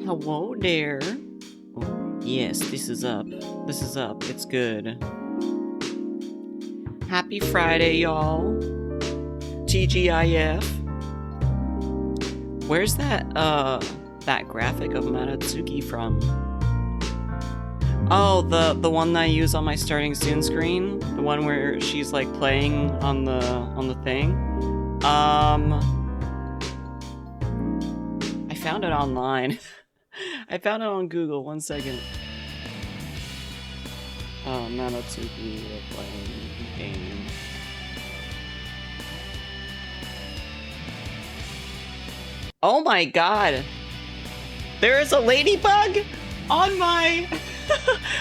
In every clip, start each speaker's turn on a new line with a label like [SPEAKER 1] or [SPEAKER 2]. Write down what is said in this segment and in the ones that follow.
[SPEAKER 1] Hello there. Oh, yes, this is up. This is up. It's good. Happy Friday, y'all. TGIF. Where's that graphic of Maratsuki from? Oh, the one that I use on my starting soon screen? The one where she's like playing on the thing? I found it online. I found it on Google. 1 second. Oh, Maratsuki playing game. Oh my god! There is a ladybug on my...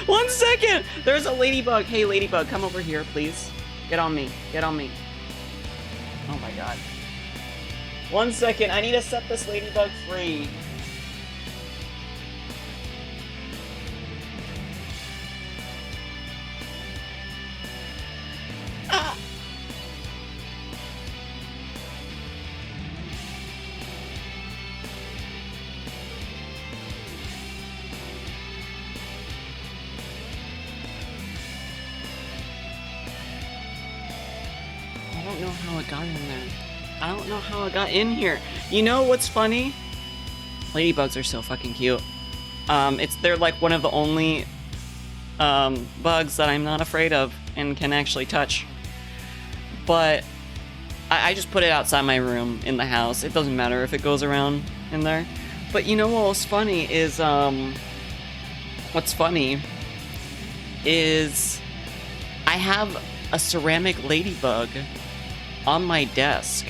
[SPEAKER 1] 1 second! There's a ladybug. Hey, ladybug, come over here, please. Get on me. Get on me. Oh my god. 1 second, I need to set this ladybug free. Ah! I don't know how it got in there. I don't know how it got in here. You know what's funny? Ladybugs are so fucking cute. They're like one of the only bugs that I'm not afraid of and can actually touch. But I just put it outside my room in the house. It doesn't matter if it goes around in there. But you know what's funny is I have a ceramic ladybug on my desk.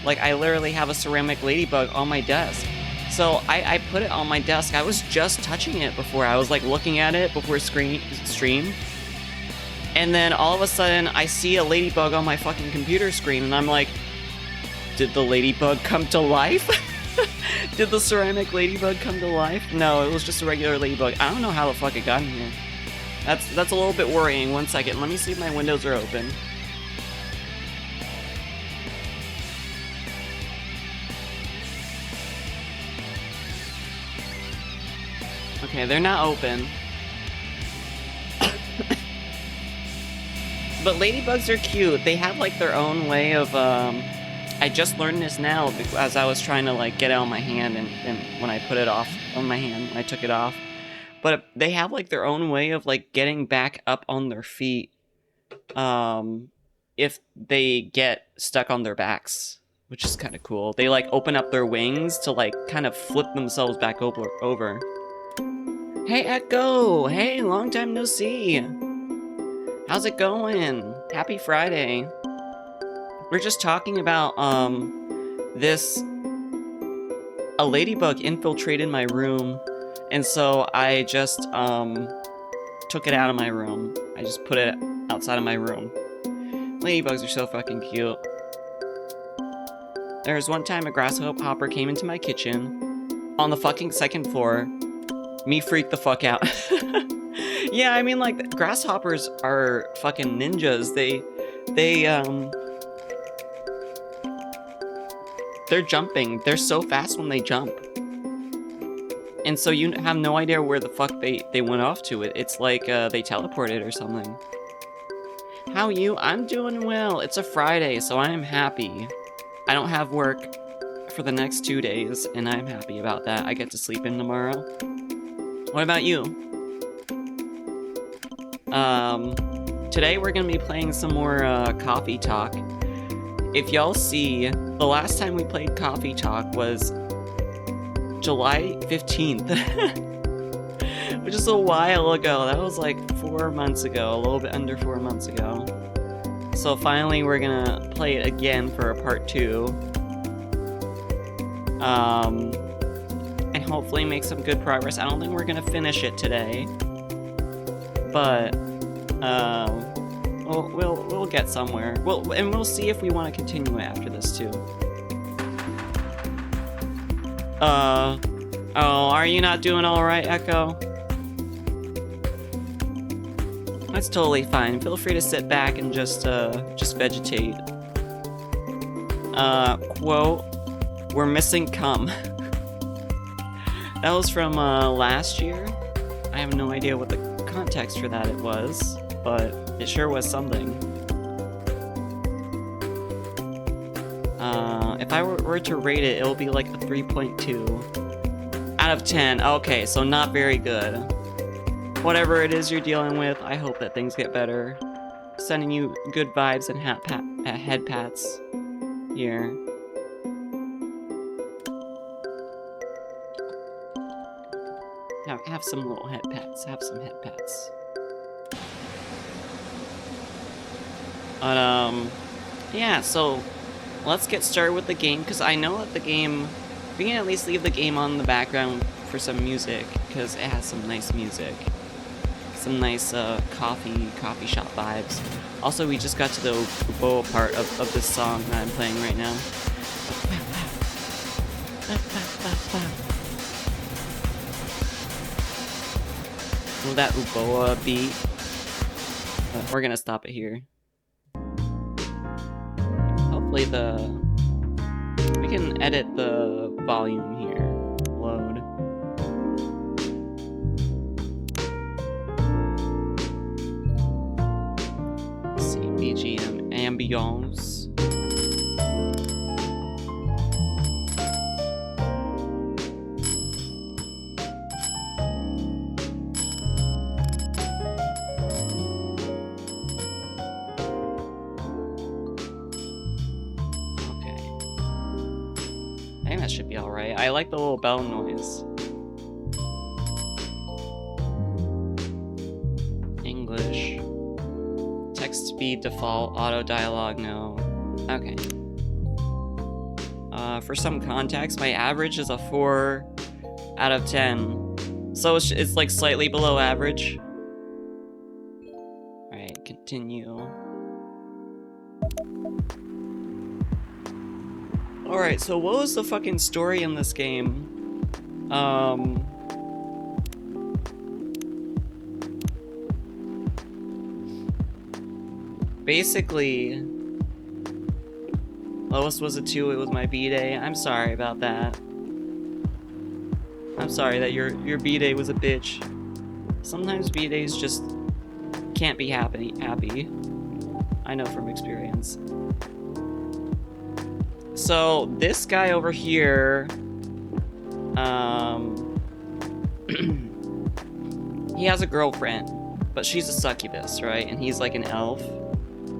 [SPEAKER 1] Like, I literally have a ceramic ladybug on my desk. So I put it on my desk. I was just touching it before. I was like looking at it before stream. And then all of a sudden I see a ladybug on my fucking computer screen and I'm like, did the ladybug come to life? Did the ceramic ladybug come to life? No, it was just a regular ladybug. I don't know how the fuck it got in here. That's a little bit worrying. 1 second. Let me see if my windows are open. Okay, they're not open. But ladybugs are cute. They have like their own way of, I just learned this now as I was trying to like get it on my hand and when I put it off on my hand, I took it off. But they have like their own way of like getting back up on their feet if they get stuck on their backs, which is kind of cool. They like open up their wings to like kind of flip themselves back over. Hey, Echo! Hey, long time no see! How's it going? Happy Friday. We're just talking about, a ladybug infiltrated my room, and so I just, took it out of my room. I just put it outside of my room. Ladybugs are so fucking cute. There was one time a grasshopper came into my kitchen on the fucking second floor. Me freaked the fuck out. Yeah, I mean, like, grasshoppers are fucking ninjas. They're jumping. They're so fast when they jump. And so you have no idea where the fuck they went off to. It's like they teleported or something. How are you? I'm doing well. It's a Friday, so I am happy. I don't have work for the next 2 days, and I'm happy about that. I get to sleep in tomorrow. What about you? Today we're gonna be playing some more Coffee Talk. If y'all see, the last time we played Coffee Talk was July 15th, which is a while ago. That was like 4 months ago, a little bit under 4 months ago. So finally we're gonna play it again for a part 2. And hopefully make some good progress. I don't think we're gonna finish it today, but we'll get somewhere. We'll see if we want to continue it after this too. Oh, are you not doing all right, Echo? That's totally fine. Feel free to sit back and just vegetate. Quote, we're missing cum. That was from last year. I have no idea what the context for that it was, but it sure was something. If I were to rate it, it'll be like a 3.2 out of 10. Okay, so not very good. Whatever it is you're dealing with, I hope that things get better. Sending you good vibes and head pats here. Have some little head pats. Have some head pats. But, yeah, so let's get started with the game, because I know that the game, we can at least leave the game on the background for some music, because it has some nice music. Some nice coffee shop vibes. Also, we just got to the bow part of this song that I'm playing right now. Well, that Uboa beat. We're gonna stop it here. Hopefully we can edit the volume here. Load. Let's see, BGM ambience. I think that should be alright. I like the little bell noise. English. Text speed default, auto dialogue, no. Okay. For some context, my average is a 4 out of 10. So it's like slightly below average. Alright, continue. Alright, so what was the fucking story in this game? Basically, lowest was a 2, it was my B-Day. I'm sorry about that. I'm sorry that your B-Day was a bitch. Sometimes B-Days just can't be happy. I know from experience. So this guy over here, he has a girlfriend, but she's a succubus, right? And he's like an elf.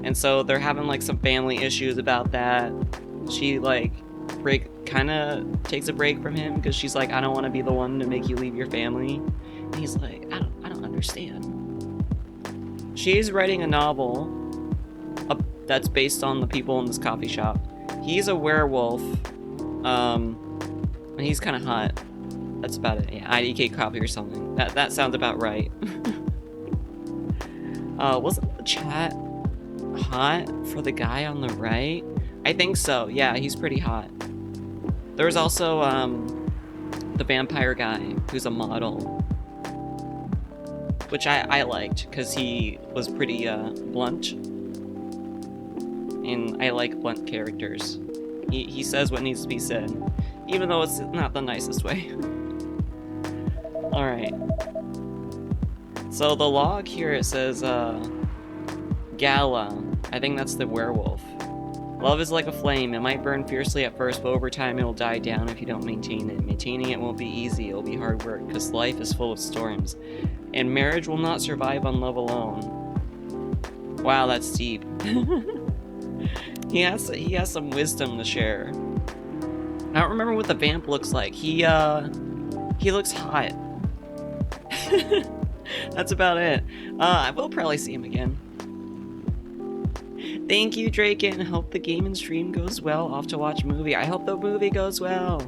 [SPEAKER 1] And so they're having like some family issues about that. She like kind of takes a break from him because she's like, I don't want to be the one to make you leave your family. And he's like, I don't understand. She's writing a novel that's based on the people in this coffee shop. He's a werewolf, and he's kind of hot. That's about it. Yeah, IDK coffee or something. That sounds about right. Wasn't the chat hot for the guy on the right? I think so. Yeah, he's pretty hot. There's also the vampire guy who's a model, which I liked because he was pretty blunt. And I like blunt characters. He says what needs to be said, even though it's not the nicest way. Alright. So the log here, it says, Gala. I think that's the werewolf. Love is like a flame. It might burn fiercely at first, but over time it'll die down if you don't maintain it. Maintaining it won't be easy. It'll be hard work, because life is full of storms. And marriage will not survive on love alone. Wow, that's deep. He has some wisdom to share. I don't remember what the vamp looks like. He looks hot. That's about it. I will probably see him again. Thank you, Draken. Hope the game and stream goes well. Off to watch a movie. I hope the movie goes well.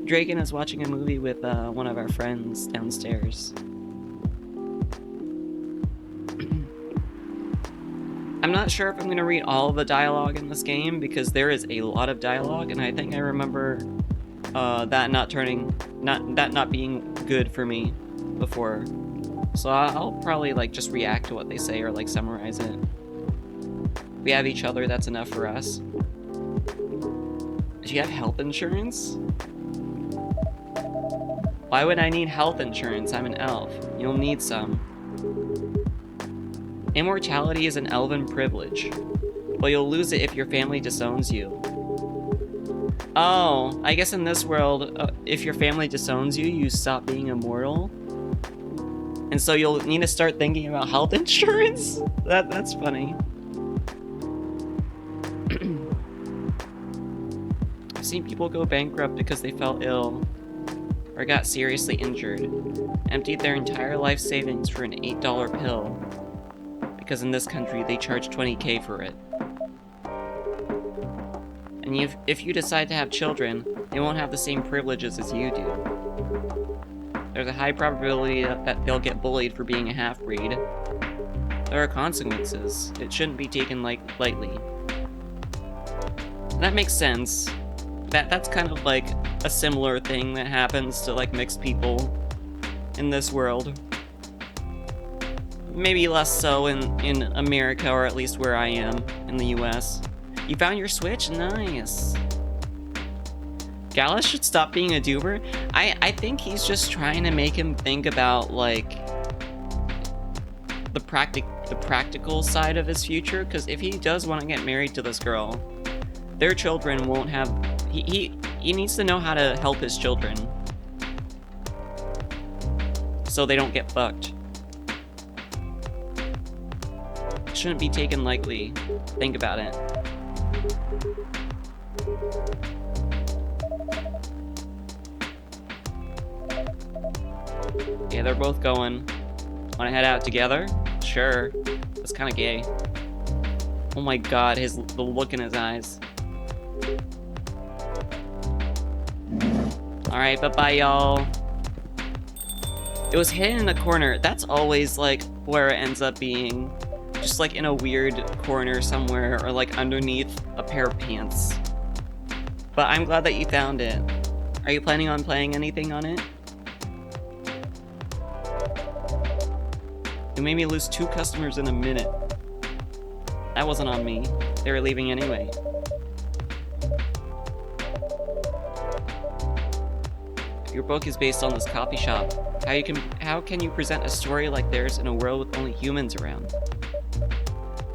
[SPEAKER 1] Draken is watching a movie with one of our friends downstairs. I'm not sure if I'm going to read all of the dialogue in this game because there is a lot of dialogue, and I think I remember that not being good for me before. So I'll probably like just react to what they say or like summarize it. We have each other, that's enough for us. Do you have health insurance? Why would I need health insurance? I'm an elf. You'll need some. Immortality is an elven privilege, but you'll lose it if your family disowns you. Oh, I guess in this world, if your family disowns you, you stop being immortal. And so you'll need to start thinking about health insurance? That's funny. I've seen people go bankrupt because they fell ill or got seriously injured, emptied their entire life savings for an $8 pill, because in this country they charge $20K for it. And if you decide to have children, they won't have the same privileges as you do. There's a high probability that they'll get bullied for being a half-breed. There are consequences. It shouldn't be taken lightly. That makes sense. That's kind of like a similar thing that happens to like mixed people in this world. Maybe less so in America, or at least where I am in the US. You found your Switch? Nice. Gallus should stop being a duper. I think he's just trying to make him think about like the practical side of his future, because if he does want to get married to this girl, their children won't have... He needs to know how to help his children so they don't get fucked. Shouldn't be taken lightly. Think about it. Yeah, they're both going. Wanna head out together? Sure. That's kinda gay. Oh my god, the look in his eyes. Alright, bye-bye, y'all. It was hidden in a corner. That's always, like, where it ends up being. Just, like, in a weird corner somewhere, or, like, underneath a pair of pants. But I'm glad that you found it. Are you planning on playing anything on it? You made me lose 2 customers in a minute. That wasn't on me. They were leaving anyway. Your book is based on this coffee shop. How can you present a story like theirs in a world with only humans around?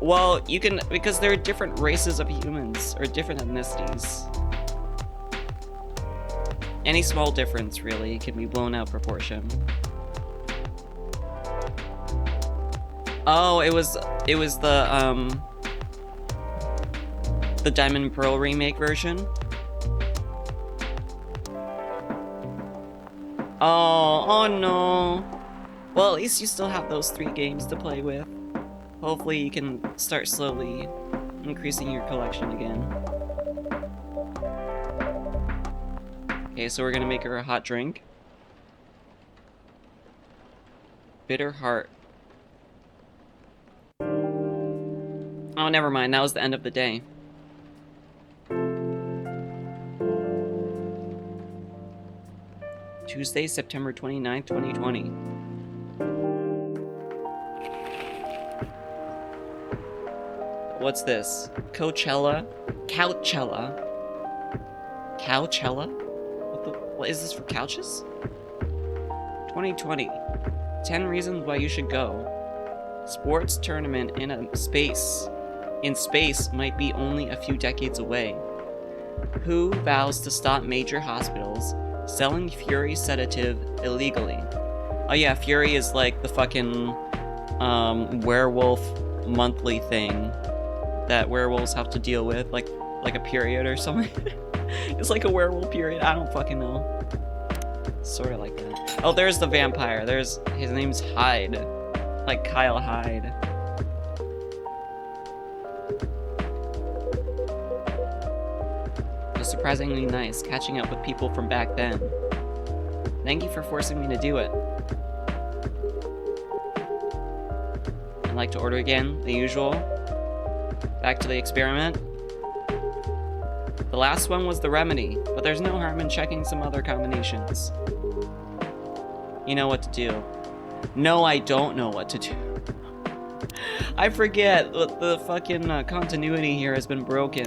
[SPEAKER 1] Well, you can, because there are different races of humans, or different ethnicities. Any small difference, really, can be blown out of proportion. Oh, it was the Diamond and Pearl remake version. Oh no. Well, at least you still have those 3 games to play with. Hopefully you can start slowly increasing your collection again. Okay, so we're gonna make her a hot drink. Bitter heart. Oh, never mind. That was the end of the day. Tuesday, September 29th, 2020. What's this? Coachella? Couchella? Couchella? What is this for couches? 2020. 10 reasons why you should go. Sports tournament in space might be only a few decades away. Who vows to stop major hospitals selling Fury sedative illegally? Oh yeah, Fury is like the fucking werewolf monthly thing that werewolves have to deal with, like a period or something. It's like a werewolf period. I don't fucking know. Sort of like that. Oh, there's the vampire. His name's Hyde. Like Kyle Hyde. It was surprisingly nice catching up with people from back then. Thank you for forcing me to do it. I'd like to order again, the usual. Back to the experiment. The last one was the remedy, but there's no harm in checking some other combinations. You know what to do. No, I don't know what to do. I forget. The fucking continuity here has been broken.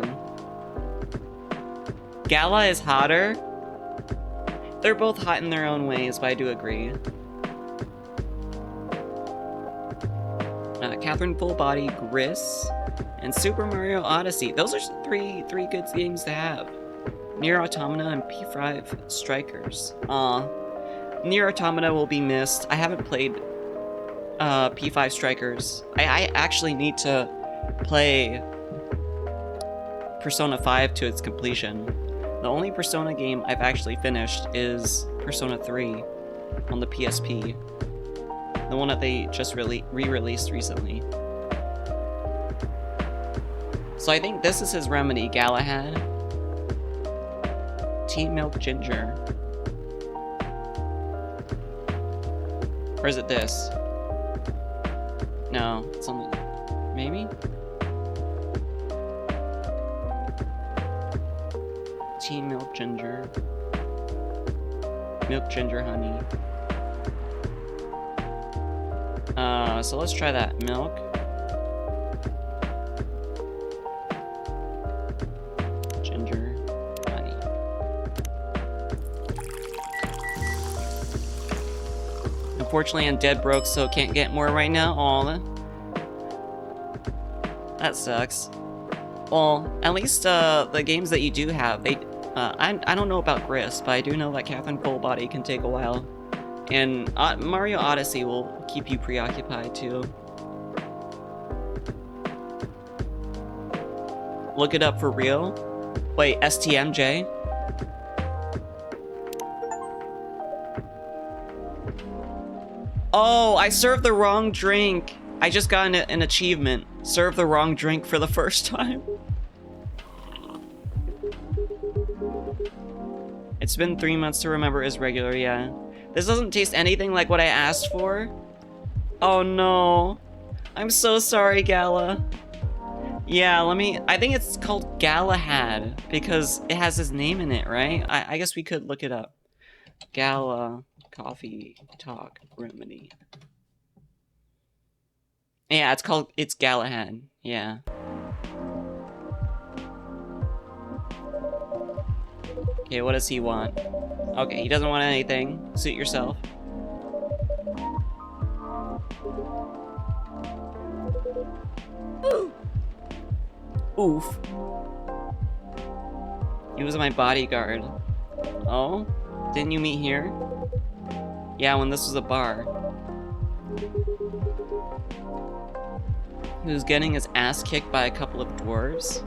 [SPEAKER 1] Gala is hotter? They're both hot in their own ways, but I do agree. Catherine Full Body, Gris, and Super Mario Odyssey. Those are three good games to have. Nier Automata and P5 Strikers. Nier Automata will be missed. I haven't played P5 Strikers. I actually need to play Persona 5 to its completion. The only Persona game I've actually finished is Persona 3 on the PSP. The one that they just re-released recently. So I think this is his remedy, Galahad. Tea Milk Ginger. Or is it this? No, it's on the... Maybe? Tea Milk Ginger. Milk Ginger Honey. So let's try that. Milk. Ginger. Honey. Unfortunately, I'm dead broke, so can't get more right now. Aw. That sucks. Well, at least, the games that you do have, they, I don't know about Gris, but I do know that Catherine Full Body can take a while. And Mario Odyssey will keep you preoccupied too. Look it up for real. Wait, STMJ? Oh, I served the wrong drink. I just got an achievement. Serve the wrong drink for the first time. It's been 3 months to remember is regular, yeah. This doesn't taste anything like what I asked for. Oh no. I'm so sorry, Gala. Yeah, I think it's called Galahad because it has his name in it, right? I guess we could look it up. Gala Coffee Talk Remedy. Yeah, it's Galahad. Yeah. Okay, what does he want? Okay, he doesn't want anything. Suit yourself. Ooh. Oof. He was my bodyguard. Oh? Didn't you meet here? Yeah, when this was a bar. He was getting his ass kicked by a couple of dwarves.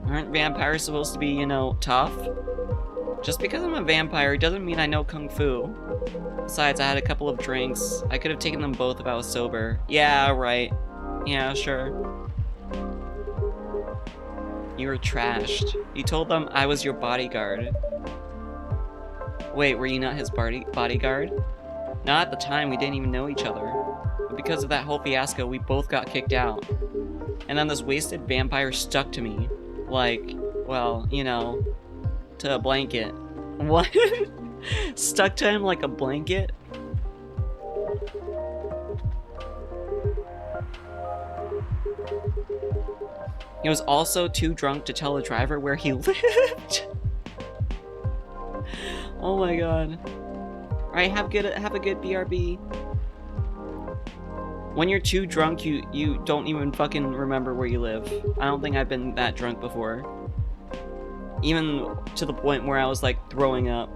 [SPEAKER 1] Aren't vampires supposed to be, you know, tough? Just because I'm a vampire doesn't mean I know Kung Fu. Besides, I had a couple of drinks. I could have taken them both if I was sober. Yeah, right. Yeah, sure. You were trashed. You told them I was your bodyguard. Wait, were you not his bodyguard? Not at the time, we didn't even know each other. But because of that whole fiasco, we both got kicked out. And then this wasted vampire stuck to me. Like, well, you know, to a blanket. What? Stuck to him like a blanket? He was also too drunk to tell the driver where he lived. Oh my god. Alright, have a good BRB. When you're too drunk, you don't even fucking remember where you live. I don't think I've been that drunk before. Even to the point where I was like throwing up.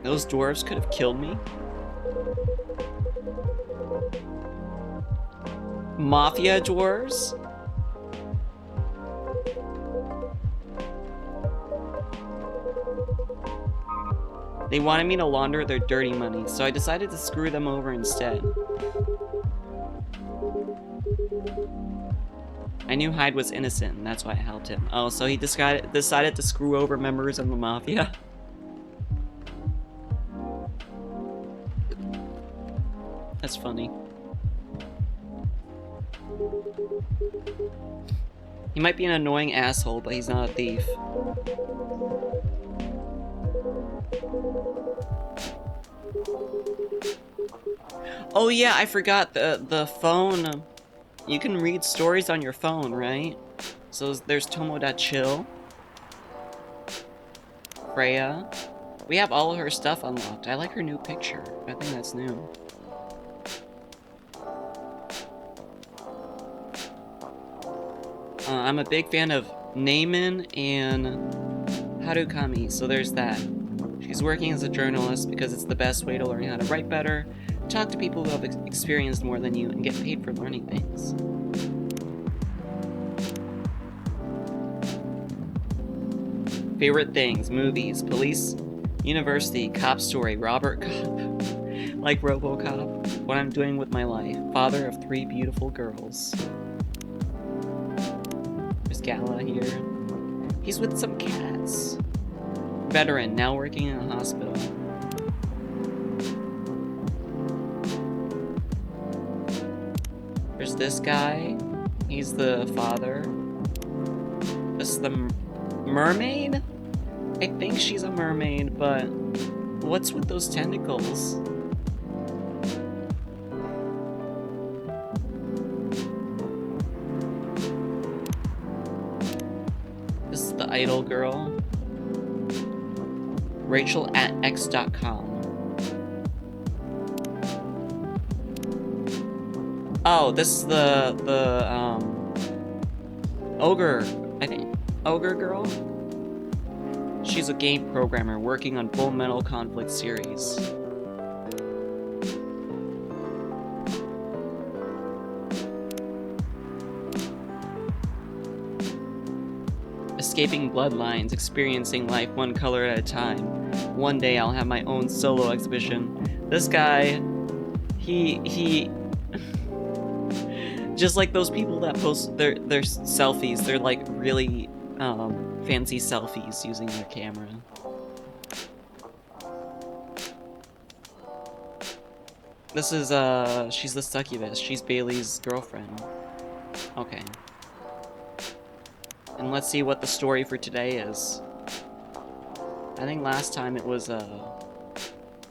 [SPEAKER 1] Those dwarves could have killed me. Mafia dwarves? They wanted me to launder their dirty money, so I decided to screw them over instead. I knew Hyde was innocent, and that's why I helped him. Oh, so he decided to screw over members of the Mafia? That's funny. He might be an annoying asshole, but he's not a thief. Oh yeah, I forgot the phone. You can read stories on your phone, right? So there's Tomodachill, Freya. We have all of her stuff unlocked. I like her new picture. I think that's new. I'm a big fan of Neiman and Harukami, so there's that. She's working as a journalist because it's the best way to learn how to write better, talk to people who have experienced more than you, and get paid for learning things. Favorite things: movies, police, university, cop story, Robert Cop, like RoboCop, what I'm doing with my life, father of 3 beautiful girls. There's Gala here. He's with some cats. Veteran, now working in a hospital. There's this guy. He's the father. This is the mermaid? I think she's a mermaid, but what's with those tentacles? This is the idol girl. Rachel at x.com. Oh, this is the ogre, I think. Ogre girl? She's a game programmer working on Full Metal Conflict series. Escaping bloodlines, experiencing life one color at a time. One day I'll have my own solo exhibition. This guy, he just like those people that post their selfies, they're like really fancy selfies using their camera. This is she's the succubus. She's Bailey's girlfriend. Okay. And let's see what the story for today is. I think last time it was the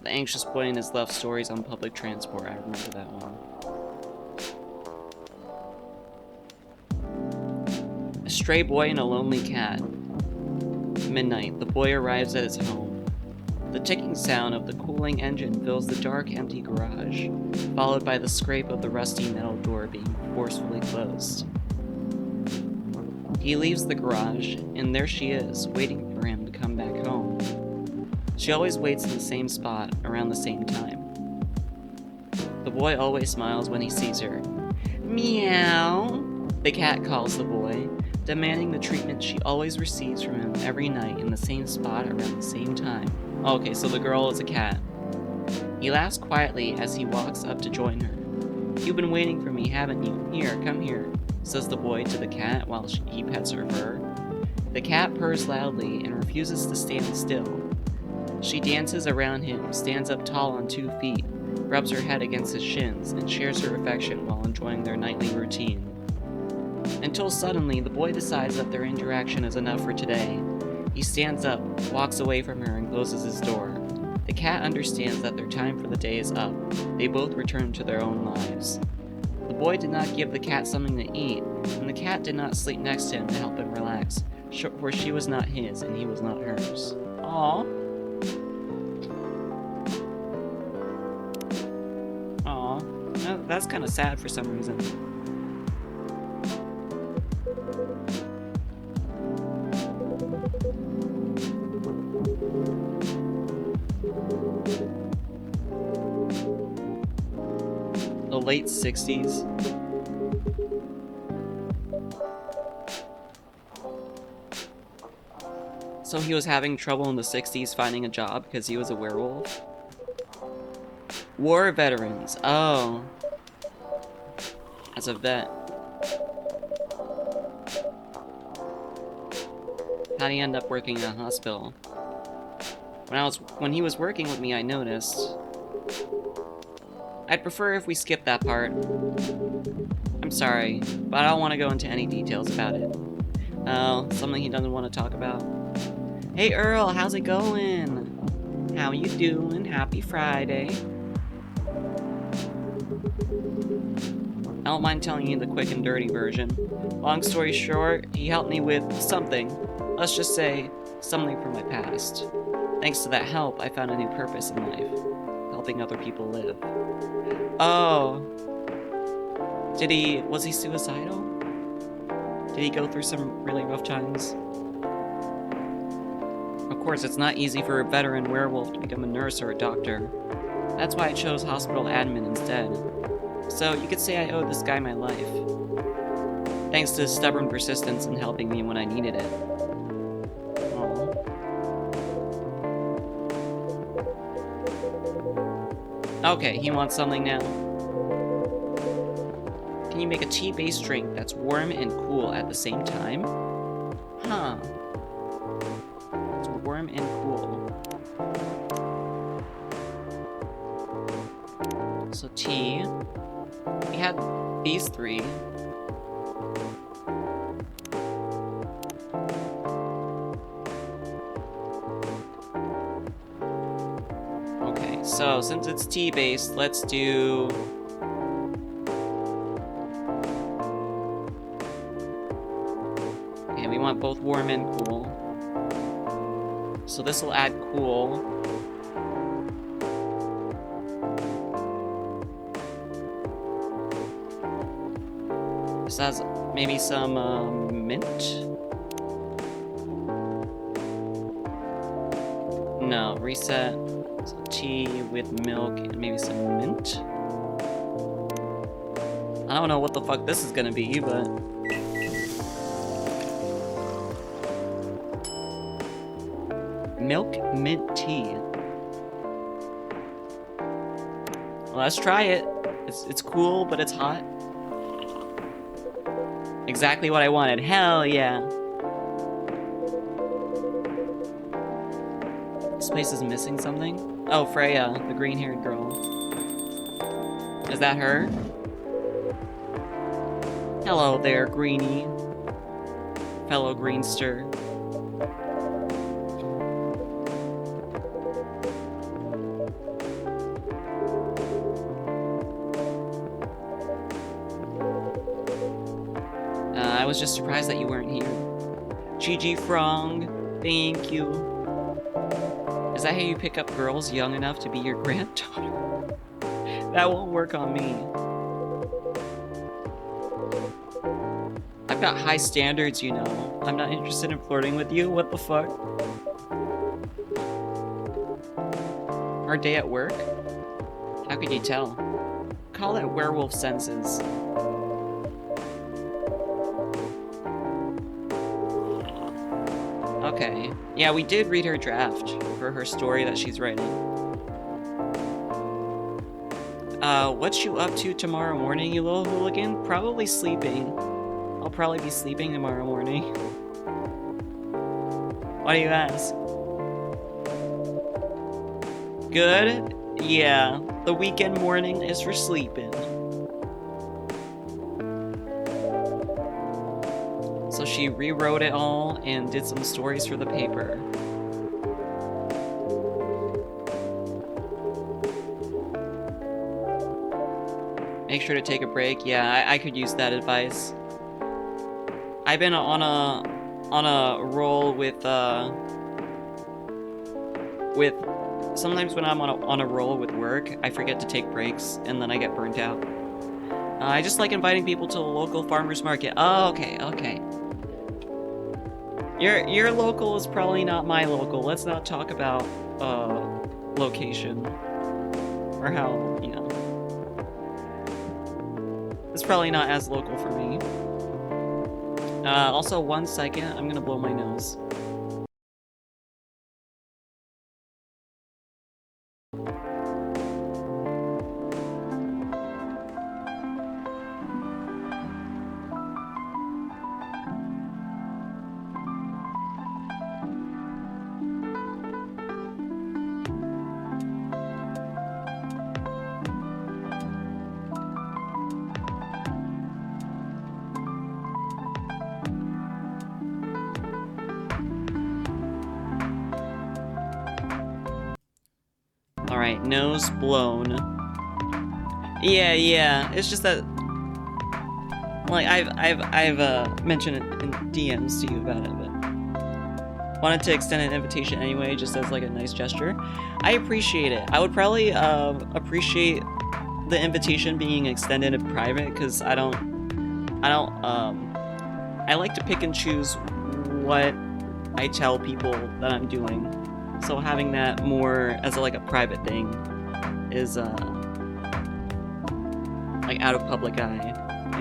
[SPEAKER 1] anxious boy and his love stories on public transport. I remember that one. A stray boy and a lonely cat. Midnight, the boy arrives at his home. The ticking sound of the cooling engine fills the dark, empty garage, followed by the scrape of the rusty metal door being forcefully closed. He leaves the garage, and there she is, waiting for him to come back home. She always waits in the same spot, around the same time. The boy always smiles when he sees her. Meow! The cat calls the boy, demanding the treatment she always receives from him every night in the same spot around the same time. Okay, so the girl is a cat. He laughs quietly as he walks up to join her. You've been waiting for me, haven't you? Here, come here, says the boy to the cat while he pets her fur. The cat purrs loudly and refuses to stand still. She dances around him, stands up tall on 2 feet, rubs her head against his shins, and shares her affection while enjoying their nightly routine. Until suddenly, the boy decides that their interaction is enough for today. He stands up, walks away from her, and closes his door. The cat understands that their time for the day is up. They both return to their own lives. The boy did not give the cat something to eat, and the cat did not sleep next to him to help him relax, for she was not his and he was not hers. Aww. Aww. That's kind of sad for some reason. The late 60s. So he was having trouble in the 60s finding a job because he was a werewolf? War veterans. Oh. As a vet. How'd he end up working in a hospital? When he was working with me, I noticed. I'd prefer if we skip that part. I'm sorry, but I don't want to go into any details about it. Oh, something he doesn't want to talk about. Hey Earl, how's it going? How you doing? Happy Friday. I don't mind telling you the quick and dirty version. Long story short, he helped me with something. Let's just say, something from my past. Thanks to that help, I found a new purpose in life. Helping other people live. Oh. Was he suicidal? Did he go through some really rough times? Of course, it's not easy for a veteran werewolf to become a nurse or a doctor. That's why I chose hospital admin instead. So you could say I owe this guy my life. Thanks to his stubborn persistence in helping me when I needed it. Aww. Okay, he wants something now. Can you make a tea-based drink that's warm and cool at the same time? Huh. It's warm and cool. So tea. We had these three. Okay, so since it's tea-based, let's do... Okay, we want both warm and cool. So this will add cool. This has maybe some mint? No, reset. So tea with milk and maybe some mint. I don't know what the fuck this is gonna be, but... Milk mint tea. Well, let's try it. It's cool, but it's hot. Exactly what I wanted. Hell yeah. This place is missing something. Oh, Freya, the green-haired girl. Is that her? Hello there, Greenie. Fellow Greenster. I was just surprised that you weren't here. GG Fronge, thank you. Is that how you pick up girls young enough to be your granddaughter? That won't work on me. I've got high standards, you know. I'm not interested in flirting with you. What the fuck? Our day at work? How could you tell? Call it werewolf senses. Okay. Yeah, we did read her draft for her story that she's writing. What you up to tomorrow morning, you little hooligan? Probably sleeping. I'll probably be sleeping tomorrow morning. Why do you ask? Good? Yeah, the weekend morning is for sleeping. So she rewrote it all and did some stories for the paper. Make sure to take a break. Yeah, I could use that advice. I've been on a roll with sometimes when I'm on a roll with work, I forget to take breaks and then I get burnt out. I just like inviting people to the local farmer's market. Oh, okay. Your local is probably not my local. Let's not talk about location or how, you know. It's probably not as local for me. Also, 1 second, I'm gonna blow my nose. Alright, nose blown. Yeah, it's just that Like, I've mentioned it in DMs to you about it, but wanted to extend an invitation anyway, just as like a nice gesture. I appreciate it. I would probably appreciate the invitation being extended in private, because I like to pick and choose what I tell people that I'm doing. So having that more as like a private thing is like out of public eye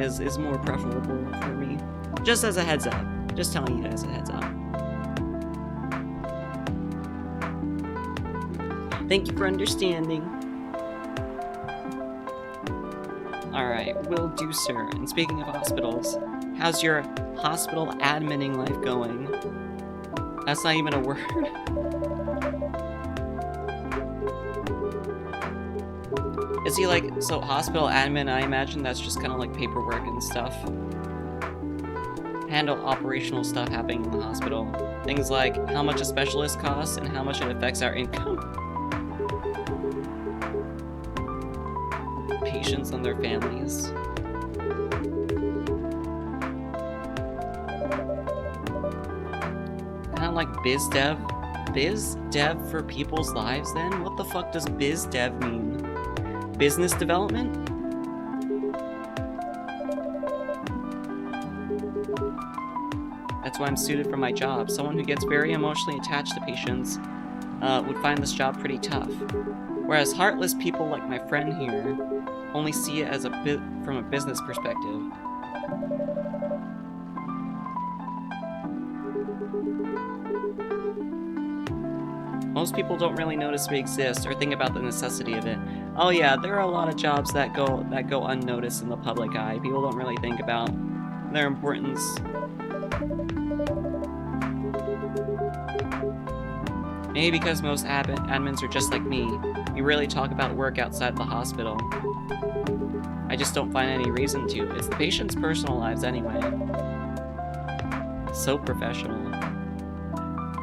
[SPEAKER 1] is more preferable for me. Just as a heads up. Just telling you guys a heads up. Thank you for understanding. Alright, will do, sir. And speaking of hospitals, how's your hospital adminning life going? That's not even a word. Is he like, so hospital admin, I imagine that's just kind of like paperwork and stuff. Handle operational stuff happening in the hospital. Things like how much a specialist costs and how much it affects our income. Patients and their families. Kind of like biz dev. Biz dev for people's lives then? What the fuck does biz dev mean? Business development? That's why I'm suited for my job. Someone who gets very emotionally attached to patients would find this job pretty tough. Whereas heartless people like my friend here only see it as from a business perspective. Most people don't really notice we exist or think about the necessity of it. Oh yeah, there are a lot of jobs that go unnoticed in the public eye. People don't really think about their importance. Maybe because most admins are just like me. We rarely talk about work outside the hospital. I just don't find any reason to. It's the patient's personal lives anyway. So professional.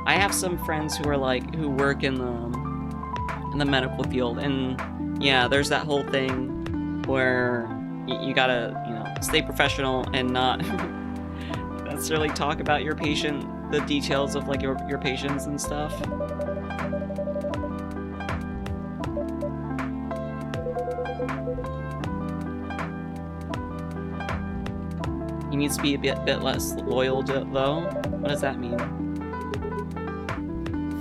[SPEAKER 1] I have some friends who are like, who work in the medical field, and yeah, there's that whole thing where you gotta, you know, stay professional and not necessarily talk about your patient, the details of like your patients and stuff. He needs to be a bit less loyal though. What does that mean?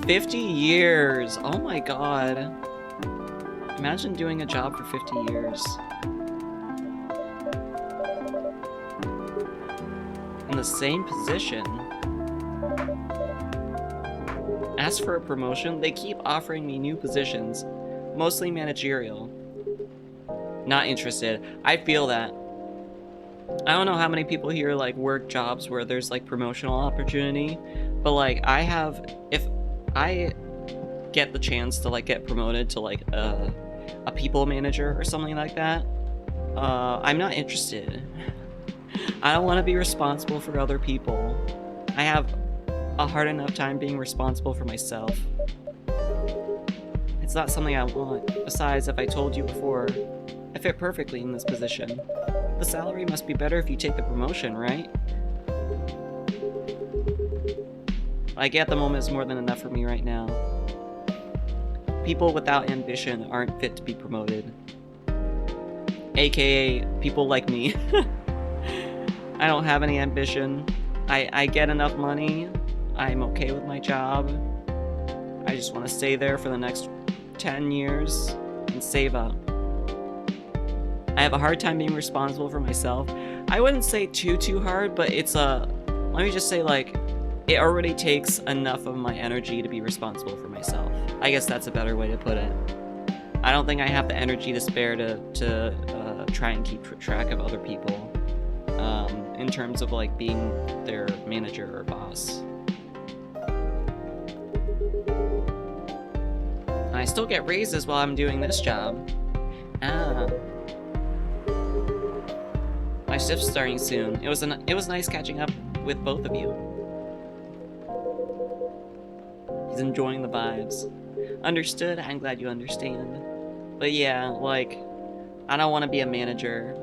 [SPEAKER 1] 50 years! Oh my god. Imagine doing a job for 50 years. In the same position. Ask for a promotion. They keep offering me new positions, mostly managerial. Not interested. I feel that. I don't know how many people here like work jobs where there's like promotional opportunity, but like if I get the chance to like get promoted to like a people manager or something like that, I'm not interested. I don't want to be responsible for other people. I have a hard enough time being responsible for myself. It's not something I want. Besides, if I told you before, I fit perfectly in this position. The salary must be better if you take the promotion, right? I get the moment is more than enough for me right now. People without ambition aren't fit to be promoted. AKA people like me. I don't have any ambition. I get enough money. I'm okay with my job. I just want to stay there for the next 10 years and save up. I have a hard time being responsible for myself. I wouldn't say too hard, but it's let me just say, like, it already takes enough of my energy to be responsible for myself. I guess that's a better way to put it. I don't think I have the energy to spare to try and keep track of other people in terms of like being their manager or boss. I still get raises while I'm doing this job. My shift's starting soon. It was nice catching up with both of you. He's enjoying the vibes. Understood. I'm glad you understand. But yeah, like, I don't want to be a manager.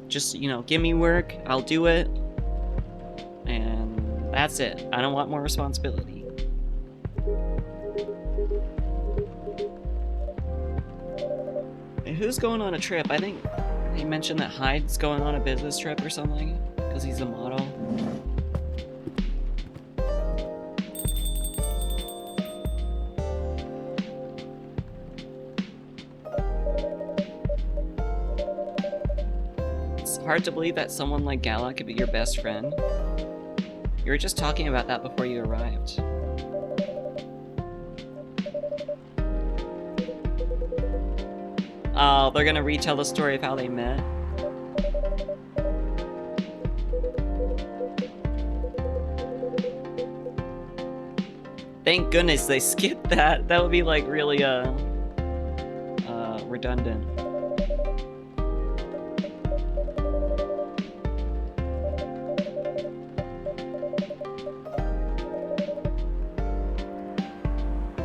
[SPEAKER 1] Just, you know, give me work, I'll do it, and that's it. I don't want more responsibility. And who's going on a trip? I think he mentioned that Hyde's going on a business trip or something, because he's a model. Hard to believe that someone like Gala could be your best friend. You were just talking about that before you arrived. Oh, they're gonna retell the story of how they met. Thank goodness they skipped that. That would be like really redundant.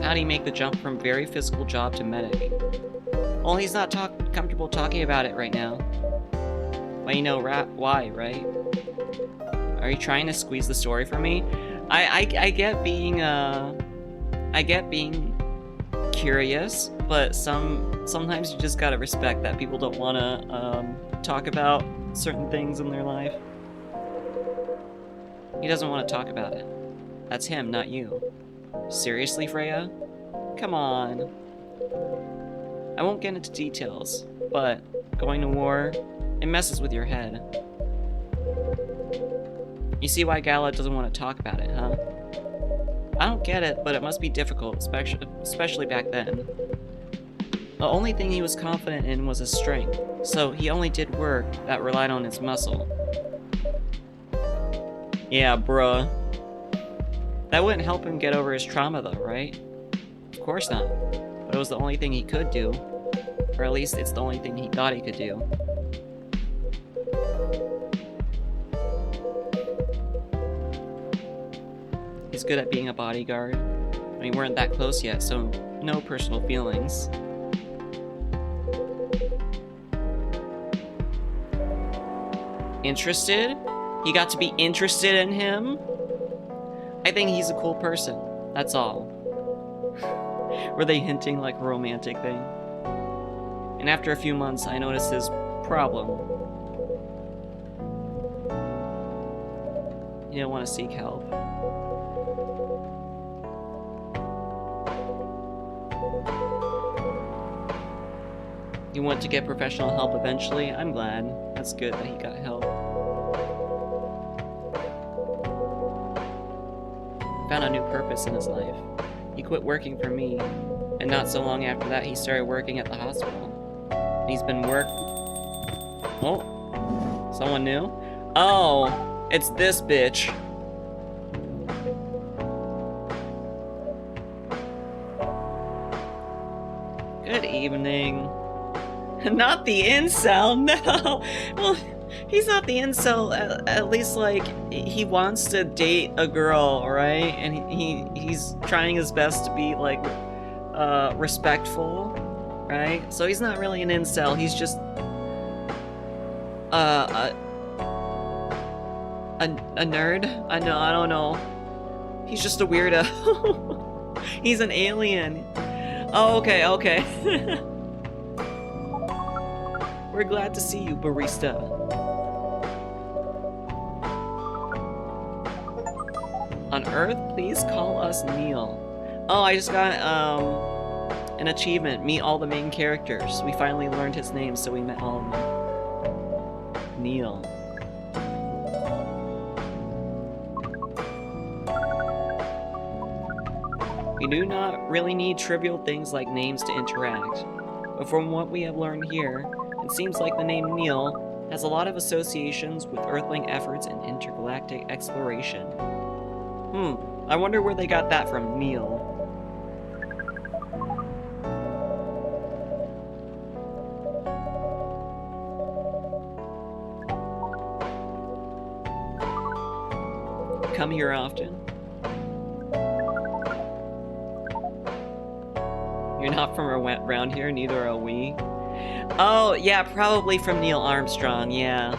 [SPEAKER 1] How do you make the jump from very physical job to medic? Well, he's not comfortable talking about it right now. Well, you know why, right? Are you trying to squeeze the story from me? I get being curious, but sometimes you just gotta respect that people don't wanna talk about certain things in their life. He doesn't want to talk about it. That's him, not you. Seriously, Freya? Come on. I won't get into details, but going to war, it messes with your head. You see why Gala doesn't want to talk about it, huh? I don't get it, but it must be difficult, especially back then. The only thing he was confident in was his strength, so he only did work that relied on his muscle. Yeah, bruh. That wouldn't help him get over his trauma though, right? Of course not. But it was the only thing he could do. Or at least it's the only thing he thought he could do. He's good at being a bodyguard. I mean, we weren't that close yet, so no personal feelings. Interested? You got to be interested in him? I think he's a cool person. That's all. Were they hinting like a romantic thing? And after a few months, I noticed his problem. He didn't want to seek help. He wanted to get professional help eventually. I'm glad. That's good that he got help. Found a new purpose in his life. He quit working for me, and not so long after that he started working at the hospital. And he's been Oh, someone new? Oh, it's this bitch. Good evening. Not the incel, no! Well, he's not the incel, at least, like, he wants to date a girl, right? And he's trying his best to be, like, respectful, right? So he's not really an incel, he's just, a nerd? I don't know. He's just a weirdo. He's an alien. Oh, okay. We're glad to see you, barista. On Earth, please call us Neil. Oh, I just got an achievement. Meet all the main characters. We finally learned his name, so we met all of them. Neil. We do not really need trivial things like names to interact. But from what we have learned here, it seems like the name Neil has a lot of associations with Earthling efforts in intergalactic exploration. I wonder where they got that from, Neil. Come here often. You're not from around here, neither are we. Oh, yeah, probably from Neil Armstrong, yeah.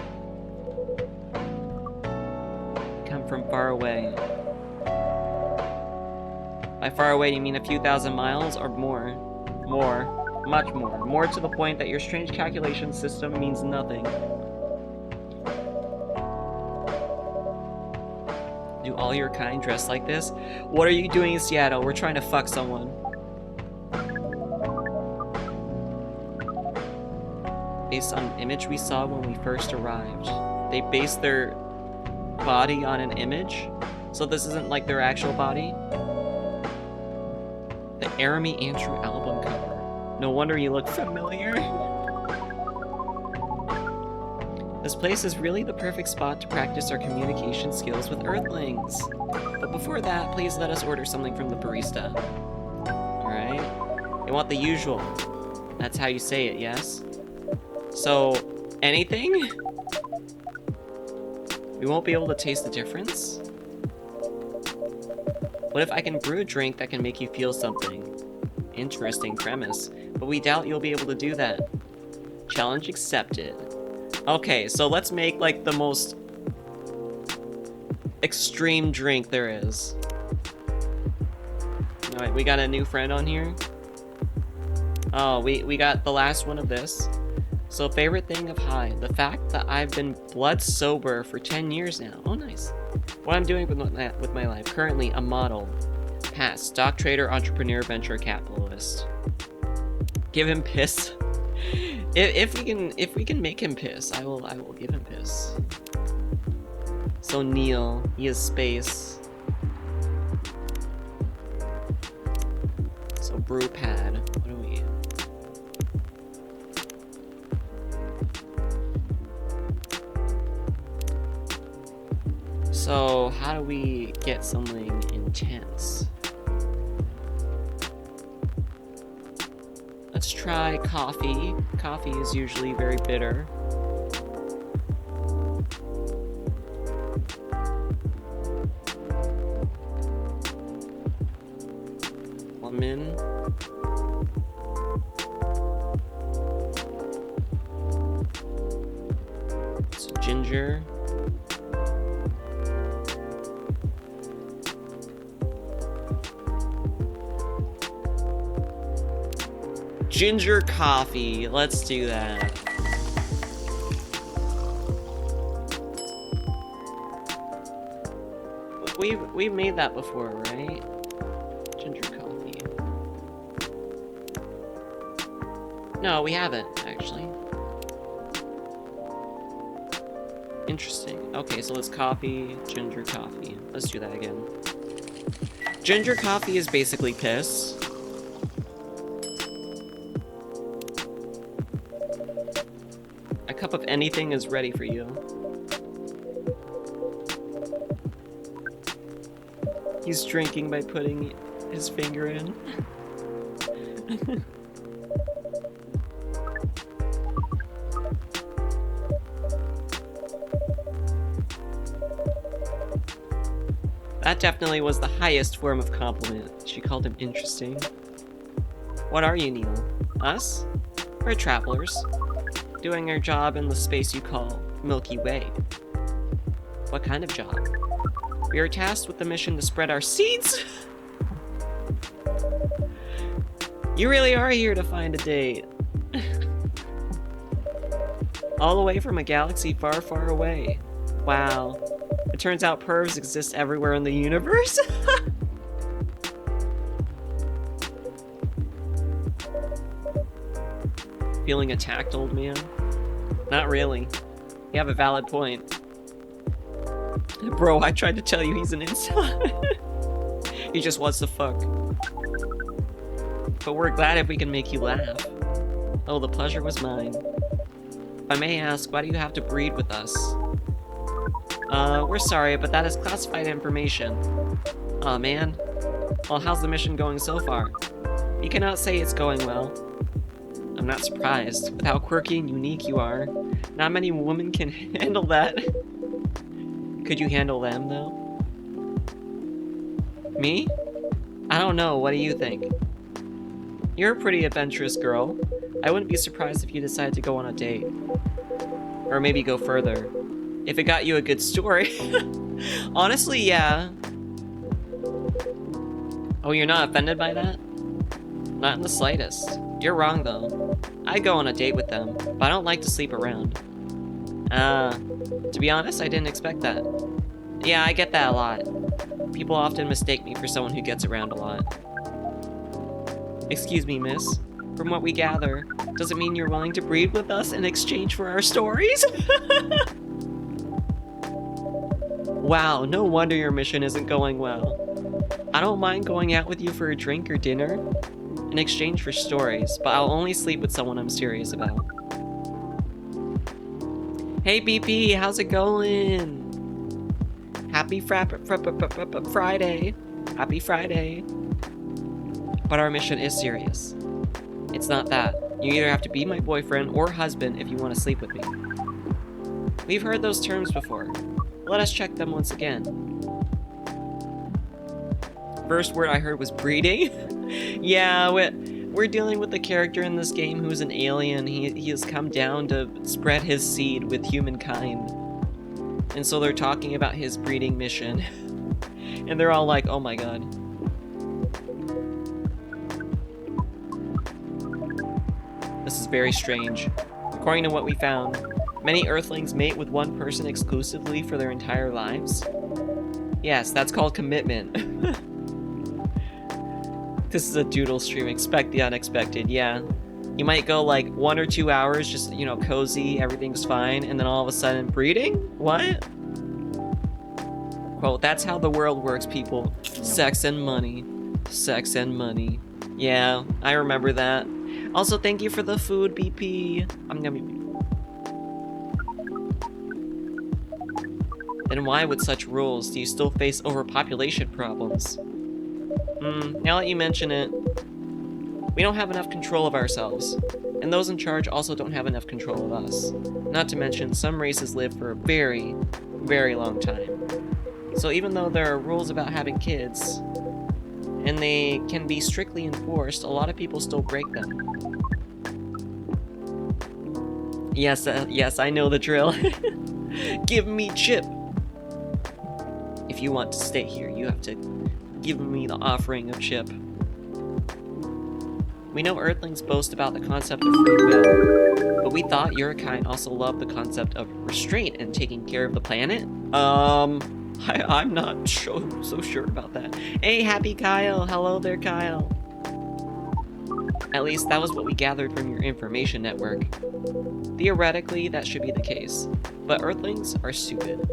[SPEAKER 1] Come from far away. By far away, you mean a few thousand miles or more? More. Much more. More to the point that your strange calculation system means nothing. Do all your kind dress like this? What are you doing in Seattle? We're trying to fuck someone. Based on an image we saw when we first arrived. They based their body on an image? So this isn't like their actual body? The Aramy Andrew album cover. No wonder you look familiar. This place is really the perfect spot to practice our communication skills with Earthlings. But before that, please let us order something from the barista. Alright? You want the usual. That's how you say it, yes? So, anything? We won't be able to taste the difference? What if I can brew a drink that can make you feel something? Interesting premise, but we doubt you'll be able to do that. Challenge accepted. Okay, so let's make like the most extreme drink there is. Alright, we got a new friend on here. Oh, we got the last one of this. So favorite thing of High, the fact that I've been blood sober for 10 years now. Oh, nice. What I'm doing with my life. Currently, a model. Past, stock trader, entrepreneur, venture capitalist. Give him piss. If we can make him piss, I will give him piss. So Neil, he is space. So brew pad. What do we? So how do we get something intense? Let's try coffee. Coffee is usually very bitter. Lemon. It's ginger. Ginger coffee. Let's do that. We've made that before, right? Ginger coffee. No, we haven't, actually. Interesting. Okay, so let's copy ginger coffee. Let's do that again. Ginger coffee is basically piss. A cup of anything is ready for you. He's drinking by putting his finger in. That definitely was the highest form of compliment. She called him interesting. What are you, Neil? Us? We're travelers. Doing our job in the space you call Milky Way. What kind of job? We are tasked with the mission to spread our seeds. You really are here to find a date. All the way from a galaxy far, far away. Wow. It turns out pervs exist everywhere in the universe. Feeling attacked, old man? Not really. You have a valid point. Bro, I tried to tell you he's an incel. He just wants to fuck. But we're glad if we can make you laugh. Oh, the pleasure was mine. If I may ask, why do you have to breed with us? We're sorry, but that is classified information. Aw, man. Well, how's the mission going so far? You cannot say it's going well. I'm not surprised. With how quirky and unique you are, not many women can handle that. Could you handle them, though? Me? I don't know. What do you think? You're a pretty adventurous girl. I wouldn't be surprised if you decided to go on a date. Or maybe go further. If it got you a good story. Honestly, yeah. Oh, you're not offended by that? Not in the slightest. You're wrong, though. I go on a date with them, but I don't like to sleep around. To be honest, I didn't expect that. Yeah, I get that a lot. People often mistake me for someone who gets around a lot. Excuse me, miss. From what we gather, does it mean you're willing to breed with us in exchange for our stories? Wow, no wonder your mission isn't going well. I don't mind going out with you for a drink or dinner in exchange for stories, but I'll only sleep with someone I'm serious about. Hey BP, how's it going? Happy Friday. Happy Friday. But our mission is serious. It's not that. You either have to be my boyfriend or husband if you want to sleep with me. We've heard those terms before. Let us check them once again. First word I heard was breeding. Yeah, we're dealing with the character in this game who's an alien. He has come down to spread his seed with humankind. And so they're talking about his breeding mission. And they're all like, oh my god. This is very strange. According to what we found, many Earthlings mate with one person exclusively for their entire lives. Yes, that's called commitment. This is a doodle stream. Expect the unexpected. Yeah. You might go like 1 or 2 hours, just, you know, cozy, everything's fine, and then all of a sudden, breeding? What? Quote, that's how the world works, people. Sex and money. Sex and money. Yeah, I remember that. Also, thank you for the food, BP. I'm gonna be... Then why, with such rules, do you still face overpopulation problems? Now that you mention it, we don't have enough control of ourselves, and those in charge also don't have enough control of us. Not to mention, some races live for a very, very long time. So even though there are rules about having kids, and they can be strictly enforced, a lot of people still break them. Yes, I know the drill. Give me chip! If you want to stay here, you have to give me the offering of chip. We know Earthlings boast about the concept of free will, but we thought your kind also loved the concept of restraint and taking care of the planet? I'm not so sure about that. Hey, happy Kyle! Hello there, Kyle! At least that was what we gathered from your information network. Theoretically, that should be the case, but Earthlings are stupid.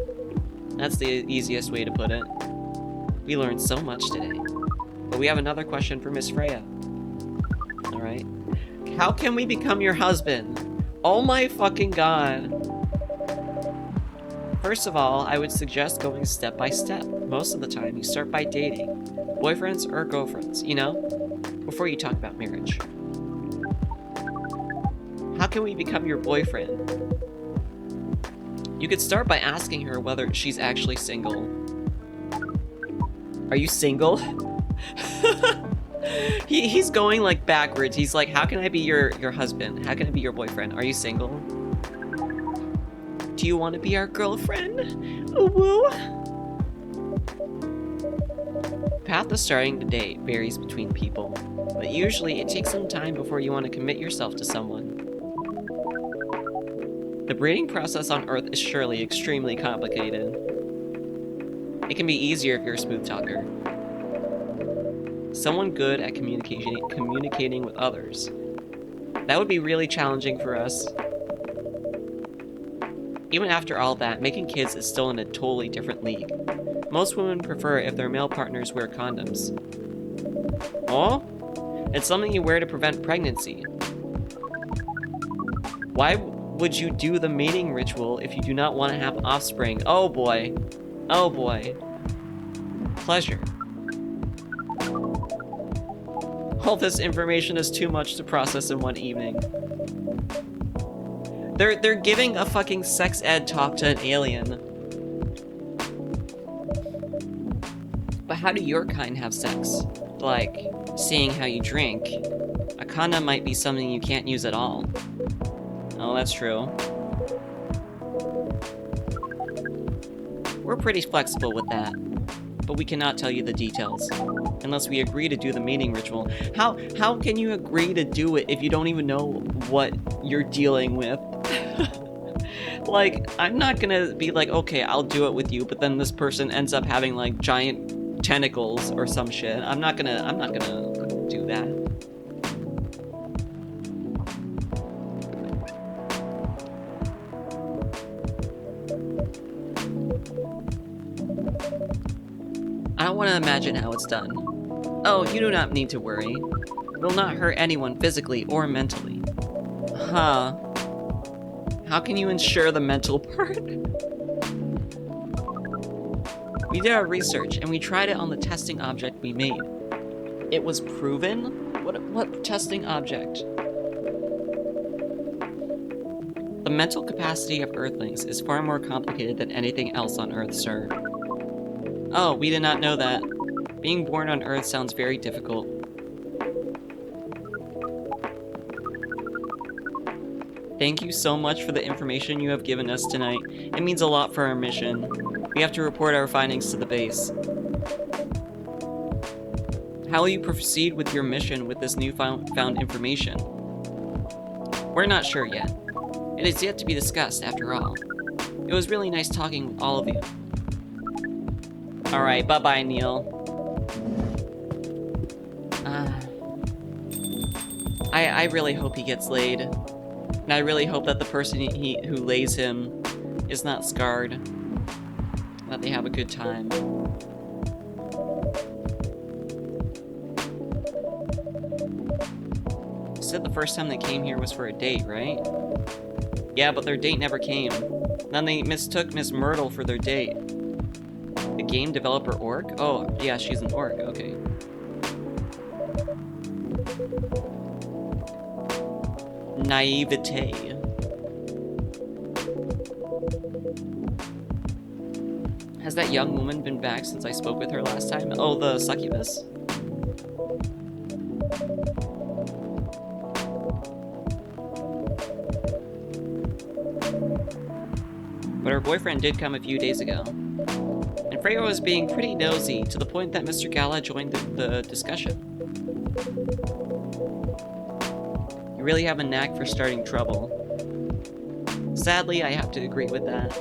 [SPEAKER 1] That's the easiest way to put it. We learned so much today. But we have another question for Miss Freya. Alright. How can we become your husband? Oh my fucking god. First of all, I would suggest going step by step. Most of the time, you start by dating. Boyfriends or girlfriends, you know? Before you talk about marriage. How can we become your boyfriend? You could start by asking her whether she's actually single. Are you single? He's going like backwards. He's like, how can I be your husband? How can I be your boyfriend? Are you single? Do you want to be our girlfriend? Ooh, woo. Path to starting the date varies between people, but usually it takes some time before you want to commit yourself to someone. The breeding process on Earth is surely extremely complicated. It can be easier if you're a smooth talker. Someone good at communicating with others. That would be really challenging for us. Even after all that, making kids is still in a totally different league. Most women prefer if their male partners wear condoms. Oh? It's something you wear to prevent pregnancy. Why would you do the mating ritual if you do not want to have offspring? Oh boy. Oh boy. Pleasure. All this information is too much to process in one evening. They're giving a fucking sex ed talk to an alien. But how do your kind have sex? Like, seeing how you drink. A condom might be something you can't use at all. Oh, that's true. We're pretty flexible with that, but we cannot tell you the details unless we agree to do the mating ritual. How can you agree to do it if you don't even know what you're dealing with? Like, I'm not gonna be like, okay, I'll do it with you, but then this person ends up having like giant tentacles or some shit. I'm not gonna do that. I don't want to imagine how it's done. Oh, you do not need to worry. It will not hurt anyone physically or mentally. Huh. How can you ensure the mental part? We did our research, and we tried it on the testing object we made. It was proven? What testing object? The mental capacity of Earthlings is far more complicated than anything else on Earth, sir. Oh, we did not know that. Being born on Earth sounds very difficult. Thank you so much for the information you have given us tonight. It means a lot for our mission. We have to report our findings to the base. How will you proceed with your mission with this newfound information? We're not sure yet. It is yet to be discussed, after all. It was really nice talking with all of you. Alright, bye-bye, Neil. I really hope he gets laid. And I really hope that the person who lays him is not scarred. That they have a good time. You said the first time they came here was for a date, right? Yeah, but their date never came. Then they mistook Miss Myrtle for their date. A game developer orc? Oh, yeah, she's an orc, okay. Naivete. Has that young woman been back since I spoke with her last time? Oh, the succubus? But her boyfriend did come a few days ago. And Freya was being pretty nosy, to the point that Mr. Gala joined the discussion. You really have a knack for starting trouble. Sadly, I have to agree with that.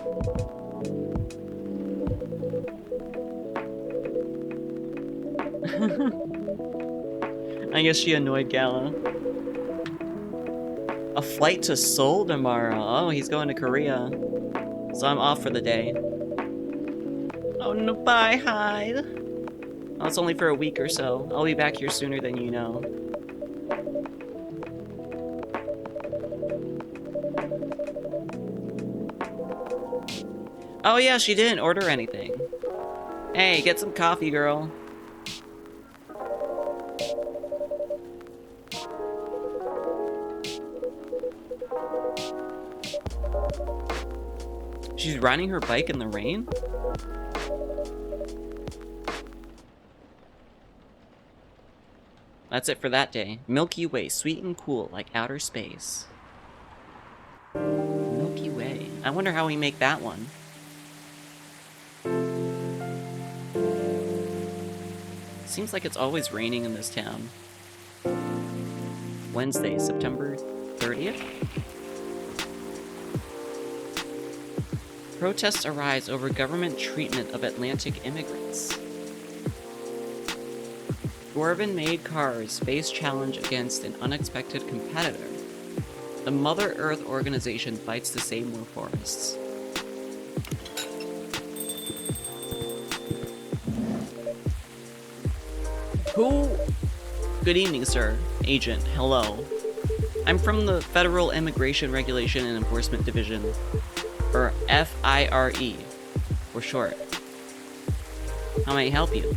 [SPEAKER 1] I guess she annoyed Gala. A flight to Seoul tomorrow. Oh, he's going to Korea. So I'm off for the day. Oh no, bye, Hyde. Oh, it's only for a week or so. I'll be back here sooner than you know. Oh yeah, she didn't order anything. Hey, get some coffee, girl. She's riding her bike in the rain? That's it for that day. Milky Way, sweet and cool, like outer space. Milky Way. I wonder how we make that one. Seems like it's always raining in this town. Wednesday, September 30th? Protests arise over government treatment of Atlantic immigrants. Dwarven-made cars face challenge against an unexpected competitor. The Mother Earth organization fights to save more forests. Who? Good evening, sir. Agent, hello. I'm from the Federal Immigration Regulation and Enforcement Division, or FIRE, for short. How may I help you?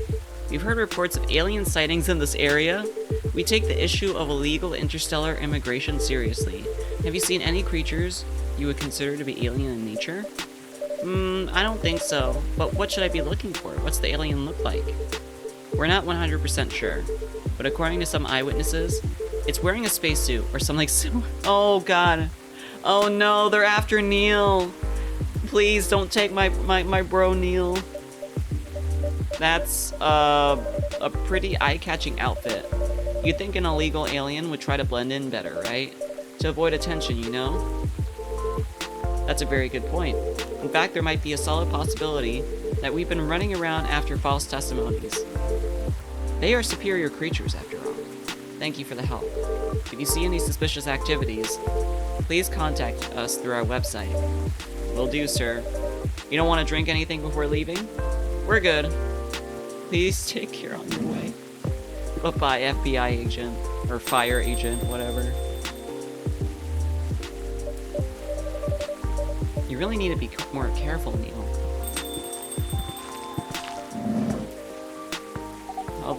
[SPEAKER 1] We've heard reports of alien sightings in this area. We take the issue of illegal interstellar immigration seriously. Have you seen any creatures you would consider to be alien in nature? I don't think so. But what should I be looking for? What's the alien look like? We're not 100% sure, but according to some eyewitnesses, It's wearing a spacesuit or something similar. Oh god. Oh no, they're after Neil. Please don't take my bro Neil. That's a pretty eye-catching outfit. You'd think an illegal alien would try to blend in better, right? To avoid attention, you know? That's a very good point. In fact, there might be a solid possibility that we've been running around after false testimonies. They are superior creatures, after all. Thank you for the help. If you see any suspicious activities, please contact us through our website. Will do, sir. You don't want to drink anything before leaving? We're good. Please take care on your way. Bye-bye, FBI agent. Or fire agent, whatever. You really need to be more careful, Neil. Oh,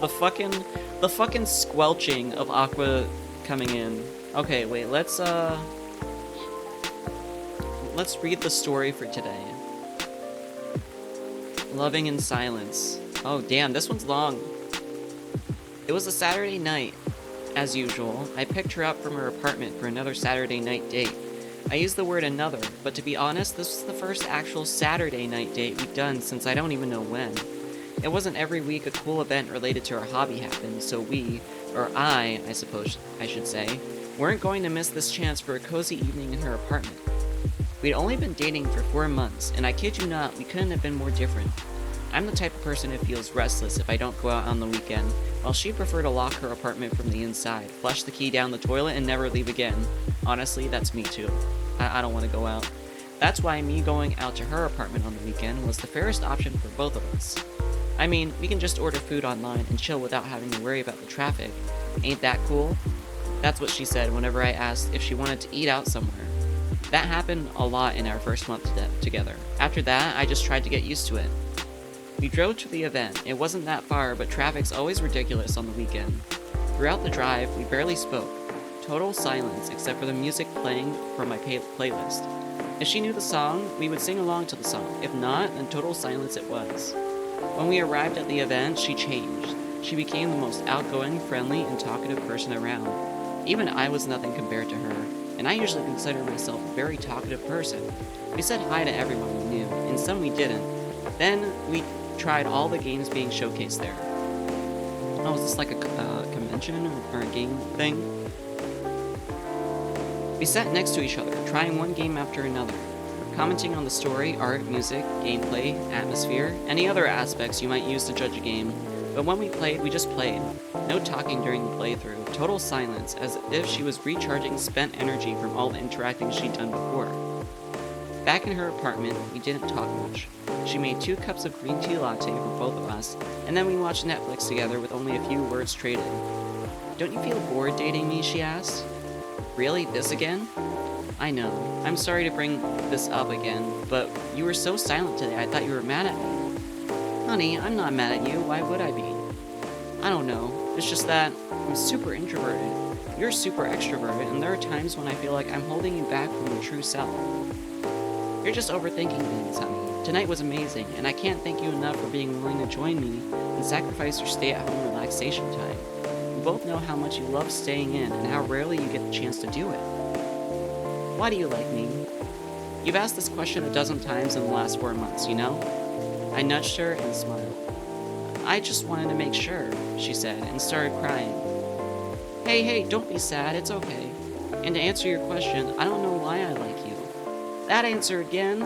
[SPEAKER 1] the fucking squelching of Aqua coming in. Okay, wait, let's read the story for today. Loving in Silence. Oh, damn, this one's long. It was a Saturday night. As usual, I picked her up from her apartment for another Saturday night date. I use the word another, but to be honest, this was the first actual Saturday night date we've done since I don't even know when. It wasn't every week a cool event related to our hobby happened, so we, or I suppose I should say, weren't going to miss this chance for a cozy evening in her apartment. We'd only been dating for 4 months, and I kid you not, we couldn't have been more different. I'm the type of person who feels restless if I don't go out on the weekend, while she'd prefer to lock her apartment from the inside, flush the key down the toilet, and never leave again. Honestly, that's me too. I don't want to go out. That's why me going out to her apartment on the weekend was the fairest option for both of us. I mean, we can just order food online and chill without having to worry about the traffic. Ain't that cool? That's what she said whenever I asked if she wanted to eat out somewhere. That happened a lot in our first month together. After that, I just tried to get used to it. We drove to the event. It wasn't that far, but traffic's always ridiculous on the weekend. Throughout the drive, we barely spoke. Total silence except for the music playing from my playlist. If she knew the song, we would sing along to the song. If not, then total silence it was. When we arrived at the event, she changed. She became the most outgoing, friendly, and talkative person around. Even I was nothing compared to her, and I usually consider myself a very talkative person. We said hi to everyone we knew, and some we didn't. Then we tried all the games being showcased there. Oh, is this like a convention or a game thing? We sat next to each other, trying one game after another, commenting on the story, art, music, gameplay, atmosphere, any other aspects you might use to judge a game. But when we played, we just played. No talking during the playthrough, total silence, as if she was recharging spent energy from all the interacting she'd done before. Back in her apartment, we didn't talk much. She made 2 cups of green tea latte for both of us, and then we watched Netflix together with only a few words traded. "Don't you feel bored dating me?" she asked. "Really? This again?" "I know. I'm sorry to bring this up again, but you were so silent today I thought you were mad at me." "Honey, I'm not mad at you. Why would I be?" "I don't know. It's just that I'm super introverted. You're super extroverted, and there are times when I feel like I'm holding you back from your true self." "You're just overthinking things, honey. Tonight was amazing, and I can't thank you enough for being willing to join me and sacrifice your stay-at-home relaxation time. We both know how much you love staying in and how rarely you get the chance to do it." "Why do you like me?" "You've asked this question a dozen times in the last 4 months, you know?" I nudged her and smiled. "I just wanted to make sure," she said, and started crying. Hey, don't be sad, it's okay. And to answer your question, I don't know why I like you." "That answer again?"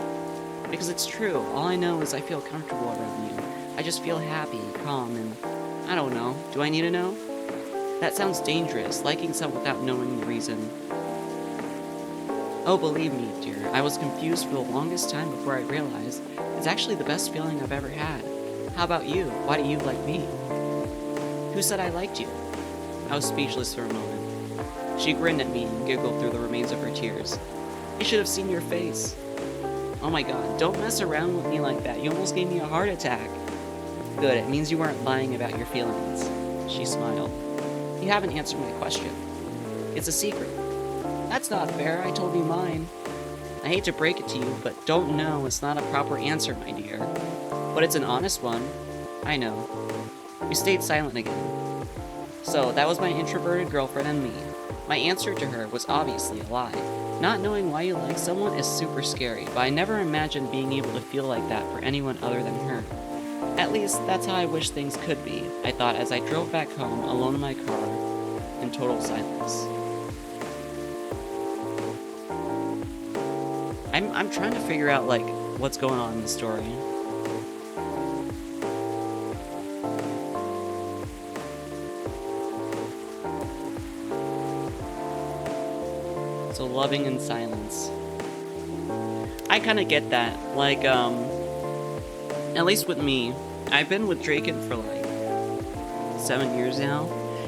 [SPEAKER 1] "Because it's true. All I know is I feel comfortable around you. I just feel happy, calm, and I don't know. Do I need to know?" "That sounds dangerous, liking someone without knowing the reason." "Oh, believe me, dear, I was confused for the longest time before I realized it's actually the best feeling I've ever had. How about you? Why do you like me?" "Who said I liked you?" I was speechless for a moment. She grinned at me and giggled through the remains of her tears. "You should have seen your face." "Oh my god, don't mess around with me like that. You almost gave me a heart attack." "Good, it means you weren't lying about your feelings." She smiled. "You haven't answered my question." "It's a secret." "That's not fair, I told you mine." "I hate to break it to you, but don't know is not a proper answer, my dear." "But it's an honest one." "I know." We stayed silent again. So, that was my introverted girlfriend and me. My answer to her was obviously a lie. Not knowing why you like someone is super scary, but I never imagined being able to feel like that for anyone other than her. At least, that's how I wish things could be, I thought as I drove back home alone in my car in total silence. I'm trying to figure out, like, what's going on in the story. So loving in silence. I kind of get that. Like, at least with me, I've been with Draken for like 7 years now,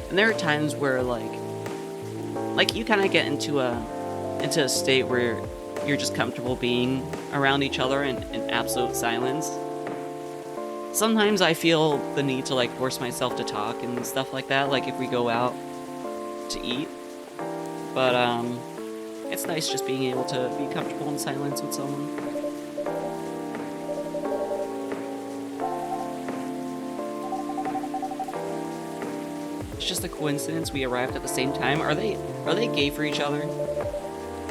[SPEAKER 1] and there are times where like you kind of get into a state where you're just comfortable being around each other in absolute silence. Sometimes I feel the need to like force myself to talk and stuff like that, like if we go out to eat. But it's nice just being able to be comfortable in silence with someone. It's just a coincidence we arrived at the same time. Are they gay for each other?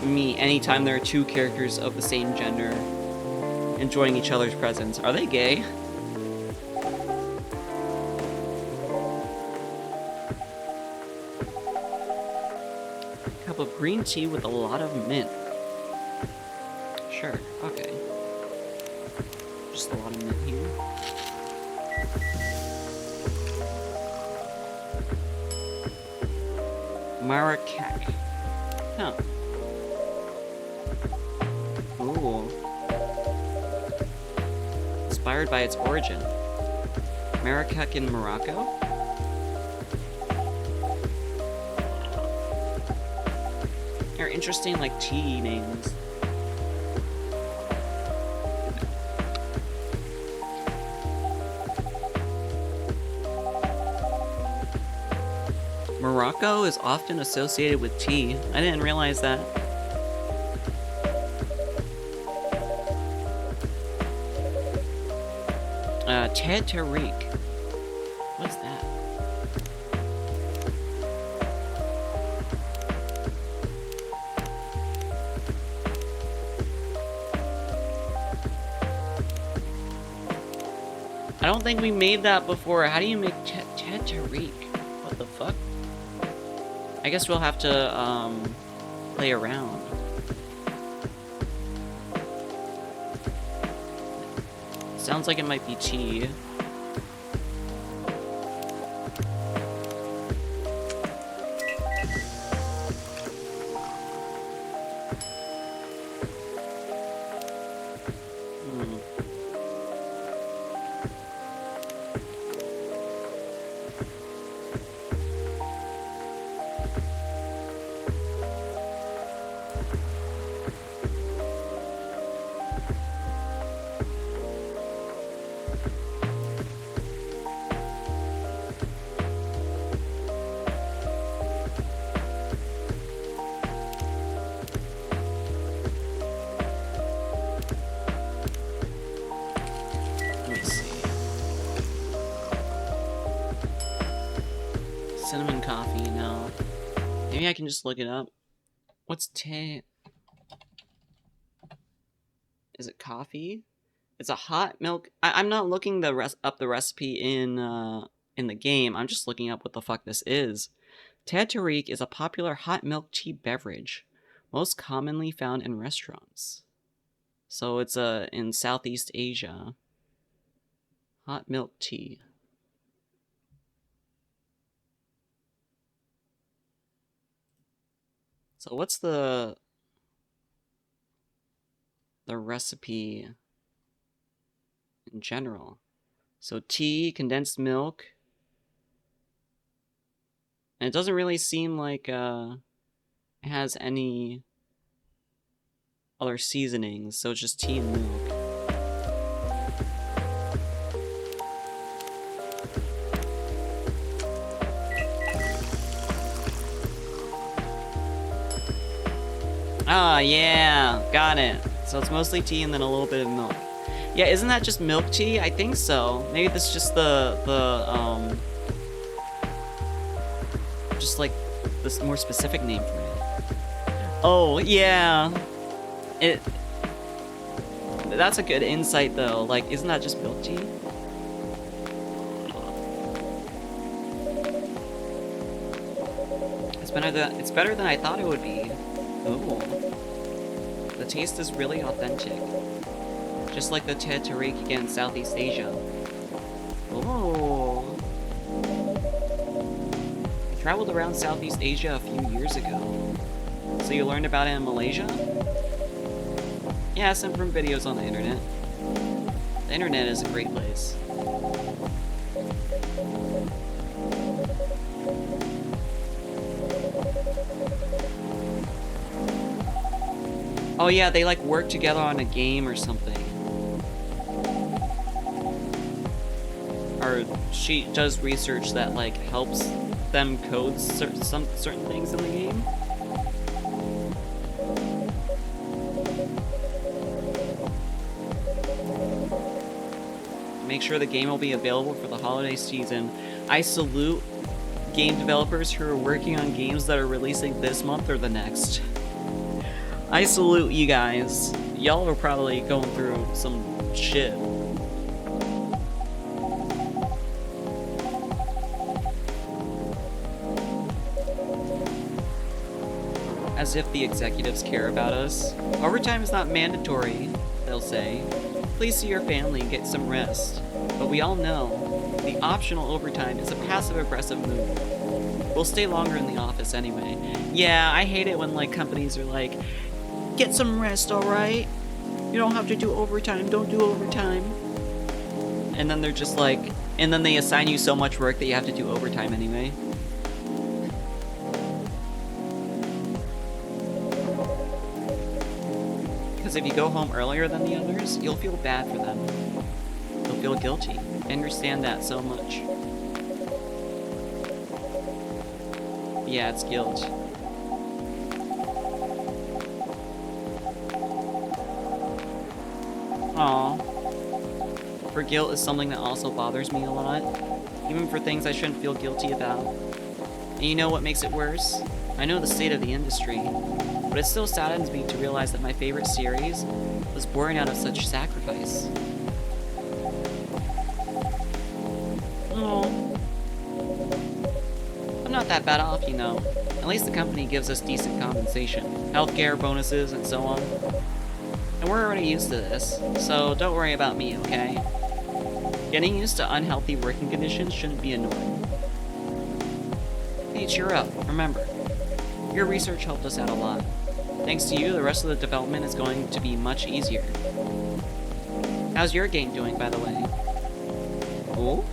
[SPEAKER 1] Me, anytime there are two characters of the same gender enjoying each other's presence, are they gay? Cup of green tea with a lot of mint. Sure, okay. Just a lot of mint here. Marrakech. Huh. Ooh. Inspired by its origin. Marrakech in Morocco? They're interesting, like, tea names. Morocco is often associated with tea. I didn't realize that. Ted Tariq. What's that? I don't think we made that before. How do you make Ted Tariq? What the fuck? I guess we'll have to, play around. Sounds like it might be tea. Cinnamon coffee, no. Maybe I can just look it up. What's tea? Is it coffee? It's a hot milk. I'm not looking up the recipe in the game. I'm just looking up what the fuck this is. Ted Tariq is a popular hot milk tea beverage, most commonly found in restaurants. So it's in Southeast Asia. Hot milk tea. So what's the recipe in general? So tea, condensed milk. And it doesn't really seem like it has any other seasonings, so it's just tea and milk. Ah, yeah, got it. So it's mostly tea and then a little bit of milk. Yeah, isn't that just milk tea? I think so. Maybe that's just just like the more specific name for it. Oh, yeah. That's a good insight, though. Like, isn't that just milk tea? It's better than I thought it would be. Ooh. The taste is really authentic. Just like the tea tarik you get in Southeast Asia. Ooh. I traveled around Southeast Asia a few years ago. So you learned about it in Malaysia? Yeah, some from videos on the internet. The internet is a great place. Oh yeah, they like work together on a game or something. Or she does research that like helps them code certain things in the game. Make sure the game will be available for the holiday season. I salute game developers who are working on games that are releasing this month or the next. I salute you guys. Y'all are probably going through some shit. As if the executives care about us. Overtime is not mandatory, they'll say. Please see your family and get some rest. But we all know the optional overtime is a passive-aggressive move. We'll stay longer in the office anyway. Yeah, I hate it when like companies are like, get some rest, alright? You don't have to do overtime, don't do overtime. And then they're just like, and then they assign you so much work that you have to do overtime anyway. Because if you go home earlier than the others, you'll feel bad for them. You'll feel guilty. I understand that so much. Yeah, it's guilt. Aww. For guilt is something that also bothers me a lot. Even for things I shouldn't feel guilty about. And you know what makes it worse? I know the state of the industry. But it still saddens me to realize that my favorite series was born out of such sacrifice. Oh. I'm not that bad off, you know. At least the company gives us decent compensation, healthcare, bonuses, and so on. And we're already used to this, so don't worry about me, okay? Getting used to unhealthy working conditions shouldn't be annoying. Hey, cheer up. Remember, your research helped us out a lot. Thanks to you, the rest of the development is going to be much easier. How's your game doing, by the way? Oh?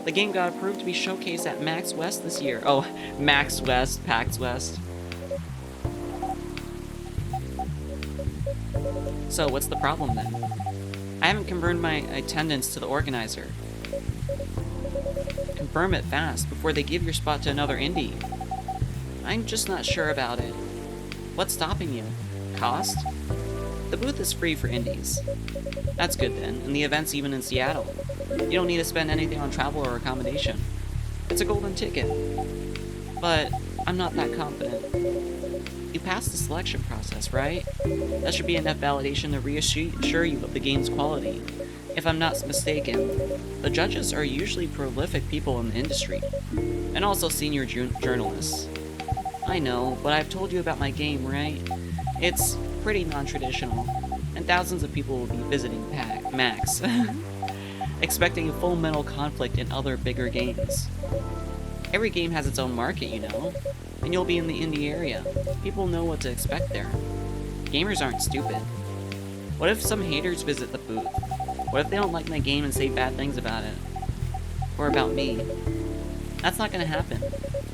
[SPEAKER 1] The game got approved to be showcased at Max West this year. Oh, Max West, PAX West. So, what's the problem then? I haven't confirmed my attendance to the organizer. Confirm it fast before they give your spot to another indie. I'm just not sure about it. What's stopping you? Cost? The booth is free for indies. That's good then, and the event's even in Seattle. You don't need to spend anything on travel or accommodation. It's a golden ticket. But I'm not that confident. You passed the selection process, right? That should be enough validation to reassure you of the game's quality. If I'm not mistaken, the judges are usually prolific people in the industry, and also senior journalists. I know, but I've told you about my game, right? It's pretty non-traditional, and thousands of people will be visiting Max, expecting a full metal conflict in other bigger games. Every game has its own market, you know, and you'll be in the indie area. People know what to expect there. Gamers aren't stupid. What if some haters visit the booth? What if they don't like my game and say bad things about it? Or about me? That's not gonna happen.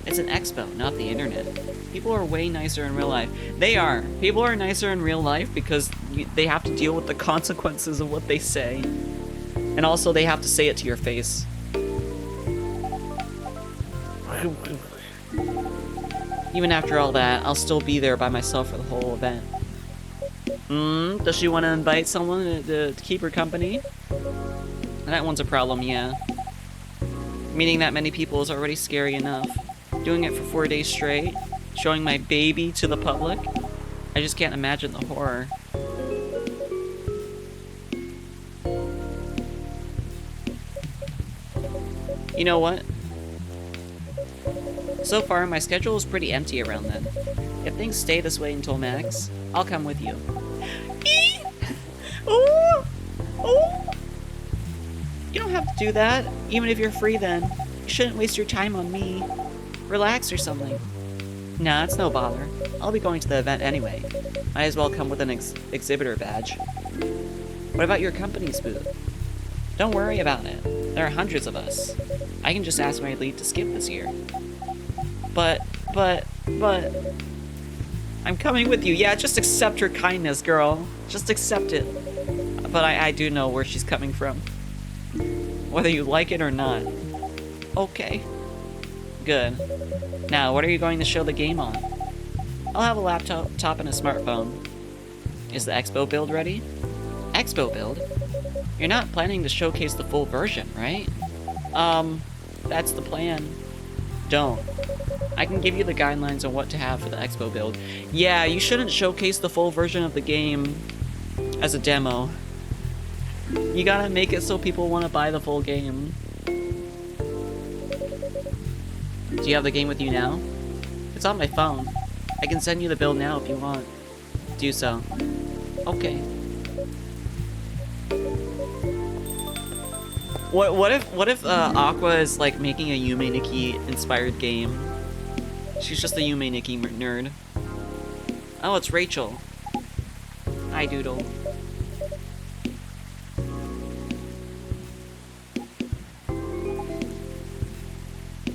[SPEAKER 1] It's an expo, not the internet. People are way nicer in real life. They are. People are nicer in real life because they have to deal with the consequences of what they say. And also they have to say it to your face. Even after all that, I'll still be there by myself for the whole event. Does she want to invite someone to keep her company? That one's a problem, yeah. Meeting that many people is already scary enough. doing it for 4 days straight, showing my baby to the public. I just can't imagine the horror. You know what? So far, my schedule is pretty empty around then. If things stay this way until Max, I'll come with you. Oh! Oh! You don't have to do that, even if you're free then. You shouldn't waste your time on me. Relax or something. Nah, it's no bother. I'll be going to the event anyway. Might as well come with an exhibitor badge. What about your company's booth? Don't worry about it. There are hundreds of us. I can just ask my lead to skip this year. But... I'm coming with you. Yeah, just accept her kindness, girl. Just accept it. But I do know where she's coming from. Whether you like it or not. Okay. Good. Now, what are you going to show the game on? I'll have a laptop and a smartphone. Is the expo build ready? Expo build? You're not planning to showcase the full version, right? That's the plan. Don't. I can give you the guidelines on what to have for the expo build. Yeah, you shouldn't showcase the full version of the game as a demo. You gotta make it so people want to buy the full game. Do you have the game with you now? It's on my phone. I can send you the build now if you want. Do so. Okay. What if Aqua is like making a Yume Nikki inspired game? She's just a Yume Nikki nerd. Oh, it's Rachel. Hi, Doodle.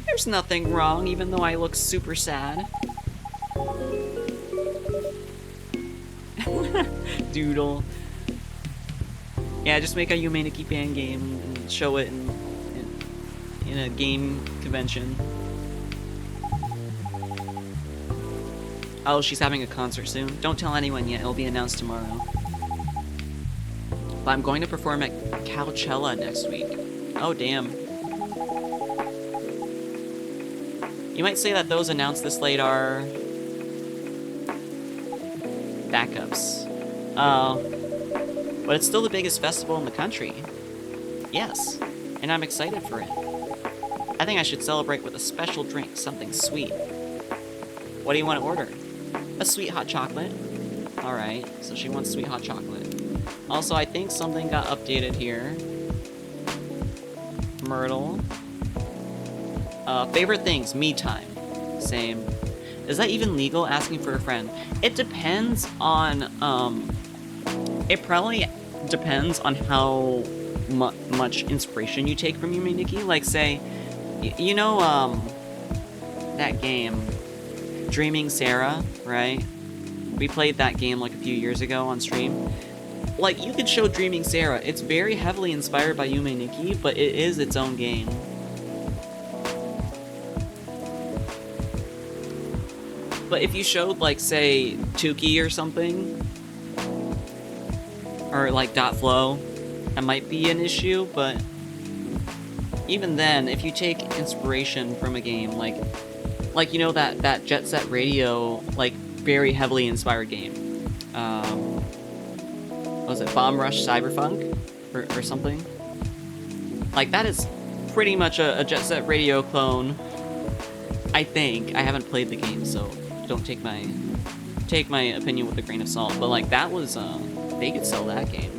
[SPEAKER 1] There's nothing wrong, even though I look super sad. Doodle. Yeah, just make a Yume Nikki fan game and show it in a game convention. Oh, she's having a concert soon. Don't tell anyone yet, it'll be announced tomorrow. But I'm going to perform at Coachella next week. Oh, damn. You might say that those announced this late are... backups. But it's still the biggest festival in the country. Yes, and I'm excited for it. I think I should celebrate with a special drink, something sweet. What do you want to order? A sweet hot chocolate? Alright, so she wants sweet hot chocolate. Also, I think something got updated here. Myrtle. Favorite things, me time. Same. Is that even legal, asking for a friend? It depends on, it probably depends on how much inspiration you take from Yume Nikki. Like, say, you know, that game, Dreaming Sarah, right? We played that game like a few years ago on stream. Like, you could show Dreaming Sarah. It's very heavily inspired by Yume Nikki, but it is its own game. But if you showed, like, say, Tuki or something, or like .flow, that might be an issue, but even then, if you take inspiration from a game, like you know that Jet Set Radio, like, very heavily inspired game. What was it, Bomb Rush Cyberpunk? Or something? Like, that is pretty much a Jet Set Radio clone, I think. I haven't played the game, so don't take my opinion with a grain of salt, but like, that was, they could sell that game.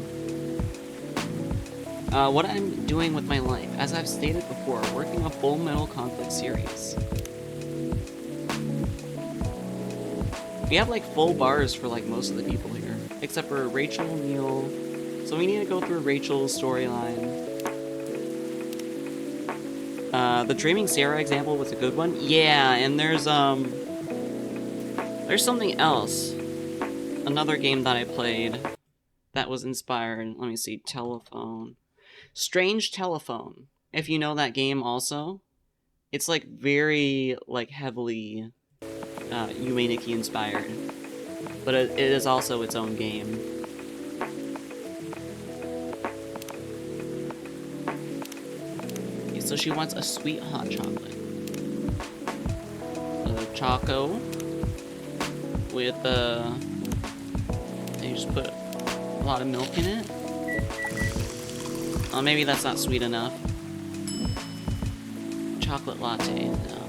[SPEAKER 1] What I'm doing with my life, as I've stated before, working a Full Metal Conflict series. We have like full bars for like most of the people here, except for Rachel, Neil, so we need to go through Rachel's storyline. The Dreaming Sarah example was a good one. Yeah, and there's something else. Another game that I played that was inspired. Let me see. Telephone. Strange Telephone. If you know that game also. It's like very like heavily Yume Nikki inspired. But it is also its own game. Okay, so she wants a sweet hot chocolate. Choco with you just put a lot of milk in it. Oh, maybe that's not sweet enough. Chocolate latte, no.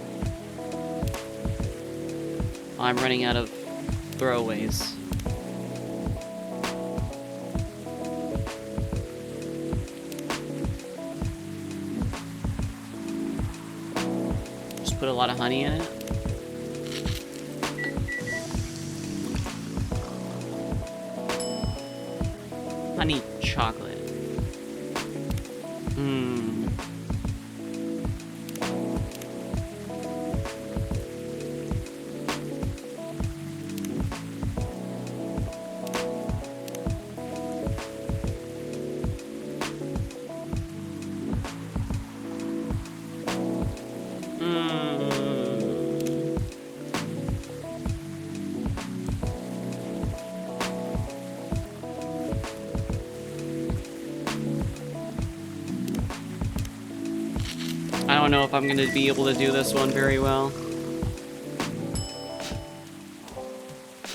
[SPEAKER 1] Oh, I'm running out of throwaways. Just put a lot of honey in it. Honey chocolate. I don't know if I'm gonna be able to do this one very well.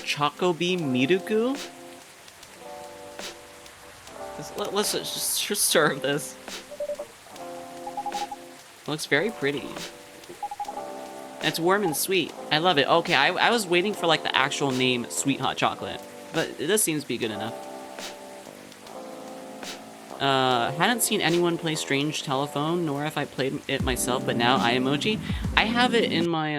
[SPEAKER 1] Chocobi Miruku? Let's just serve this. It looks very pretty. And it's warm and sweet. I love it. Okay, I was waiting for like the actual name Sweet Hot Chocolate. But this seems to be good enough. Hadn't seen anyone play Strange Telephone, nor have I played it myself, but now emoji. I have it in my,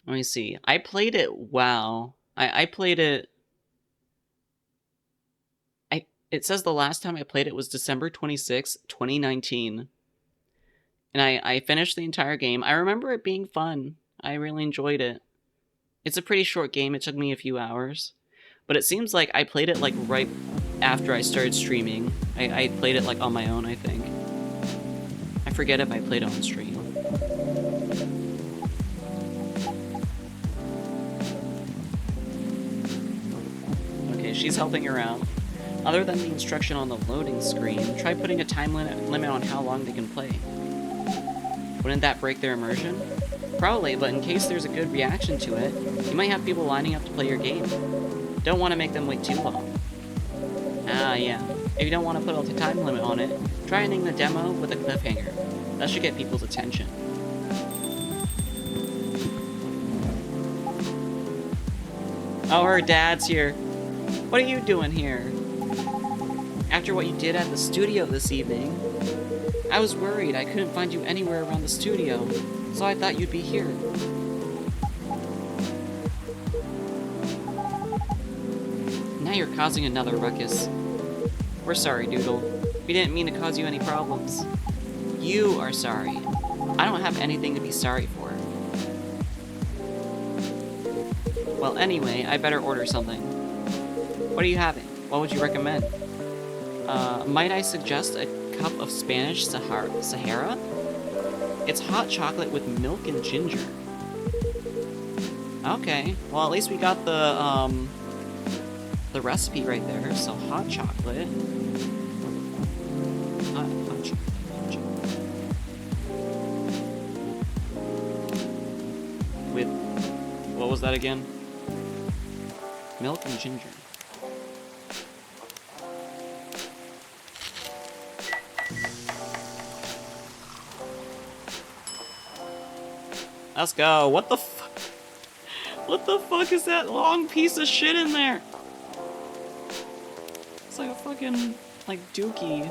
[SPEAKER 1] let me see. I played it, wow. I played it, it says the last time I played it was December 26, 2019. And I finished the entire game. I remember it being fun. I really enjoyed it. It's a pretty short game. It took me a few hours. But it seems like I played it like right after I started streaming. I played it like on my own, I think. I forget if I played it on stream. Okay, she's helping her out. Other than the instruction on the loading screen, try putting a time limit on how long they can play. Wouldn't that break their immersion? Probably, but in case there's a good reaction to it, you might have people lining up to play your game. Don't want to make them wait too long. Ah, yeah. If you don't want to put a time limit on it, try ending the demo with a cliffhanger. That should get people's attention. Oh, her dad's here. What are you doing here? After what you did at the studio this evening, I was worried I couldn't find you anywhere around the studio, so I thought you'd be here. Now you're causing another ruckus. We're sorry, Doodle. We didn't mean to cause you any problems. You are sorry. I don't have anything to be sorry for. Well, anyway, I better order something. What are you having? What would you recommend? Might I suggest a cup of Spanish Sahara? It's hot chocolate with milk and ginger. Okay, well at least we got the recipe right there. So hot chocolate. Hot chocolate. With, what was that again? Milk and ginger. Let's go. What the fuck? What the fuck is that long piece of shit in there? It's like a fucking, like, dookie.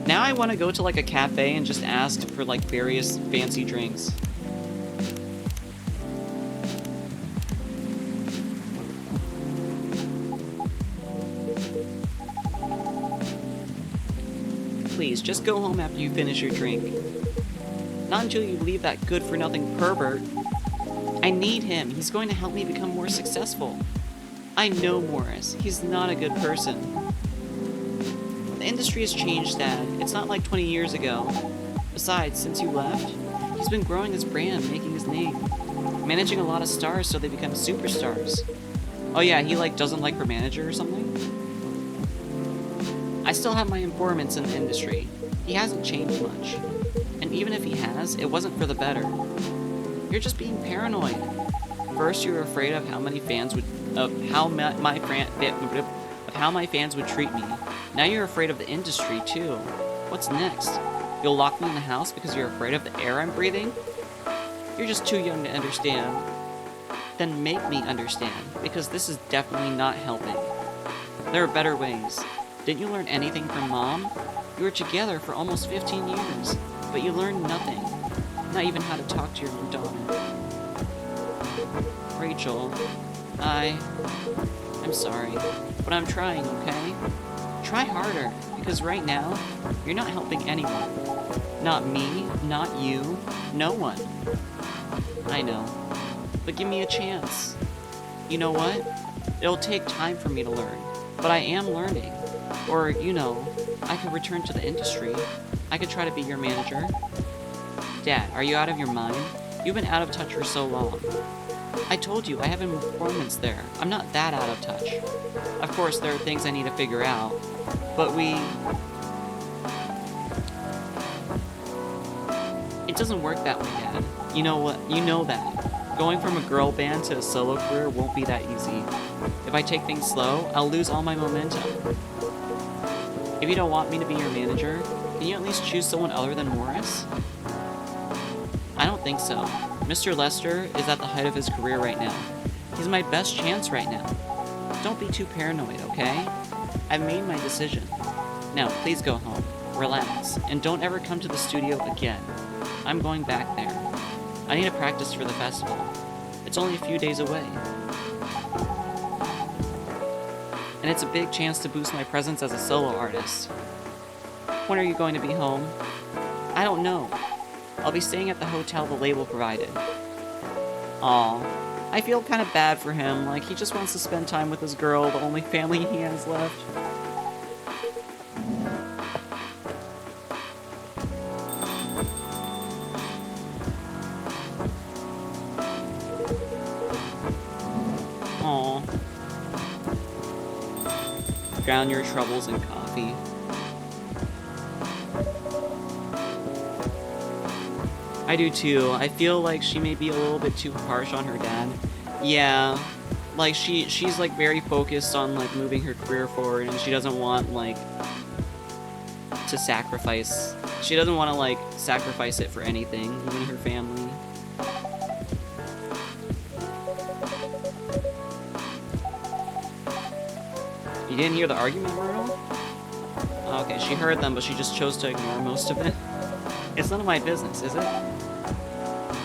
[SPEAKER 1] Now I want to go to, like, a cafe and just ask for, like, various fancy drinks. Please, just go home after you finish your drink. Not until you leave that good-for-nothing pervert. I need him. He's going to help me become more successful. I know Morris. He's not a good person. The industry has changed, Dad. It's not like 20 years ago. Besides, since you left, he's been growing his brand, making his name. Managing a lot of stars so they become superstars. Oh yeah, he, like, doesn't like her manager or something? I still have my informants in the industry. He hasn't changed much. And even if he has, it wasn't for the better. You're just being paranoid. First, you were afraid of how many fans would how my fans would treat me. Now you're afraid of the industry too. What's next? You'll lock me in the house because you're afraid of the air I'm breathing? You're just too young to understand. Then make me understand, because this is definitely not helping. There are better ways. Didn't you learn anything from Mom? You were together for almost 15 years, but you learned nothing. Not even how to talk to your own daughter. Rachel, I'm sorry, but I'm trying, okay? Try harder, because right now, you're not helping anyone. Not me, not you, no one. I know, but give me a chance. You know what? It'll take time for me to learn, but I am learning. Or, I could return to the industry. I could try to be your manager. Dad, are you out of your mind? You've been out of touch for so long. I told you, I have informants there. I'm not that out of touch. Of course, there are things I need to figure out, but it doesn't work that way, Dad. You know what? You know that. Going from a girl band to a solo career won't be that easy. If I take things slow, I'll lose all my momentum. If you don't want me to be your manager, can you at least choose someone other than Morris? I don't think so. Mr. Lester is at the height of his career right now. He's my best chance right now. Don't be too paranoid, okay? I've made my decision. Now, please go home, relax, and don't ever come to the studio again. I'm going back there. I need to practice for the festival. It's only a few days away. And it's a big chance to boost my presence as a solo artist. When are you going to be home? I don't know. I'll be staying at the hotel the label provided. Aw, I feel kind of bad for him, like he just wants to spend time with his girl, the only family he has left. Aw. Drown your troubles in coffee. I do too. I feel like she may be a little bit too harsh on her dad. Yeah, like she's like very focused on like moving her career forward, and she doesn't want like to sacrifice. She doesn't want to like sacrifice it for anything, even her family. You didn't hear the argument, Myrtle? Okay, she heard them, but she just chose to ignore most of it. It's none of my business, is it?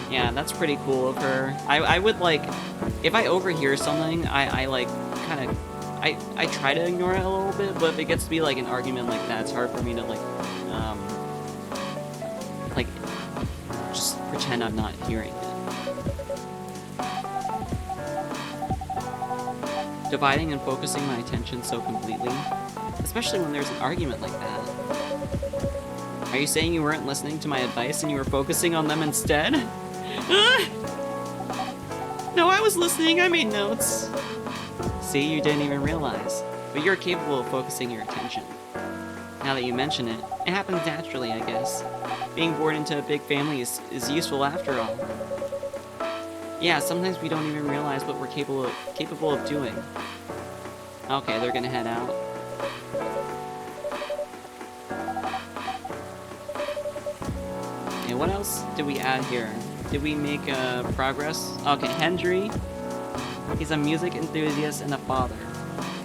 [SPEAKER 1] Yeah, that's pretty cool of her. I would, like, if I overhear something, I like, kind of, I try to ignore it a little bit, but if it gets to be, like, an argument like that, it's hard for me to, like, just pretend I'm not hearing it. Dividing and focusing my attention so completely, especially when there's an argument like that. Are you saying you weren't listening to my advice and you were focusing on them instead? No, I was listening. I made notes. See, you didn't even realize. But you're capable of focusing your attention. Now that you mention it, it happens naturally, I guess. Being born into a big family is useful after all. Yeah, sometimes we don't even realize what we're capable of doing. Okay, they're gonna head out. Okay, what else did we add here? Did we make progress? Okay, Hendry. He's a music enthusiast and a father.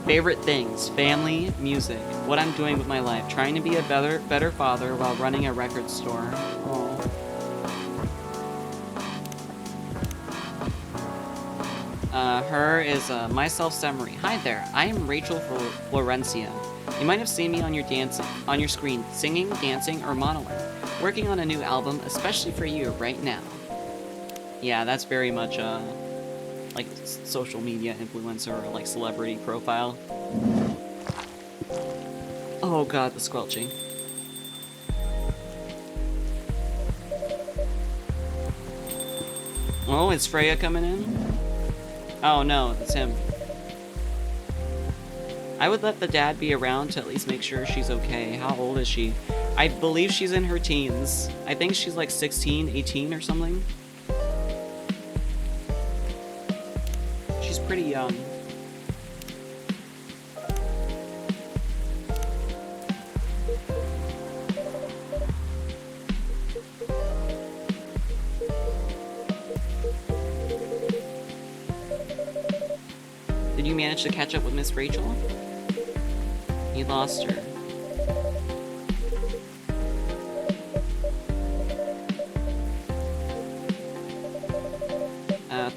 [SPEAKER 1] Favorite things: family, music. What I'm doing with my life: trying to be a better father while running a record store. Oh. Her is my self-summary. Hi there, I am Rachel Florencia. You might have seen me on your screen, singing, dancing, or modeling. Working on a new album, especially for you right now. Yeah, that's very much like social media influencer or like celebrity profile. Oh god, the squelching. Oh, is Freya coming in? Oh no, it's him. I would let the dad be around to at least make sure she's okay. How old is she? I believe she's in her teens. I think she's like 16, 18 or something. She's pretty young. Did you manage to catch up with Miss Rachel? He lost her.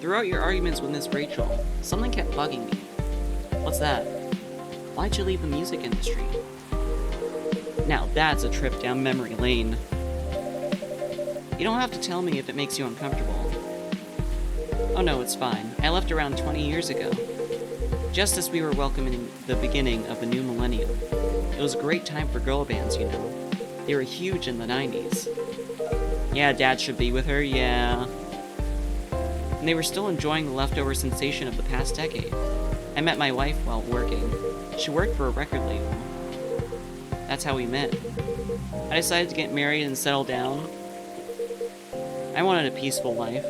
[SPEAKER 1] Throughout your arguments with Miss Rachel, something kept bugging me. What's that? Why'd you leave the music industry? Now that's a trip down memory lane. You don't have to tell me if it makes you uncomfortable. Oh no, it's fine. I left around 20 years ago. Just as we were welcoming the beginning of the new millennium. It was a great time for girl bands, you know. They were huge in the 90s. Yeah, Dad should be with her, yeah. And they were still enjoying the leftover sensation of the past decade. I met my wife while working. She worked for a record label. That's how we met. I decided to get married and settle down. I wanted a peaceful life.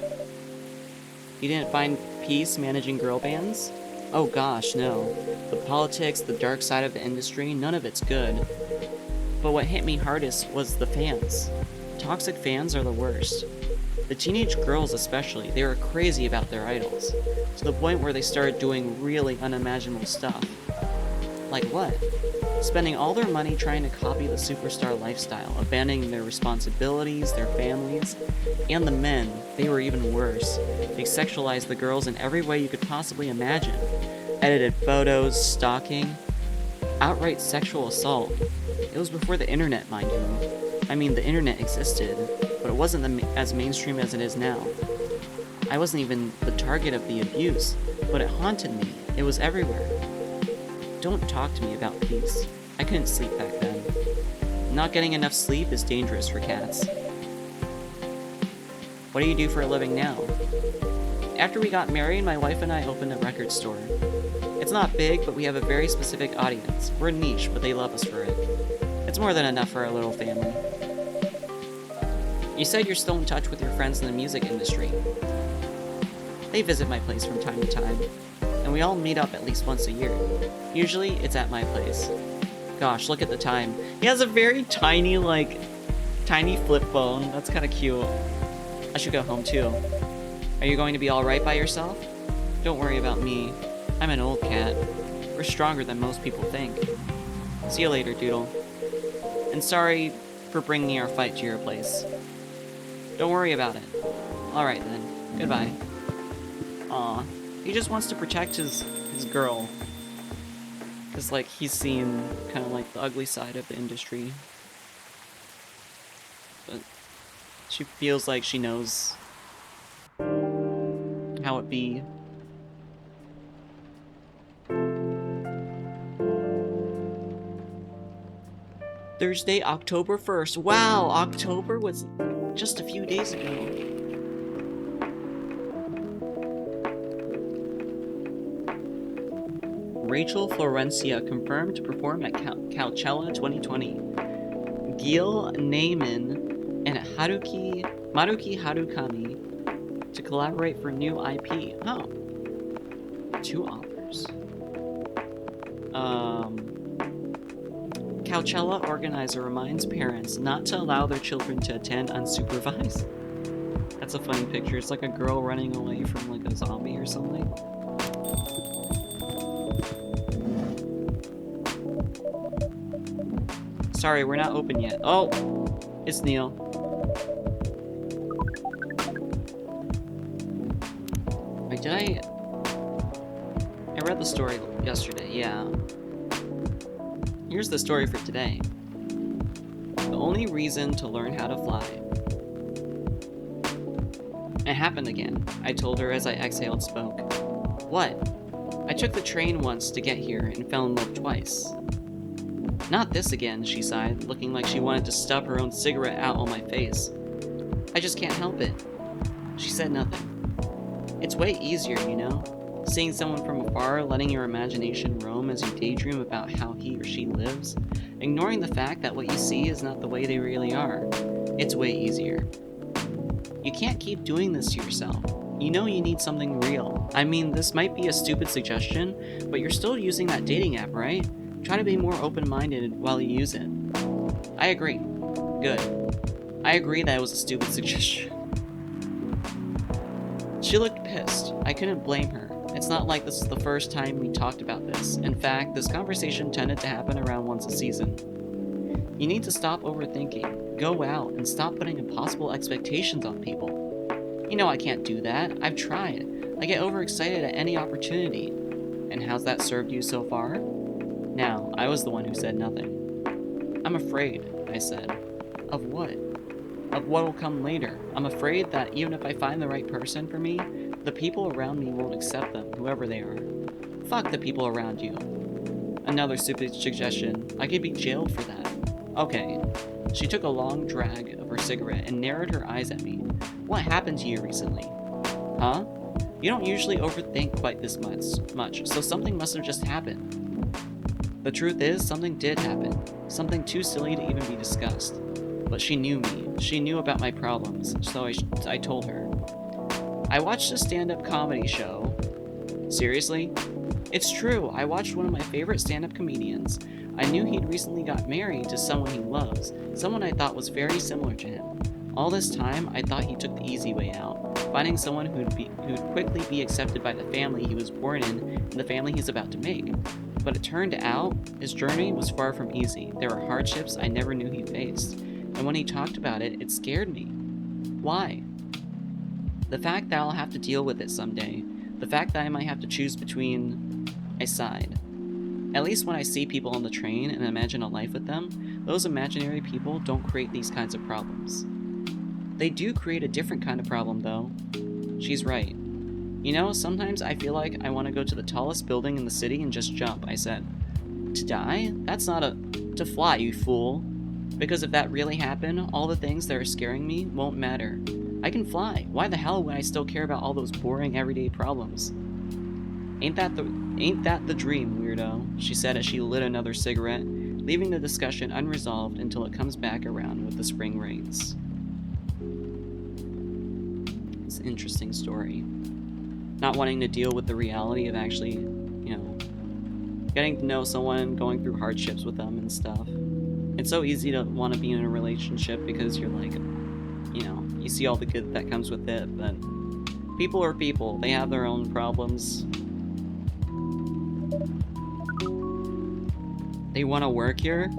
[SPEAKER 1] You didn't find peace managing girl bands? Oh gosh, no. The politics, the dark side of the industry, none of it's good. But what hit me hardest was the fans. Toxic fans are the worst. The teenage girls especially, they were crazy about their idols, to the point where they started doing really unimaginable stuff. Like what? Spending all their money trying to copy the superstar lifestyle, abandoning their responsibilities, their families, and the men, they were even worse. They sexualized the girls in every way you could possibly imagine. Edited photos, stalking, outright sexual assault. It was before the internet, mind you. I mean, the internet existed, but it wasn't as mainstream as it is now. I wasn't even the target of the abuse, but it haunted me. It was everywhere. Don't talk to me about peace. I couldn't sleep back then. Not getting enough sleep is dangerous for cats. What do you do for a living now? After we got married, my wife and I opened a record store. It's not big, but we have a very specific audience. We're niche, but they love us for it. It's more than enough for our little family. You said you're still in touch with your friends in the music industry. They visit my place from time to time, and we all meet up at least once a year. Usually, it's at my place. Gosh, look at the time. He has a very tiny flip phone. That's kind of cute. I should go home too. Are you going to be alright by yourself? Don't worry about me. I'm an old cat. We're stronger than most people think. See you later, Doodle. And sorry for bringing our fight to your place. Don't worry about it. Alright then. Goodbye. Aw. He just wants to protect his girl. Because, like, he's seen kind of like the ugly side of the industry. But she feels like she knows how it be. Thursday, October 1st. Wow, October was just a few days ago. Rachel Florencia confirmed to perform at Coachella 2020. Gil Naiman and Maruki Harukami to collaborate for new IP. Oh. 2 authors. Coachella organizer reminds parents not to allow their children to attend unsupervised. That's a funny picture. It's like a girl running away from like a zombie or something. Sorry, we're not open yet. Oh, it's Neil. Wait, I read the story yesterday, yeah. Here's the story for today. The only reason to learn how to fly. It happened again, I told her as I exhaled spoke. What? I took the train once to get here and fell in love twice. Not this again, she sighed, looking like she wanted to stub her own cigarette out on my face. I just can't help it. She said nothing. It's way easier, you know? Seeing someone from afar, letting your imagination roam as you daydream about how he or she lives, ignoring the fact that what you see is not the way they really are. It's way easier. You can't keep doing this to yourself. You know you need something real. I mean, this might be a stupid suggestion, but you're still using that dating app, right? Try to be more open-minded while you use it. I agree. Good. I agree that it was a stupid suggestion. She looked pissed. I couldn't blame her. It's not like this is the first time we talked about this. In fact, this conversation tended to happen around once a season. You need to stop overthinking. Go out and stop putting impossible expectations on people. You know I can't do that. I've tried. I get overexcited at any opportunity. And how's that served you so far? Now, I was the one who said nothing. I'm afraid, I said. Of what? Of what will come later. I'm afraid that even if I find the right person for me, the people around me won't accept them, whoever they are. Fuck the people around you. Another stupid suggestion. I could be jailed for that. Okay. She took a long drag of her cigarette and narrowed her eyes at me. What happened to you recently? Huh? You don't usually overthink quite this much, so something must have just happened. The truth is, something did happen. Something too silly to even be discussed. But she knew me. She knew about my problems, so I told her. I watched a stand-up comedy show. Seriously? It's true, I watched one of my favorite stand-up comedians. I knew he'd recently got married to someone he loves, someone I thought was very similar to him. All this time, I thought he took the easy way out, finding someone who'd quickly be accepted by the family he was born in and the family he's about to make. But it turned out, his journey was far from easy. There were hardships I never knew he faced, and when he talked about it, it scared me. Why? The fact that I'll have to deal with it someday, the fact that I might have to choose between... I sighed. At least when I see people on the train and imagine a life with them, those imaginary people don't create these kinds of problems. They do create a different kind of problem, though. She's right. You know, sometimes I feel like I want to go to the tallest building in the city and just jump, I said. To die? That's not a... To fly, you fool. Because if that really happened, all the things that are scaring me won't matter. I can fly. Why the hell would I still care about all those boring everyday problems? Ain't that the dream, weirdo? She said as she lit another cigarette, leaving the discussion unresolved until it comes back around with the spring rains. It's an interesting story. Not wanting to deal with the reality of actually, getting to know someone, going through hardships with them and stuff. It's so easy to want to be in a relationship because you're like, you see all the good that comes with it, but people are people. They have their own problems. They want to work here?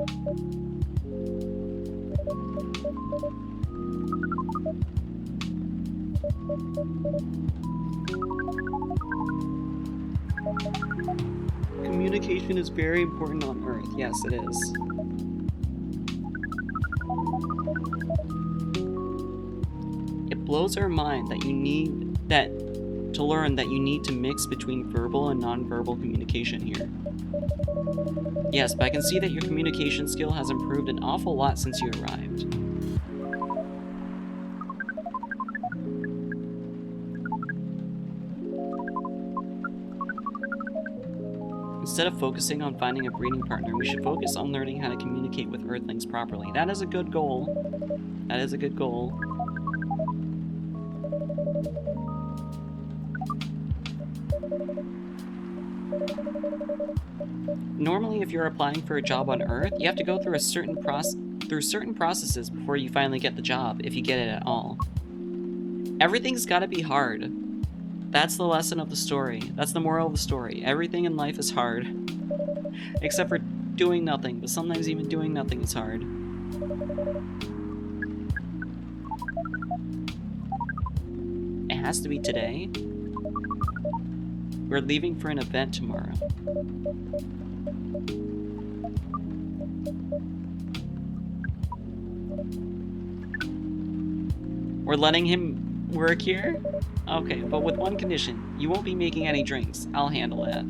[SPEAKER 1] Communication is very important on Earth. Yes, it is. It blows our mind that to learn that you need to mix between verbal and nonverbal communication here. Yes, but I can see that your communication skill has improved an awful lot since you arrived. Instead of focusing on finding a breeding partner, we should focus on learning how to communicate with Earthlings properly. That is a good goal. That is a good goal. Normally, if you're applying for a job on Earth, you have to go through certain processes before you finally get the job, if you get it at all. Everything's gotta be hard. That's the lesson of the story. That's the moral of the story. Everything in life is hard. Except for doing nothing, but sometimes even doing nothing is hard. It has to be today. We're leaving for an event tomorrow. We're letting him work here? Okay, but with one condition. You won't be making any drinks. I'll handle that.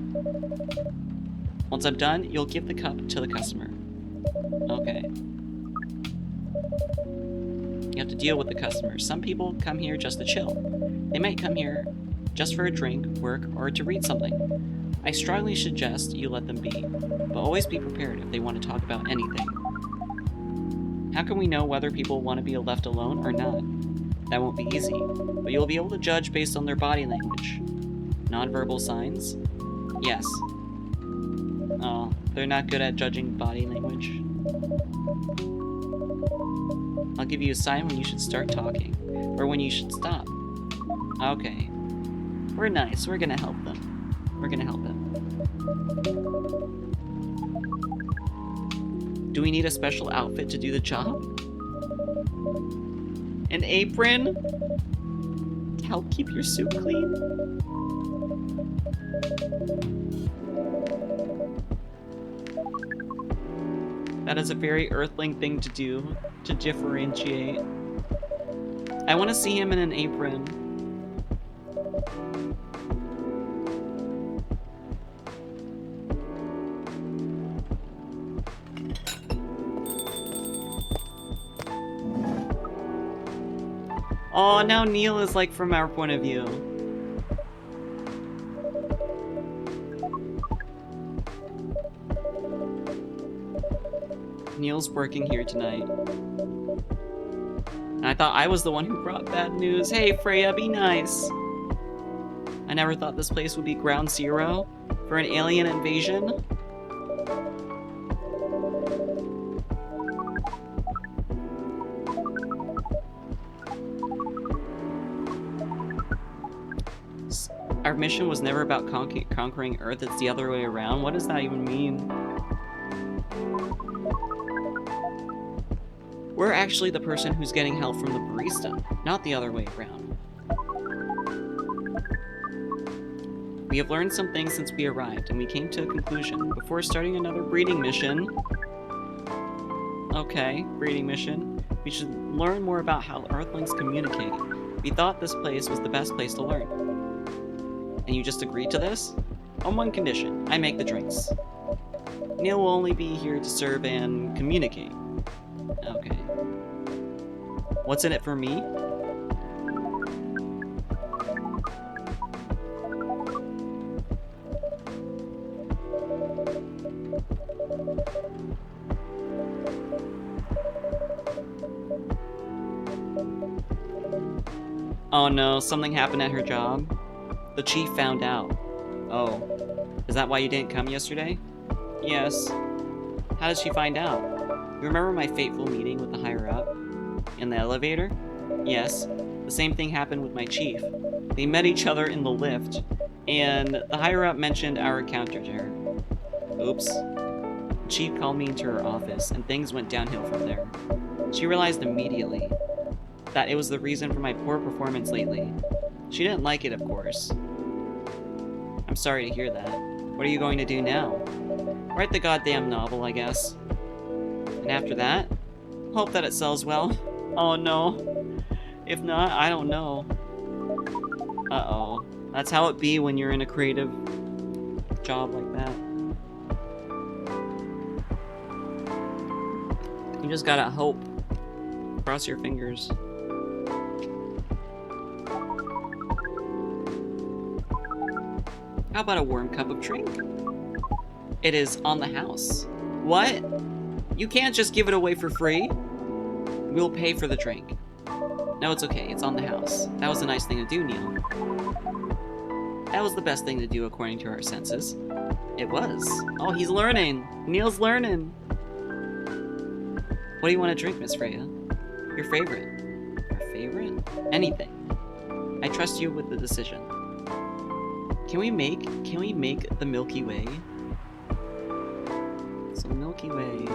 [SPEAKER 1] Once I'm done, you'll give the cup to the customer. Okay. You have to deal with the customers. Some people come here just to chill. They might come here just for a drink, work, or to read something. I strongly suggest you let them be, but always be prepared if they want to talk about anything. How can we know whether people want to be left alone or not? That won't be easy, but you'll be able to judge based on their body language. Nonverbal signs? Yes. Oh, they're not good at judging body language. I'll give you a sign when you should start talking, or when you should stop. Okay. We're nice, we're gonna help them. We're gonna help them. Do we need a special outfit to do the job? An apron? To help keep your suit clean? That is a very Earthling thing to do, to differentiate. I want to see him in an apron. Oh, now Neil is like from our point of view. Neil's working here tonight. And I thought I was the one who brought bad news. Hey, Freya, be nice. I never thought this place would be ground zero for an alien invasion. Our mission was never about conquering Earth, it's the other way around. What does that even mean? We're actually the person who's getting help from the barista, not the other way around. We have learned some things since we arrived, and we came to a conclusion. Before starting another breeding mission... Okay, breeding mission. We should learn more about how Earthlings communicate. We thought this place was the best place to learn. And you just agreed to this? On one condition, I make the drinks. Neil will only be here to serve and communicate. Okay. What's in it for me? Oh no, something happened at her job. The chief found out. Oh. Is that why you didn't come yesterday? Yes. How did she find out? You remember my fateful meeting with the higher-up? In the elevator? Yes. The same thing happened with my chief. They met each other in the lift, and the higher-up mentioned our encounter to her. Oops. The chief called me into her office, and things went downhill from there. She realized immediately that it was the reason for my poor performance lately. She didn't like it, of course. I'm sorry to hear that. What are you going to do now? Write the goddamn novel, I guess. And after that, hope that it sells well. Oh no. If not, I don't know. Uh-oh. That's how it be when you're in a creative job like that. You just gotta hope. Cross your fingers. How about a warm cup of drink? It is on the house. What? You can't just give it away for free. We'll pay for the drink. No, it's okay. It's on the house. That was a nice thing to do, Neil. That was the best thing to do according to our senses. It was. Oh, he's learning. Neil's learning. What do you want to drink, Miss Freya? Your favorite. Your favorite? Anything. I trust you with the decision. Can we make the Milky Way? So Milky Way.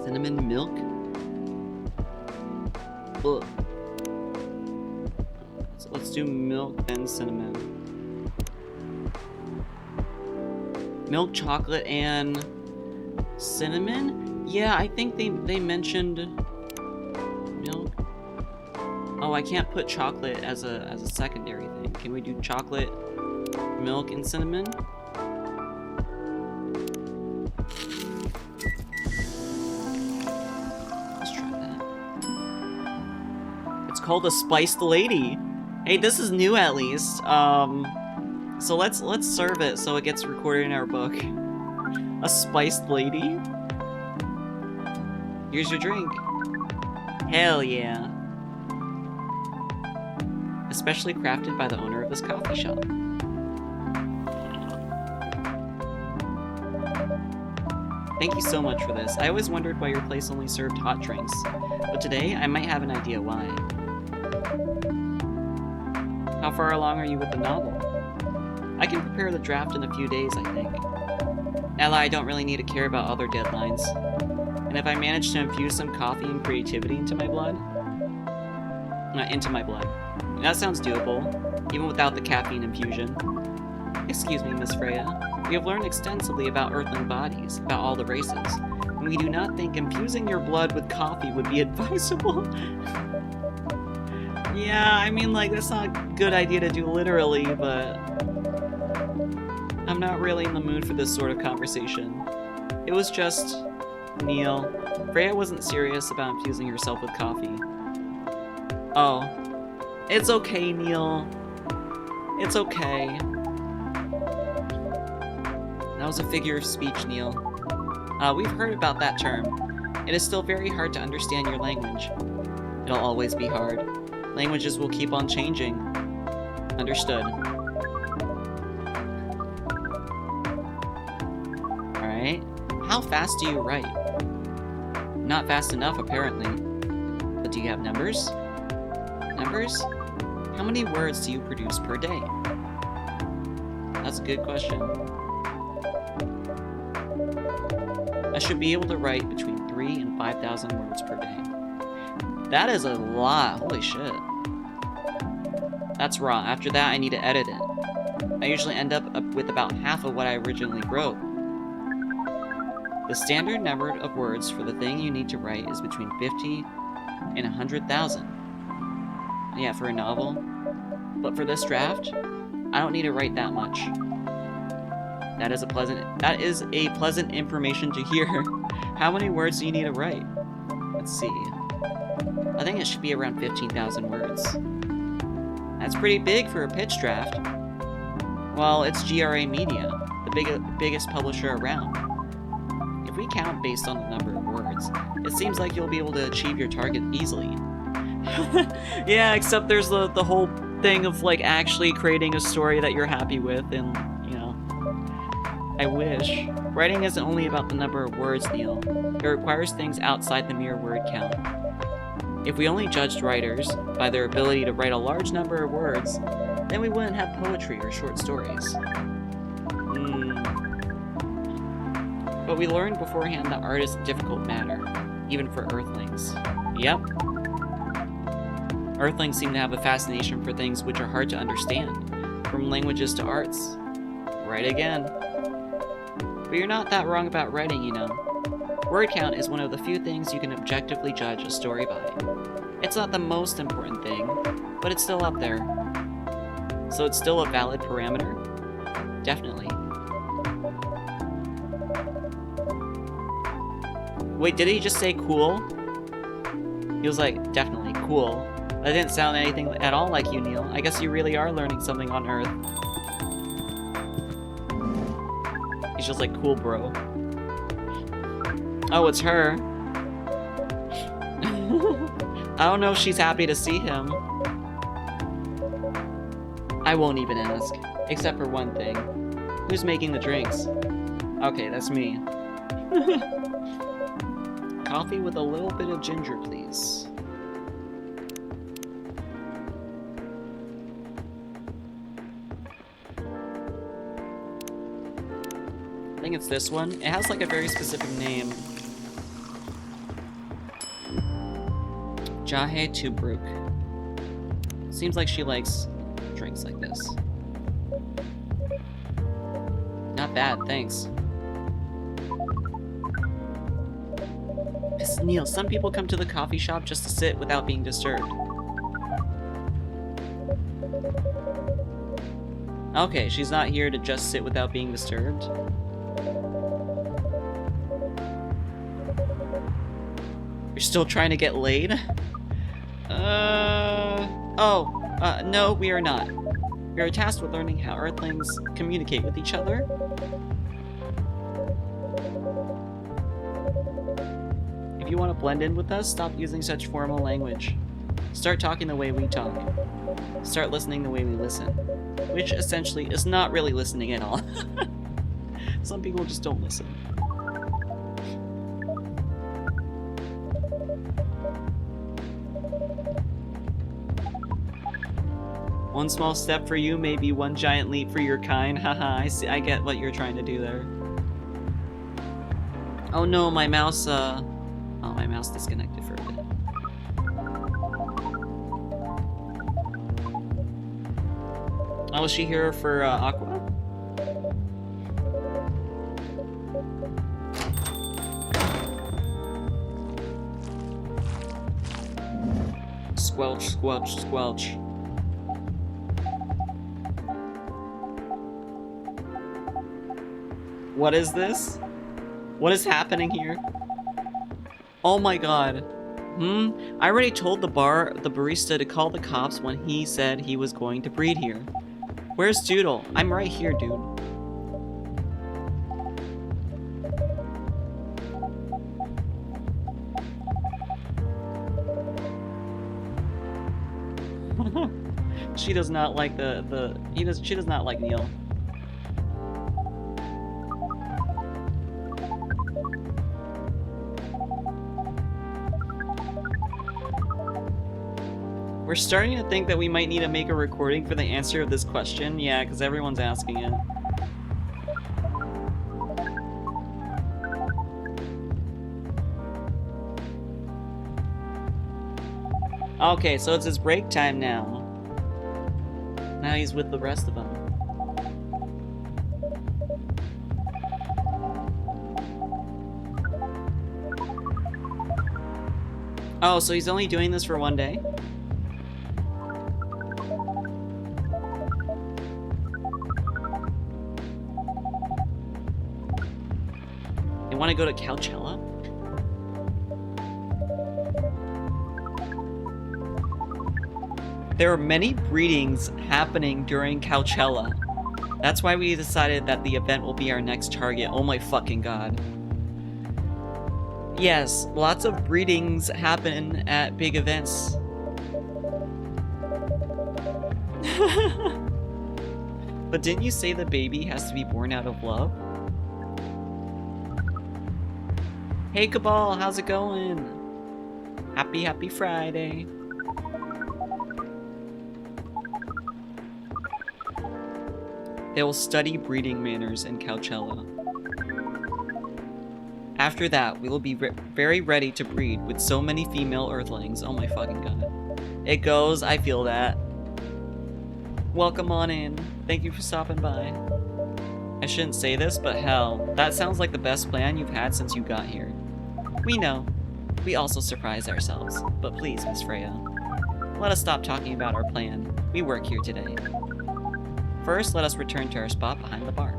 [SPEAKER 1] Cinnamon milk? Ugh. So let's do milk and cinnamon. Milk, chocolate, and cinnamon? Yeah, I think they mentioned milk. Oh, I can't put chocolate as a secondary thing. Can we do chocolate, milk, and cinnamon? called a spiced lady. Hey, this is new at least. So let's serve it so it gets recorded in our book. A spiced lady? Here's your drink. Hell yeah. Especially crafted by the owner of this coffee shop. Thank you so much for this. I always wondered why your place only served hot drinks, but today I might have an idea why. How far along are you with the novel? I can prepare the draft in a few days, I think. Ella, I don't really need to care about other deadlines. And if I manage to infuse some coffee and creativity into my blood, that sounds doable, even without the caffeine infusion. Excuse me, Miss Freya. We have learned extensively about earthling bodies, about all the races, and we do not think infusing your blood with coffee would be advisable. Yeah, I mean, like, that's not a good idea to do literally, but I'm not really in the mood for this sort of conversation. It was just... Neil, Freya wasn't serious about infusing herself with coffee. Oh. It's okay, Neil. It's okay. That was a figure of speech, Neil. We've heard about that term. It is still very hard to understand your language. It'll always be hard. Languages will keep on changing. Understood. Alright. How fast do you write? Not fast enough, apparently. But do you have numbers? Numbers? How many words do you produce per day? That's a good question. I should be able to write between 3,000 and 5,000 words per day. That is a lot. Holy shit. That's raw. After that, I need to edit it. I usually end up with about half of what I originally wrote. The standard number of words for the thing you need to write is between 50 and 100,000. Yeah, for a novel. But for this draft, I don't need to write that much. That is a pleasant information to hear. How many words do you need to write? Let's see. I think it should be around 15,000 words. That's pretty big for a pitch draft. Well, it's GRA Media, the biggest publisher around. If we count based on the number of words, it seems like you'll be able to achieve your target easily. Yeah, except there's the whole thing of like actually creating a story that you're happy with, and you know, I wish. Writing isn't only about the number of words, Neil. It requires things outside the mere word count. If we only judged writers by their ability to write a large number of words, then we wouldn't have poetry or short stories. But we learned beforehand that art is a difficult matter, even for Earthlings. Yep. Earthlings seem to have a fascination for things which are hard to understand, from languages to arts. Right again. But you're not that wrong about writing, you know. Word count is one of the few things you can objectively judge a story by. It's not the most important thing, but it's still up there. So it's still a valid parameter? Definitely. Wait, did he just say cool? He was like, definitely, cool. That didn't sound anything at all like you, Neil. I guess you really are learning something on Earth. He's just like, cool, bro. Oh, it's her. I don't know if she's happy to see him. I won't even ask. Except for one thing. Who's making the drinks? Okay, that's me. Coffee with a little bit of ginger, please. I think it's this one. It has like a very specific name. Jahe Tubruk. Seems like she likes drinks like this. Not bad, thanks. Miss Neil, some people come to the coffee shop just to sit without being disturbed. Okay, she's not here to just sit without being disturbed. You're still trying to get laid? No, we are not. We are tasked with learning how Earthlings communicate with each other. If you want to blend in with us, stop using such formal language. Start talking the way we talk. Start listening the way we listen. Which essentially is not really listening at all. Some people just don't listen. One small step for you may be one giant leap for your kind. Haha, I get what you're trying to do there. Oh no, my mouse, oh, my mouse disconnected for a bit. Oh, was she here for, Aqua? Squelch, squelch, squelch. What is this? What is happening here? Oh my god. I already told the barista to call the cops when he said he was going to breed here. Where's Doodle? I'm right here, dude. She does not like she does not like Neil. We're starting to think that we might need to make a recording for the answer of this question. Yeah, because everyone's asking it. Okay, so it's his break time now. Now he's with the rest of them. Oh, so he's only doing this for one day? You want to go to Coachella? There are many breedings happening during Coachella. That's why we decided that the event will be our next target. Oh my fucking god. Yes, lots of breedings happen at big events. But didn't you say the baby has to be born out of love? Hey Cabal, how's it going? Happy Friday. They will study breeding manners in Coachella. After that, we will be very ready to breed with so many female Earthlings. Oh my fucking god. It goes, I feel that. Welcome on in. Thank you for stopping by. I shouldn't say this, but hell, that sounds like the best plan you've had since you got here. We know. We also surprise ourselves. But please, Miss Freya, let us stop talking about our plan. We work here today. First, let us return to our spot behind the bar.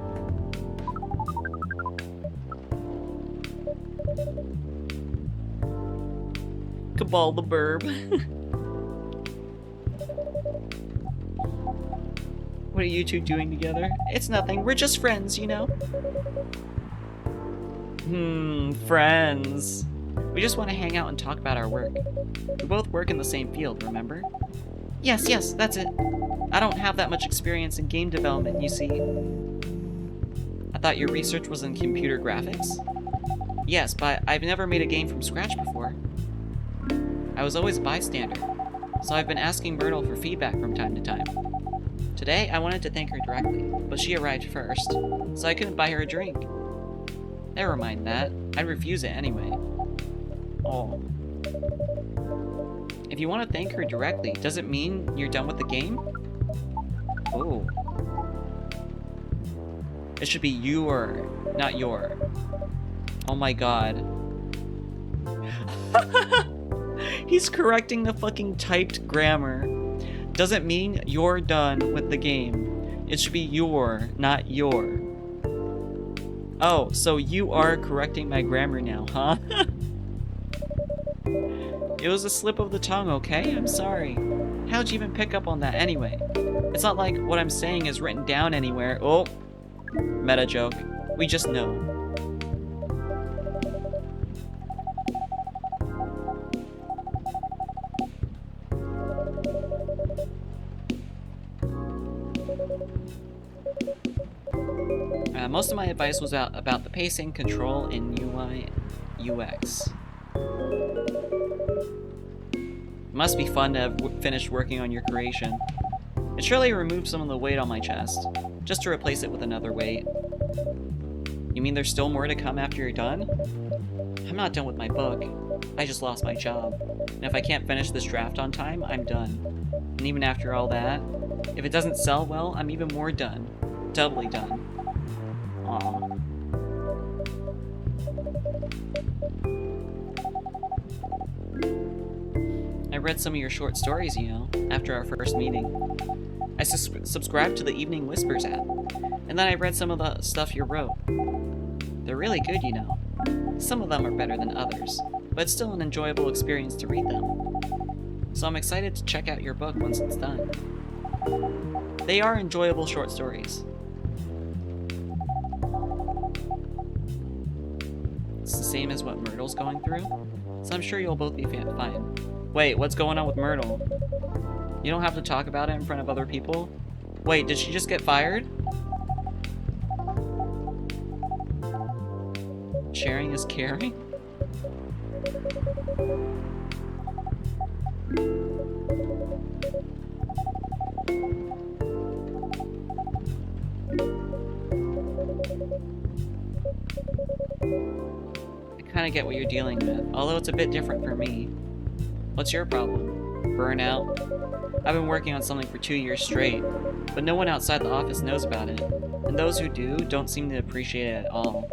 [SPEAKER 1] Cabal the burb. What are you two doing together? It's nothing. We're just friends, you know? Friends. We just want to hang out and talk about our work. We both work in the same field, remember? Yes, that's it. I don't have that much experience in game development, you see. I thought your research was in computer graphics? Yes, but I've never made a game from scratch before. I was always a bystander, so I've been asking Myrtle for feedback from time to time. Today, I wanted to thank her directly, but she arrived first, so I couldn't buy her a drink. Never mind that. I'd refuse it anyway. Oh. If you want to thank her directly, does it mean you're done with the game? Oh. It should be your, not your. Oh my god. He's correcting the fucking typed grammar. Doesn't mean you're done with the game. It should be your, not your. Oh, so you are correcting my grammar now, huh? It was a slip of the tongue, okay? I'm sorry. How'd you even pick up on that anyway? It's not like what I'm saying is written down anywhere. Oh, meta joke. We just know. Most of my advice was about the pacing, control, and UI, UX. It must be fun to have finished working on your creation. It surely removed some of the weight on my chest, just to replace it with another weight. You mean there's still more to come after you're done? I'm not done with my book. I just lost my job. And if I can't finish this draft on time, I'm done. And even after all that, if it doesn't sell well, I'm even more done. Doubly done. Aww. I read some of your short stories, you know, after our first meeting. I subscribed to the Evening Whispers app, and then I read some of the stuff you wrote. They're really good, you know. Some of them are better than others, but it's still an enjoyable experience to read them. So I'm excited to check out your book once it's done. They are enjoyable short stories. It's the same as what Myrtle's going through, so I'm sure you'll both be fine. Wait, what's going on with Myrtle? You don't have to talk about it in front of other people? Wait, did she just get fired? Sharing is caring? I kind of get what you're dealing with, although it's a bit different for me. What's your problem? Burnout? I've been working on something for 2 years straight, but no one outside the office knows about it, and those who do don't seem to appreciate it at all.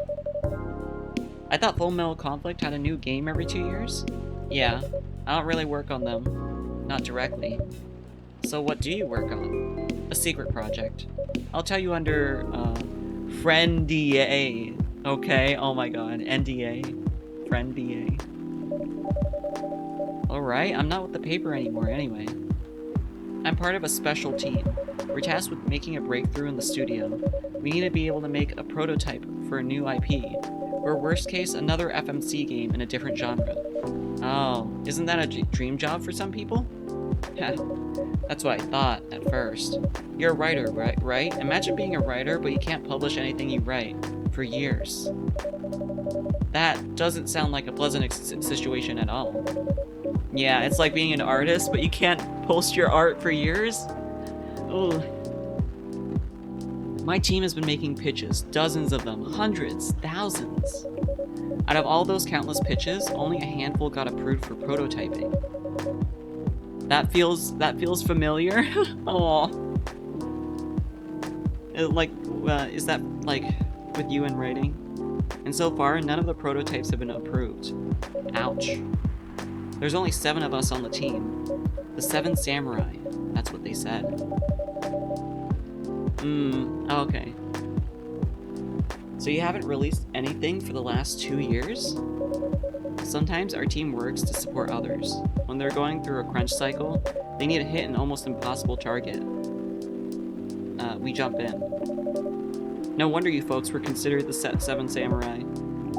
[SPEAKER 1] I thought Full Metal Conflict had a new game every 2 years? Yeah, I don't really work on them. Not directly. So what do you work on? A secret project. I'll tell you under, Friend-DA. Okay, oh my god, NDA. Friend-DA. Alright, I'm not with the paper anymore anyway. I'm part of a special team. We're tasked with making a breakthrough in the studio. We need to be able to make a prototype for a new IP, or worst case, another FMC game in a different genre. Oh, isn't that a dream job for some people? That's what I thought at first. You're a writer, right? Imagine being a writer, but you can't publish anything you write for years. That doesn't sound like a pleasant situation at all. Yeah, it's like being an artist, but you can't post your art for years. Ugh. My team has been making pitches, dozens of them, hundreds, thousands. Out of all those countless pitches, only a handful got approved for prototyping. That feels familiar. Aww. Is that like with you in writing? And so far, none of the prototypes have been approved. Ouch. There's only 7 of us on the team. The 7 samurai. That's what they said. Okay. So you haven't released anything for the last 2 years? Sometimes our team works to support others. When they're going through a crunch cycle, they need to hit an almost impossible target. We jump in. No wonder you folks were considered the 7 samurai.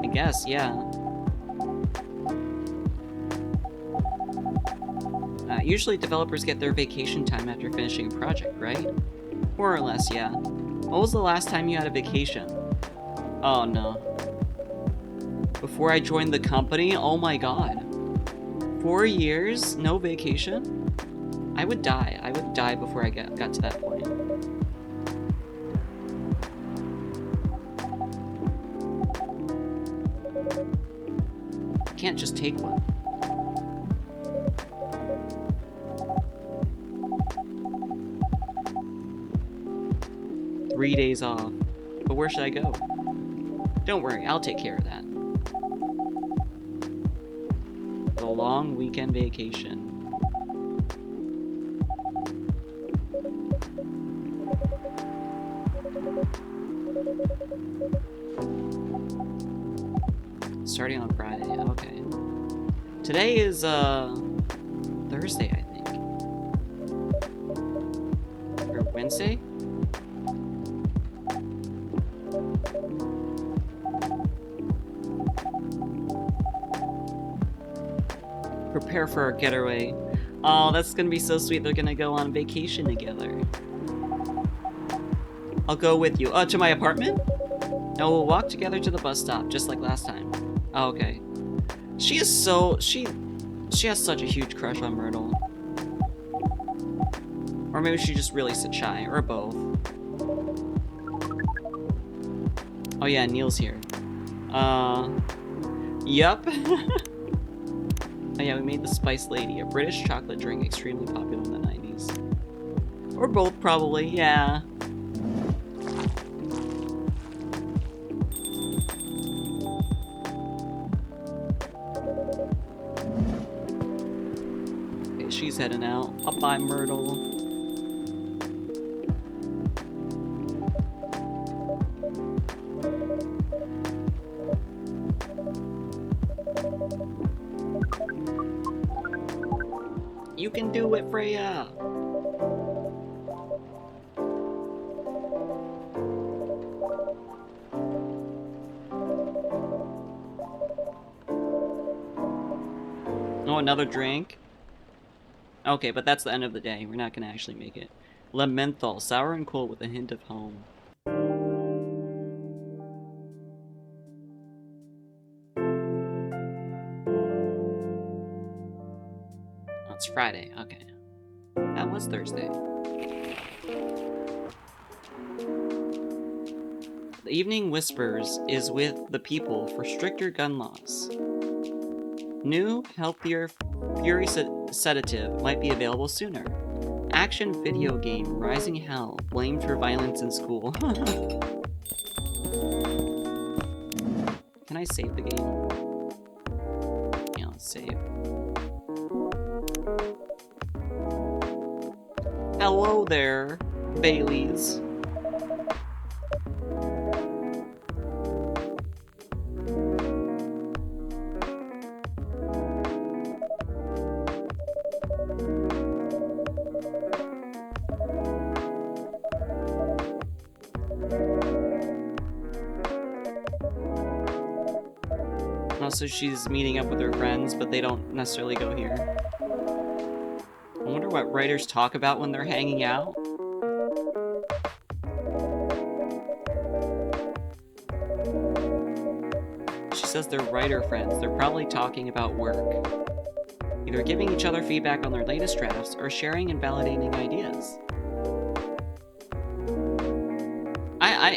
[SPEAKER 1] I guess, yeah. Usually developers get their vacation time after finishing a project, right? More or less, yeah. What was the last time you had a vacation? Oh no. Before I joined the company? Oh my god. 4 years? No vacation? I would die. I would die before I got to that point. I can't just take one. Three days off. But where should I go? Don't worry, I'll take care of that. The long weekend vacation. Starting on Friday, okay. Today is, Thursday, I think. Or Wednesday? Prepare for our getaway. Oh, that's gonna be so sweet. They're gonna go on vacation together. I'll go with you. To my apartment? No, we'll walk together to the bus stop, just like last time. Oh, okay. She is so... She has such a huge crush on Myrtle. Or maybe she just really shy, or both. Oh yeah, Neil's here. Yup. Oh yeah, we made the Spice Lady, a British chocolate drink extremely popular in the 90s. Or both, probably, yeah. Okay, she's heading out. Up by Myrtle. You can do it, Freya! Oh, another drink? Okay, but that's the end of the day. We're not gonna actually make it. Le menthol, sour and cool with a hint of home. Oh, it's Friday, okay. That was Thursday. The Evening Whispers is with the people for stricter gun laws. New, healthier Fury sedative might be available sooner. Action video game Rising Hell blamed for violence in school. Can I save the game? Yeah, let's save. Hello there, Baileys. Also, she's meeting up with her friends, but they don't necessarily go here. I wonder what writers talk about when they're hanging out. She says they're writer friends. They're probably talking about work. Either giving each other feedback on their latest drafts or sharing and validating ideas.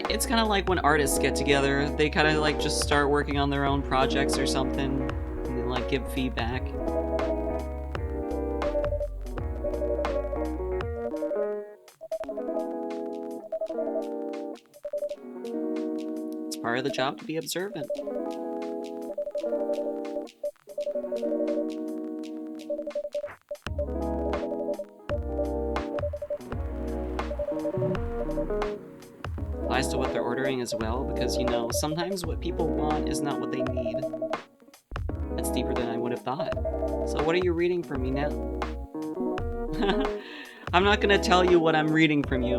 [SPEAKER 1] It's kind of like when artists get together, they kind of like just start working on their own projects or something, and then like give feedback. It's part of the job to be observant. Applies to what they're ordering as well, because, you know, sometimes what people want is not what they need. That's deeper than I would have thought. So what are you reading from me now? I'm not gonna tell you what I'm reading from you.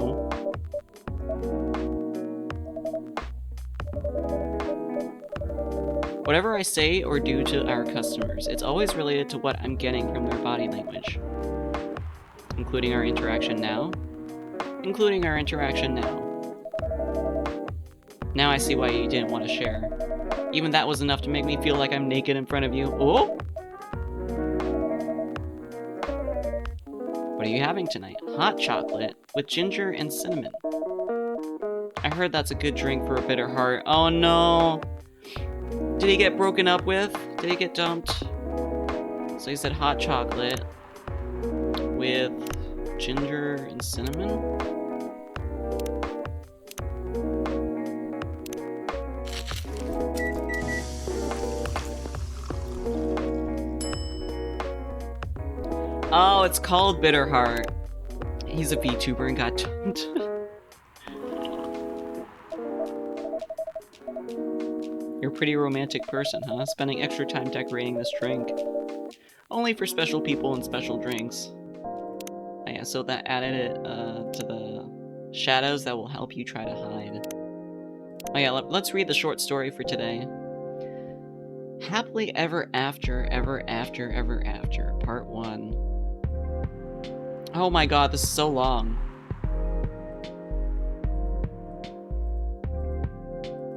[SPEAKER 1] Whatever I say or do to our customers, it's always related to what I'm getting from their body language. Including our interaction now. Including our interaction now. Now I see why you didn't want to share. Even that was enough to make me feel like I'm naked in front of you. Oh! What are you having tonight? Hot chocolate with ginger and cinnamon. I heard that's a good drink for a bitter heart. Oh no! Did he get broken up with? Did he get dumped? So he said hot chocolate with ginger and cinnamon? Oh, it's called Bitter Heart. He's a VTuber and got dumped. You're a pretty romantic person, huh? Spending extra time decorating this drink. Only for special people and special drinks. Oh, yeah, so that added it to the shadows that will help you try to hide. Oh yeah, let's read the short story for today. Happily Ever After, Ever After, Ever After, Part 1. Oh my god, this is so long.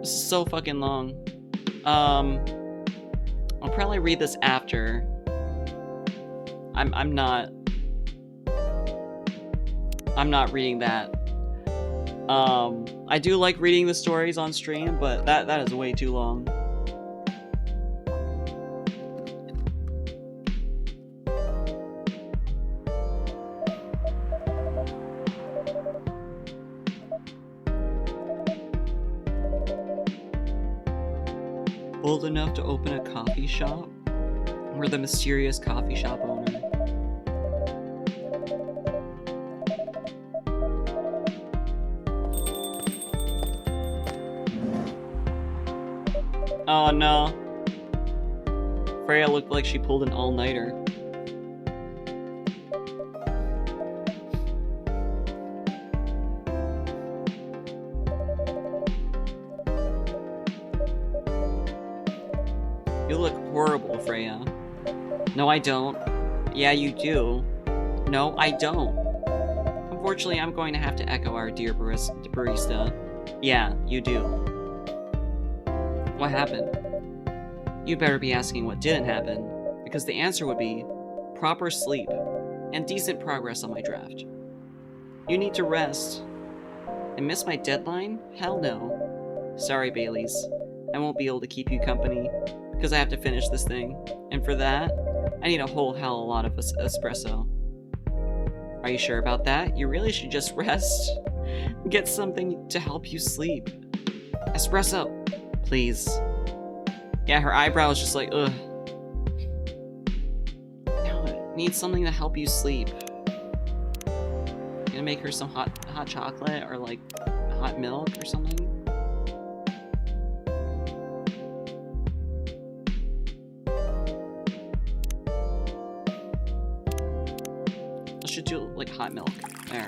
[SPEAKER 1] This is so fucking long. I'll probably read this after. I'm not reading that. I do like reading the stories on stream, but that is way too long. Old enough to open a coffee shop? We're the mysterious coffee shop owner. Oh no. Freya looked like she pulled an all-nighter. You look horrible, Freya. No, I don't. Yeah, you do. No, I don't. Unfortunately, I'm going to have to echo our dear barista. Yeah, you do. What happened? You'd better be asking what didn't happen, because the answer would be proper sleep and decent progress on my draft. You need to rest. And miss my deadline? Hell no. Sorry, Baileys. I won't be able to keep you company, because I have to finish this thing. And for that, I need a whole hell of a lot of espresso. Are you sure about that? You really should just rest. Get something to help you sleep. Espresso, please. Yeah, her eyebrow is just like, ugh. No, need something to help you sleep. Gonna make her some hot chocolate or like hot milk or something. I should do like hot milk. There.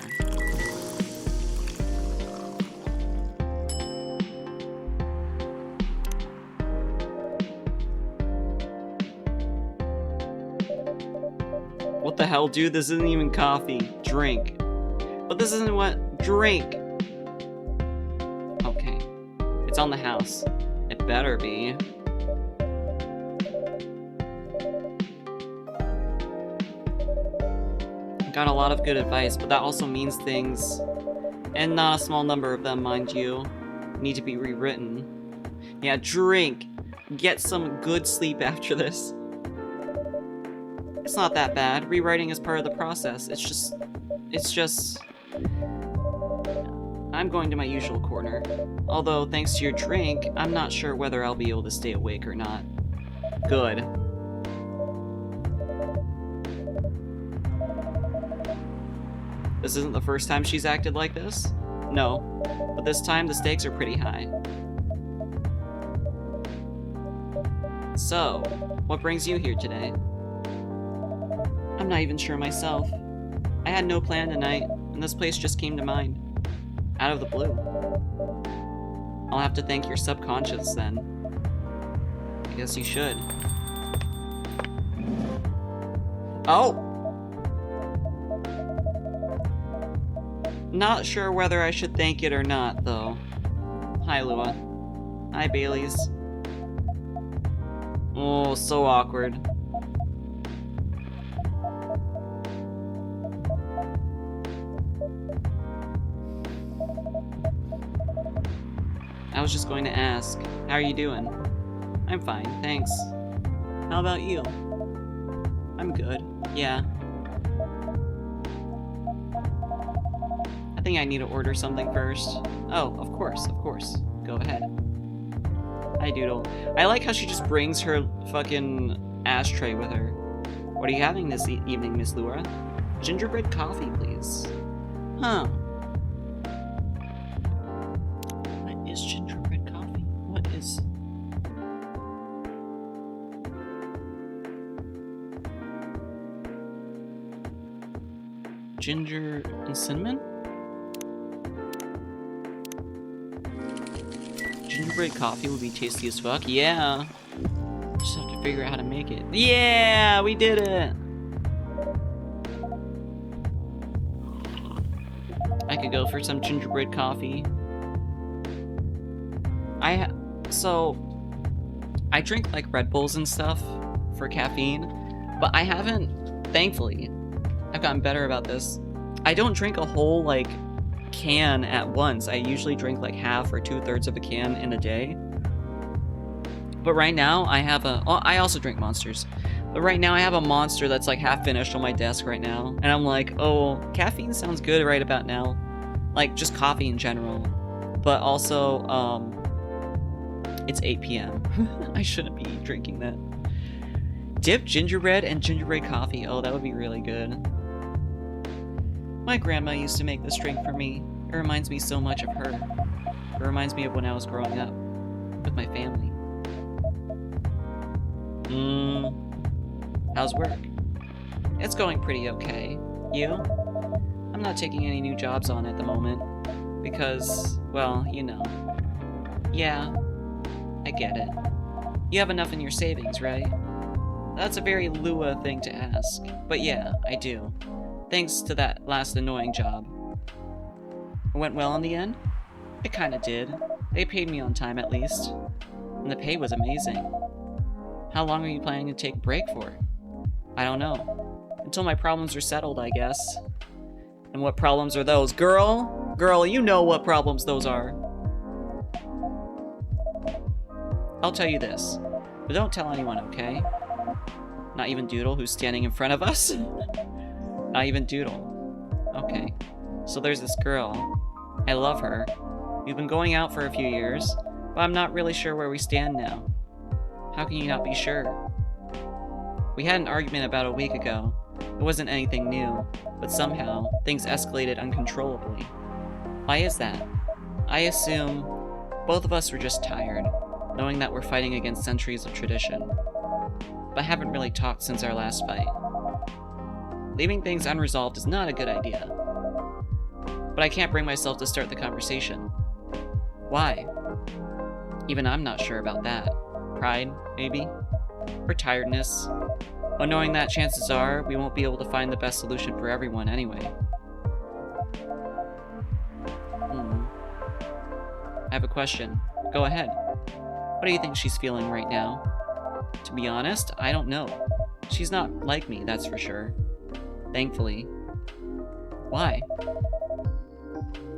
[SPEAKER 1] What the hell, dude? This isn't even coffee. Drink. But this isn't what? Drink. Okay. It's on the house. It better be. Got a lot of good advice, but that also means things, and not a small number of them, mind you, need to be rewritten. Yeah, drink. Get some good sleep after this. It's not that bad. Rewriting is part of the process. It's just... I'm going to my usual corner. Although, thanks to your drink, I'm not sure whether I'll be able to stay awake or not. Good. This isn't the first time she's acted like this? No. But this time, the stakes are pretty high. So, what brings you here today? I'm not even sure myself. I had no plan tonight, and this place just came to mind. Out of the blue. I'll have to thank your subconscious, then. I guess you should. Oh! Not sure whether I should thank it or not, though. Hi, Lua. Hi, Baileys. Oh, so awkward. I was just going to ask, how are you doing? I'm fine, thanks. How about you? I'm good, yeah. I think I need to order something first. Oh, of course. Go ahead. Hi, Doodle. I like how she just brings her fucking ashtray with her. What are you having this evening, Miss Lura? Gingerbread coffee, please. Huh. What is gingerbread coffee? What is... ginger and cinnamon? Gingerbread coffee would be tasty as fuck. Yeah. Just have to figure out how to make it. Yeah, we did it. I could go for some gingerbread coffee. So I drink like Red Bulls and stuff for caffeine, but I haven't, thankfully, I've gotten better about this. I don't drink a whole like can at once. I usually drink like half or 2/3 of a can in a day. But right now I have I also drink Monsters. But right now I have a Monster that's like half finished on my desk right now. And I'm like, oh, caffeine sounds good right about now. Like just coffee in general. But also, it's 8 p.m. I shouldn't be drinking that. Dip gingerbread and gingerbread coffee. Oh, that would be really good. My grandma used to make this drink for me. It reminds me so much of her. It reminds me of when I was growing up with my family. How's work? It's going pretty okay. You? I'm not taking any new jobs on at the moment. Because, well, you know. Yeah, I get it. You have enough in your savings, right? That's a very Lua thing to ask. But yeah, I do. Thanks to that last annoying job. It went well in the end? It kinda did. They paid me on time at least. And the pay was amazing. How long are you planning to take a break for? I don't know. Until my problems are settled, I guess. And what problems are those? Girl? Girl, you know what problems those are. I'll tell you this, but don't tell anyone, okay? Not even Doodle, who's standing in front of us? Not even Doodle. Okay. So there's this girl. I love her. We've been going out for a few years, but I'm not really sure where we stand now. How can you not be sure? We had an argument about a week ago. It wasn't anything new, but somehow, things escalated uncontrollably. Why is that? I assume both of us were just tired, knowing that we're fighting against centuries of tradition. But haven't really talked since our last fight. Leaving things unresolved is not a good idea. But I can't bring myself to start the conversation. Why? Even I'm not sure about that. Pride, maybe? Or tiredness? But knowing that chances are we won't be able to find the best solution for everyone anyway. I have a question. Go ahead. What do you think she's feeling right now? To be honest, I don't know. She's not like me, that's for sure. Thankfully. Why?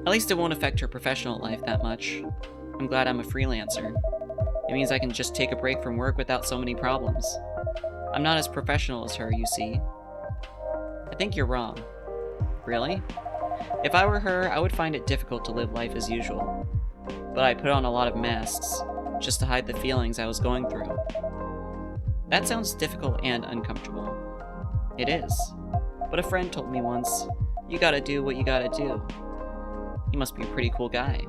[SPEAKER 1] At least it won't affect her professional life that much. I'm glad I'm a freelancer. It means I can just take a break from work without so many problems. I'm not as professional as her, you see. I think you're wrong. Really? If I were her, I would find it difficult to live life as usual. But I put on a lot of masks, just to hide the feelings I was going through. That sounds difficult and uncomfortable. It is. But a friend told me once, you gotta do what you gotta do. He must be a pretty cool guy.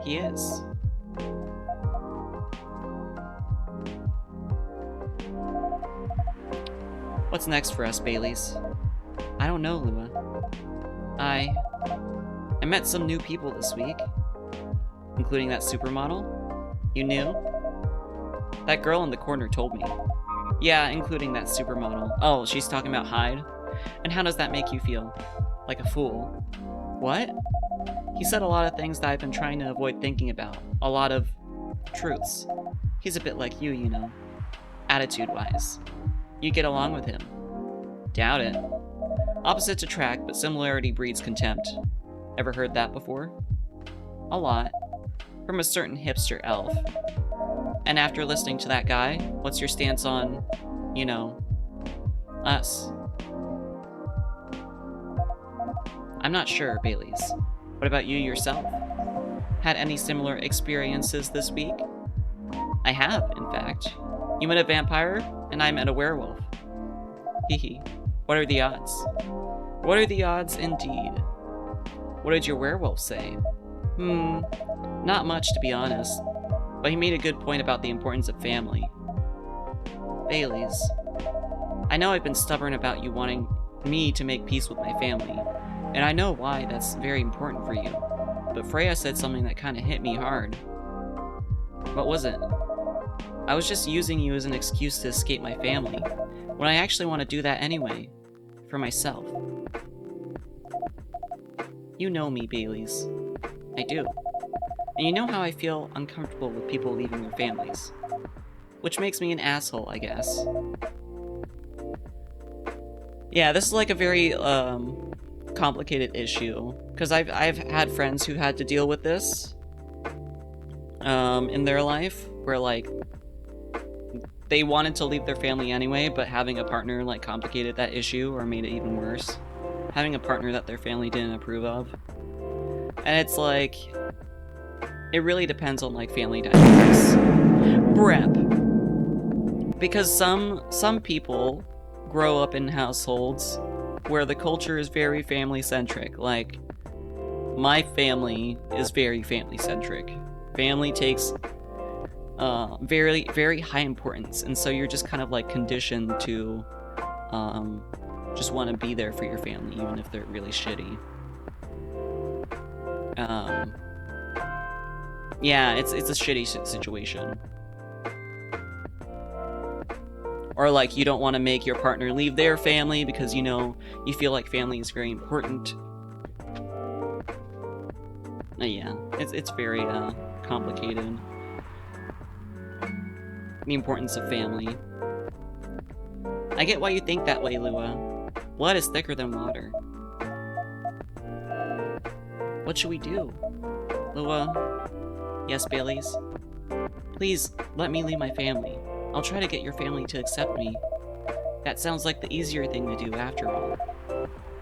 [SPEAKER 1] He is. What's next for us, Baileys? I don't know, Lua. I met some new people this week. Including that supermodel. You knew? That girl in the corner told me. Yeah, including that supermodel. Oh, she's talking about Hyde? And how does that make you feel? Like a fool. What? He said a lot of things that I've been trying to avoid thinking about. A lot of truths. He's a bit like you know. Attitude-wise. You get along with him. Doubt it. Opposites attract, but similarity breeds contempt. Ever heard that before? A lot. From a certain hipster elf. And after listening to that guy, what's your stance on, you know, us? I'm not sure, Baileys. What about you yourself? Had any similar experiences this week? I have, in fact. You met a vampire, and I met a werewolf. Hehe. What are the odds? What are the odds, indeed? What did your werewolf say? Not much, to be honest. But he made a good point about the importance of family. Baileys. I know I've been stubborn about you wanting me to make peace with my family, And I know why that's very important for you. But Freya said something that kind of hit me hard. What was it? I was just using you as an excuse to escape my family, when I actually want to do that anyway. For myself. You know me, Baileys. I do. And you know how I feel uncomfortable with people leaving their families. Which makes me an asshole, I guess. Yeah, this is like a very, complicated issue. Because I've had friends who had to deal with this. In their life. Where, like, they wanted to leave their family anyway, but having a partner, like, complicated that issue or made it even worse. Having a partner that their family didn't approve of. And it's like... It really depends on, like, family dynamics. Brep. Because some people grow up in households where the culture is very family-centric. Like, my family is very family-centric. Family takes very, very high importance, and so you're just kind of, like, conditioned to just want to be there for your family, even if they're really shitty. Yeah, it's a shitty situation. Or, like, you don't want to make your partner leave their family because, you know, you feel like family is very important. Yeah, it's very, complicated. The importance of family. I get why you think that way, Lua. Blood is thicker than water. What should we do? Lua? Yes, Baileys? Please, let me leave my family. I'll try to get your family to accept me. That sounds like the easier thing to do, after all.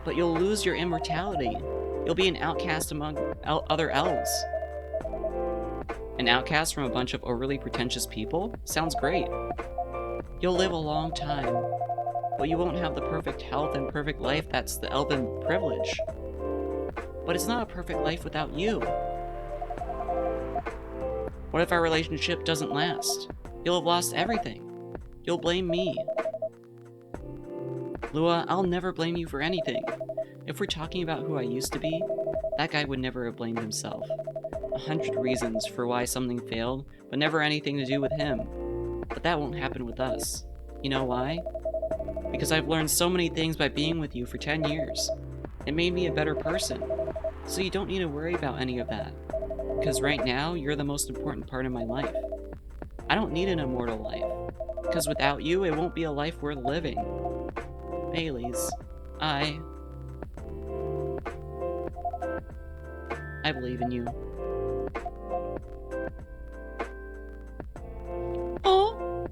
[SPEAKER 1] But you'll lose your immortality. You'll be an outcast among other elves. An outcast from a bunch of overly pretentious people? Sounds great. You'll live a long time, but you won't have the perfect health and perfect life that's the elven privilege. But it's not a perfect life without you. What if our relationship doesn't last? You'll have lost everything. You'll blame me. Lua, I'll never blame you for anything. If we're talking about who I used to be, that guy would never have blamed himself. 100 reasons for why something failed, but never anything to do with him. But that won't happen with us. You know why? Because I've learned so many things by being with you for 10 years. It made me a better person. So you don't need to worry about any of that. Because right now, you're the most important part of my life. I don't need an immortal life. Because without you, it won't be a life worth living. Baileys, I believe in you. Oh!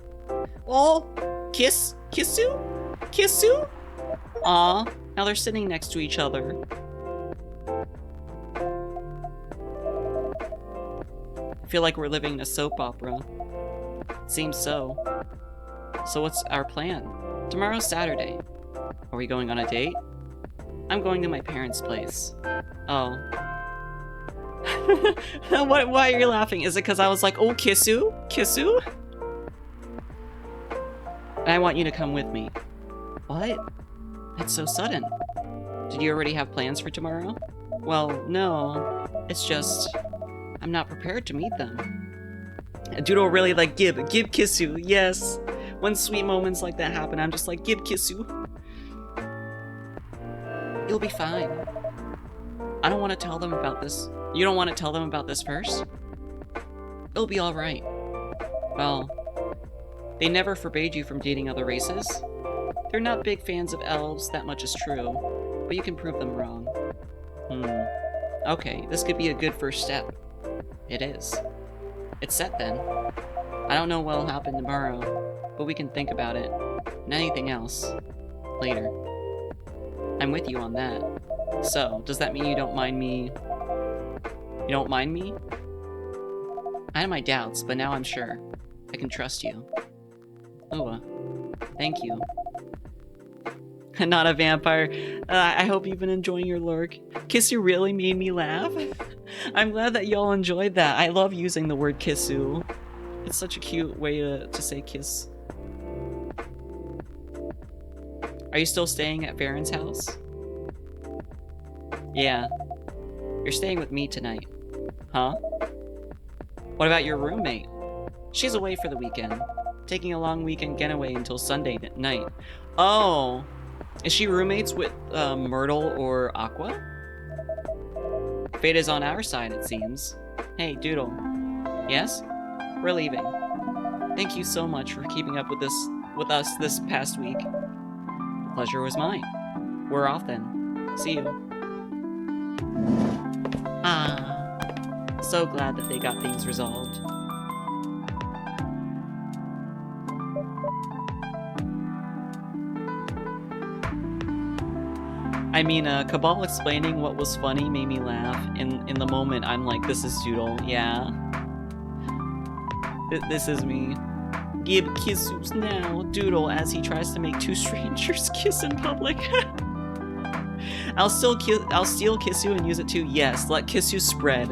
[SPEAKER 1] Oh! Kissu? Aw, now they're sitting next to each other. I feel like we're living in a soap opera. Seems so. So what's our plan? Tomorrow's Saturday. Are we going on a date? I'm going to my parents' place. Oh. Why are you laughing? Is it because I was like, oh, Kissu? And I want you to come with me. What? That's so sudden. Did you already have plans for tomorrow? Well, no. It's just... I'm not prepared to meet them. Doodle really like give Kissu, yes. When sweet moments like that happen, I'm just like, give Kissu. You'll be fine. I don't want to tell them about this. You don't want to tell them about this first? It'll be alright. Well, they never forbade you from dating other races. They're not big fans of elves, that much is true. But you can prove them wrong. Okay, this could be a good first step. It is. It's set then. I don't know what'll happen tomorrow, but we can think about it, and anything else, later. I'm with you on that. So, does that mean you don't mind me? You don't mind me? I had my doubts, but now I'm sure. I can trust you. Lua, thank you. Not a vampire. I hope you've been enjoying your lurk. Kissu really made me laugh. I'm glad that y'all enjoyed that. I love using the word kissu. It's such a cute way to say kiss. Are you still staying at Farron's house? Yeah. You're staying with me tonight. Huh? What about your roommate? She's away for the weekend. Taking a long weekend getaway until Sunday night. Oh! Is she roommates with Myrtle or Aqua? Fate is on our side, it seems. Hey, Doodle. Yes? We're leaving. Thank you so much for keeping up with us this past week. The pleasure was mine. We're off then. See you. Ah, so glad that they got things resolved. I mean, Cabal explaining what was funny made me laugh. In the moment, I'm like, this is Doodle. Yeah. This is me. Give kisses now, Doodle, as he tries to make two strangers kiss in public. I'll steal Kissu and use it too. Yes, let Kissu spread.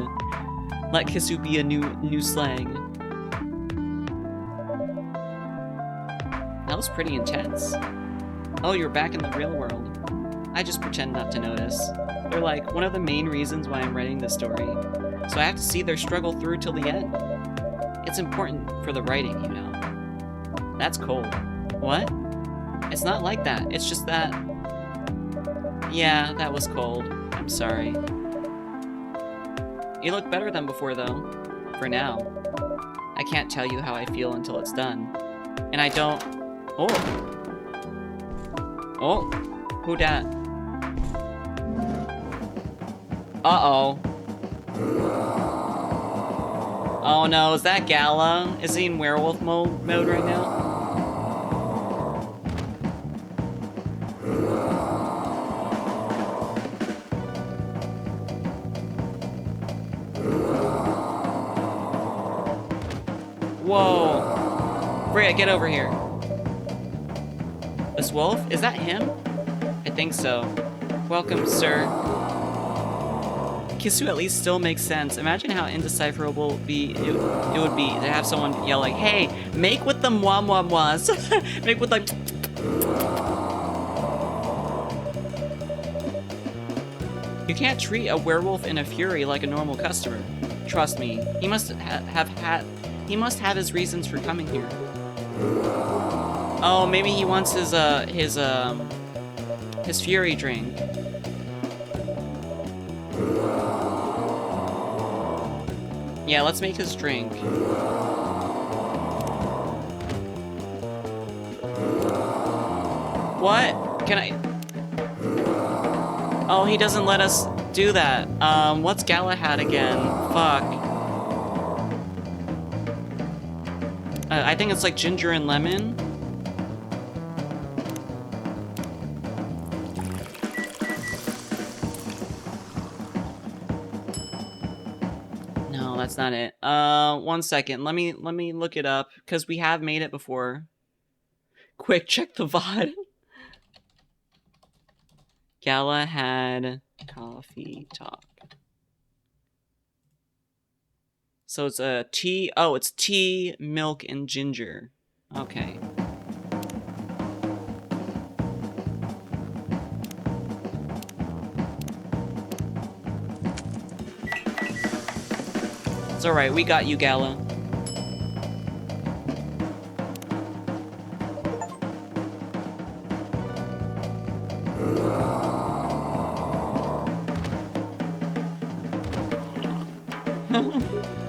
[SPEAKER 1] Let Kissu be a new slang. That was pretty intense. Oh, you're back in the real world. I just pretend not to notice. They're like one of the main reasons why I'm writing this story. So I have to see their struggle through till the end. It's important for the writing, you know. That's cold. What? It's not like that. It's just that... Yeah, that was cold. I'm sorry. You look better than before, though. For now. I can't tell you how I feel until it's done. And I don't... Oh! Oh! Who dat? Uh-oh. Oh no, is that Gala? Is he in werewolf mode right now? Whoa. Freya, get over here. This wolf? Is that him? I think so. Welcome, sir. Kissu at least still makes sense. Imagine how indecipherable it would be to have someone yell like, hey, make with the mwah-mwah-mwahs. Make with like... You can't treat a werewolf in a fury like a normal customer. Trust me, he must have his reasons for coming here. Oh, maybe he wants his fury drink. Yeah, let's make his drink. What? Can I... Oh, he doesn't let us do that. What's Galahad again? Fuck. I think it's like ginger and lemon. No, that's not it. 1 second. Let me look it up because we have made it before. Quick, check the VOD. Galahad coffee talk. So it's a tea. Oh, it's tea, milk, and ginger. Okay. It's alright, we got you, Gala.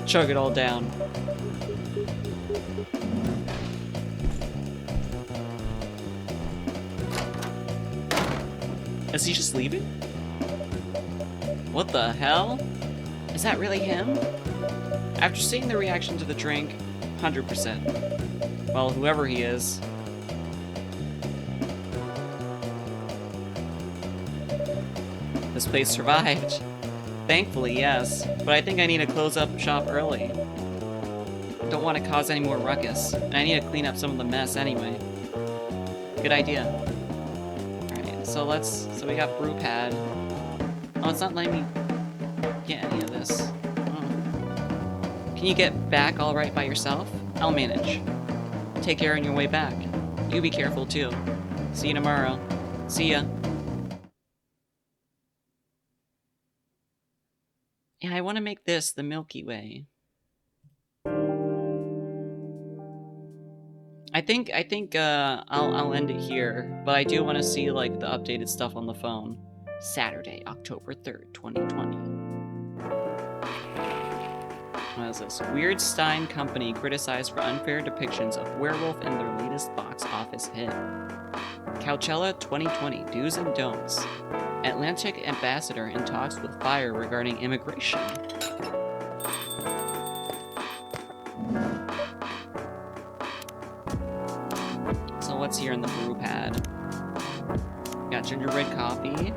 [SPEAKER 1] Chug it all down. Is he just leaving? What the hell? Is that really him? After seeing the reaction to the drink, 100%. Well, whoever he is. This place survived. Thankfully, yes. But I think I need to close up shop early. Don't want to cause any more ruckus. And I need to clean up some of the mess anyway. Good idea. Alright, so we got brew pad. Oh, it's not letting me get any of this. Can you get back all right by yourself? I'll manage. Take care on your way back. You be careful too. See you tomorrow. See ya. Yeah, I want to make this the Milky Way. I think I'll end it here, but I do want to see like the updated stuff on the phone. Saturday, October 3rd, 2020. What is this? Weird Stein Company criticized for unfair depictions of werewolf in their latest box office hit. Coachella 2020 Do's and Don'ts. Atlantic ambassador in talks with Fire regarding immigration. So what's here in the brew pad? Got gingerbread coffee.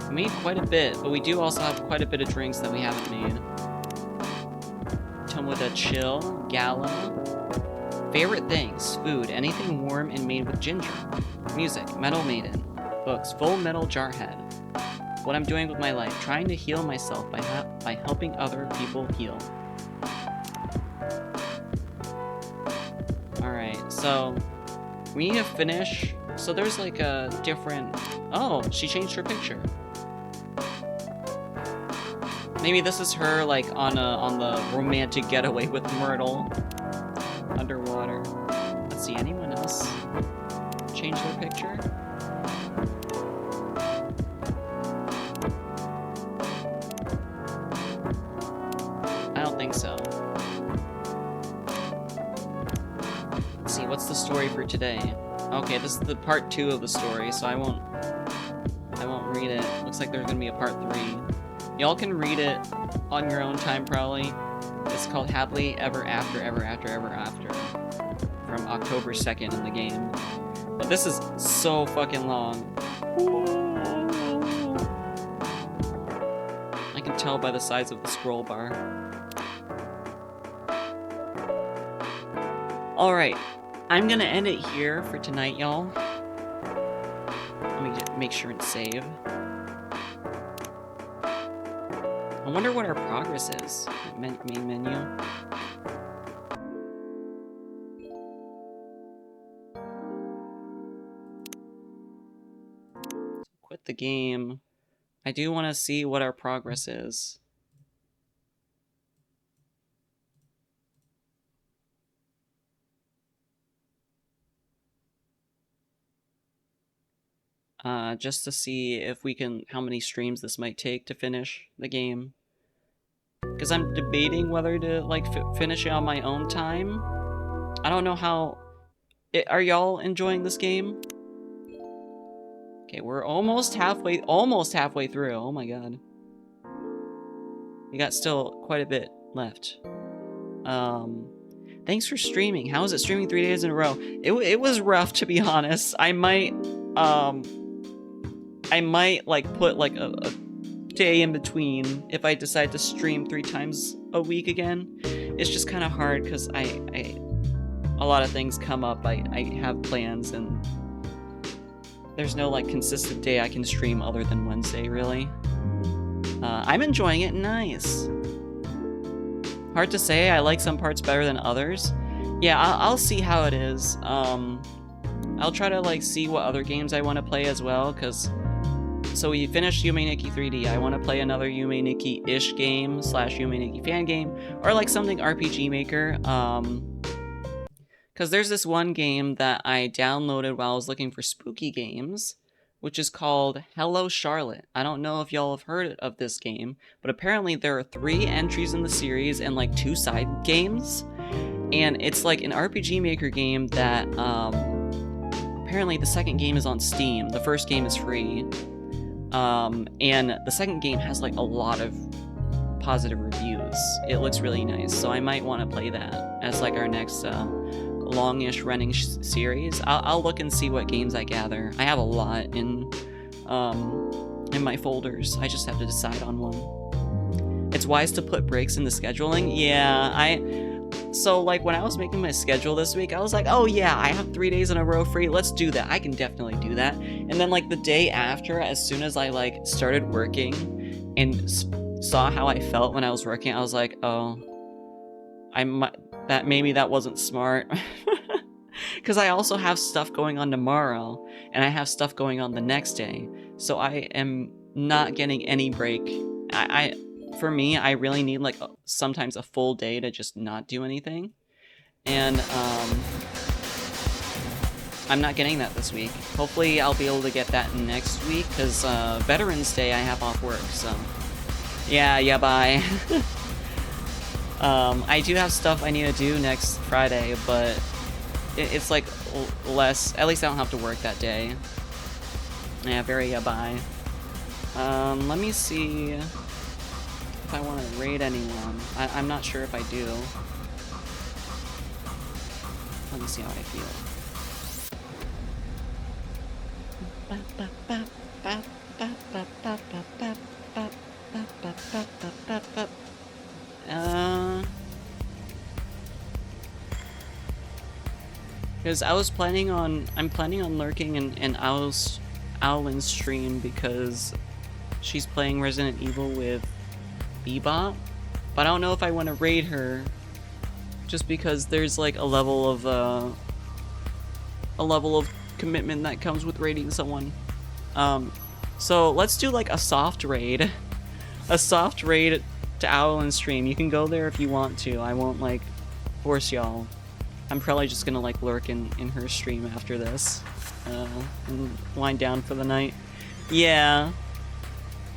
[SPEAKER 1] We made quite a bit, but we do also have quite a bit of drinks that we haven't made. Tomoda Chill, Gala. Favorite things, food, anything warm and made with ginger. Music, Metal Maiden. Books, Full Metal Jarhead. What I'm doing with my life, trying to heal myself by helping other people heal. Alright, so we need to finish. So there's like a different... Oh, she changed her picture. Maybe this is her like on the romantic getaway with Myrtle. Underwater. Let's see, anyone else change their picture? I don't think so. Let's see, what's the story for today? Okay, this is the part 2 of the story, so I won't read it. Looks like there's gonna be a part 3. Y'all can read it on your own time, probably. It's called Happily Ever After, Ever After, Ever After. From October 2nd in the game. But this is so fucking long. I can tell by the size of the scroll bar. Alright, I'm gonna end it here for tonight, y'all. Let me just make sure and save. I wonder what our progress is. Main menu. Quit the game. I do want to see what our progress is. Just to see if we can, how many streams this might take to finish the game. Because I'm debating whether to like finish it on my own time. I don't know how. Are y'all enjoying this game? Okay, we're almost halfway through. Oh my god. We got still quite a bit left. Thanks for streaming. How is it streaming 3 days in a row? It was rough, to be honest. I might like put like a day in between if I decide to stream 3 times a week again. It's just kind of hard because a lot of things come up. I have plans and there's no like consistent day I can stream other than Wednesday, really. I'm enjoying it. Nice. Hard to say. I like some parts better than others. Yeah, I'll see how it is. I'll try to like see what other games I want to play as well, because so we finished Yume Nikki 3D. I want to play another Yume Nikki-ish game / Yume Nikki fan game, or like something RPG Maker. Because there's this one game that I downloaded while I was looking for spooky games, which is called Hello Charlotte. I don't know if y'all have heard of this game, but apparently there are 3 entries in the series and like 2 side games. And it's like an RPG Maker game that apparently the second game is on Steam. The first game is free. And the second game has like a lot of positive reviews. It looks really nice, so I might want to play that as like our next longish running series. I'll look and see what games I gather. I have a lot in my folders. I just have to decide on one. It's wise to put breaks in the scheduling. Yeah, so like when I was making my schedule this week, I was like, oh yeah, I have 3 days in a row free. Let's do that. I can definitely do that. And then like the day after, as soon as I like started working and saw how I felt when I was working, I was like, oh, maybe that wasn't smart. Because I also have stuff going on tomorrow and I have stuff going on the next day. So I am not getting any break. For me, I really need like sometimes a full day to just not do anything. And I'm not getting that this week. Hopefully I'll be able to get that next week, because Veterans Day I have off work, so yeah, bye. I do have stuff I need to do next Friday, but it's like less, at least I don't have to work that day. Yeah, bye. Let me see if I want to raid anyone. I'm not sure if I do. Let me see how I feel. Because I'm planning on lurking in Owlin's stream, because she's playing Resident Evil with Bebop, but I don't know if I want to raid her, just because there's like a level of commitment that comes with raiding someone. So let's do like a soft raid, to Owlin's stream. You can go there if you want to. I won't like force y'all. I'm probably just gonna like lurk in her stream after this, and wind down for the night. Yeah,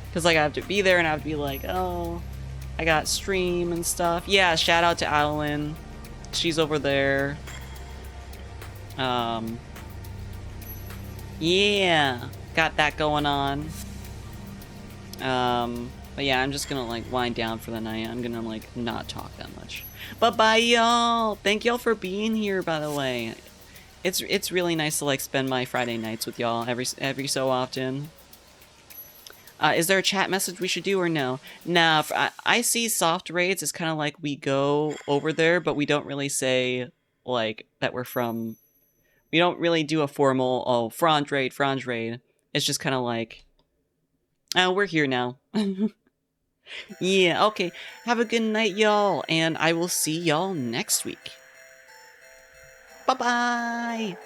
[SPEAKER 1] because like I have to be there and I have to be like, oh, I got stream and stuff. Yeah, shout out to Adeline. She's over there. Yeah, got that going on. But yeah, I'm just gonna like wind down for the night. I'm gonna like not talk that much. But bye y'all! Thank y'all for being here, by the way. It's really nice to like spend my Friday nights with y'all every so often. Is there a chat message we should do or no? Nah, I see soft raids as kind of like we go over there, but we don't really say like that we're from. We don't really do a formal, oh, Fronge raid. It's just kind of like, oh, we're here now. Yeah, okay. Have a good night, y'all, and I will see y'all next week. Bye-bye!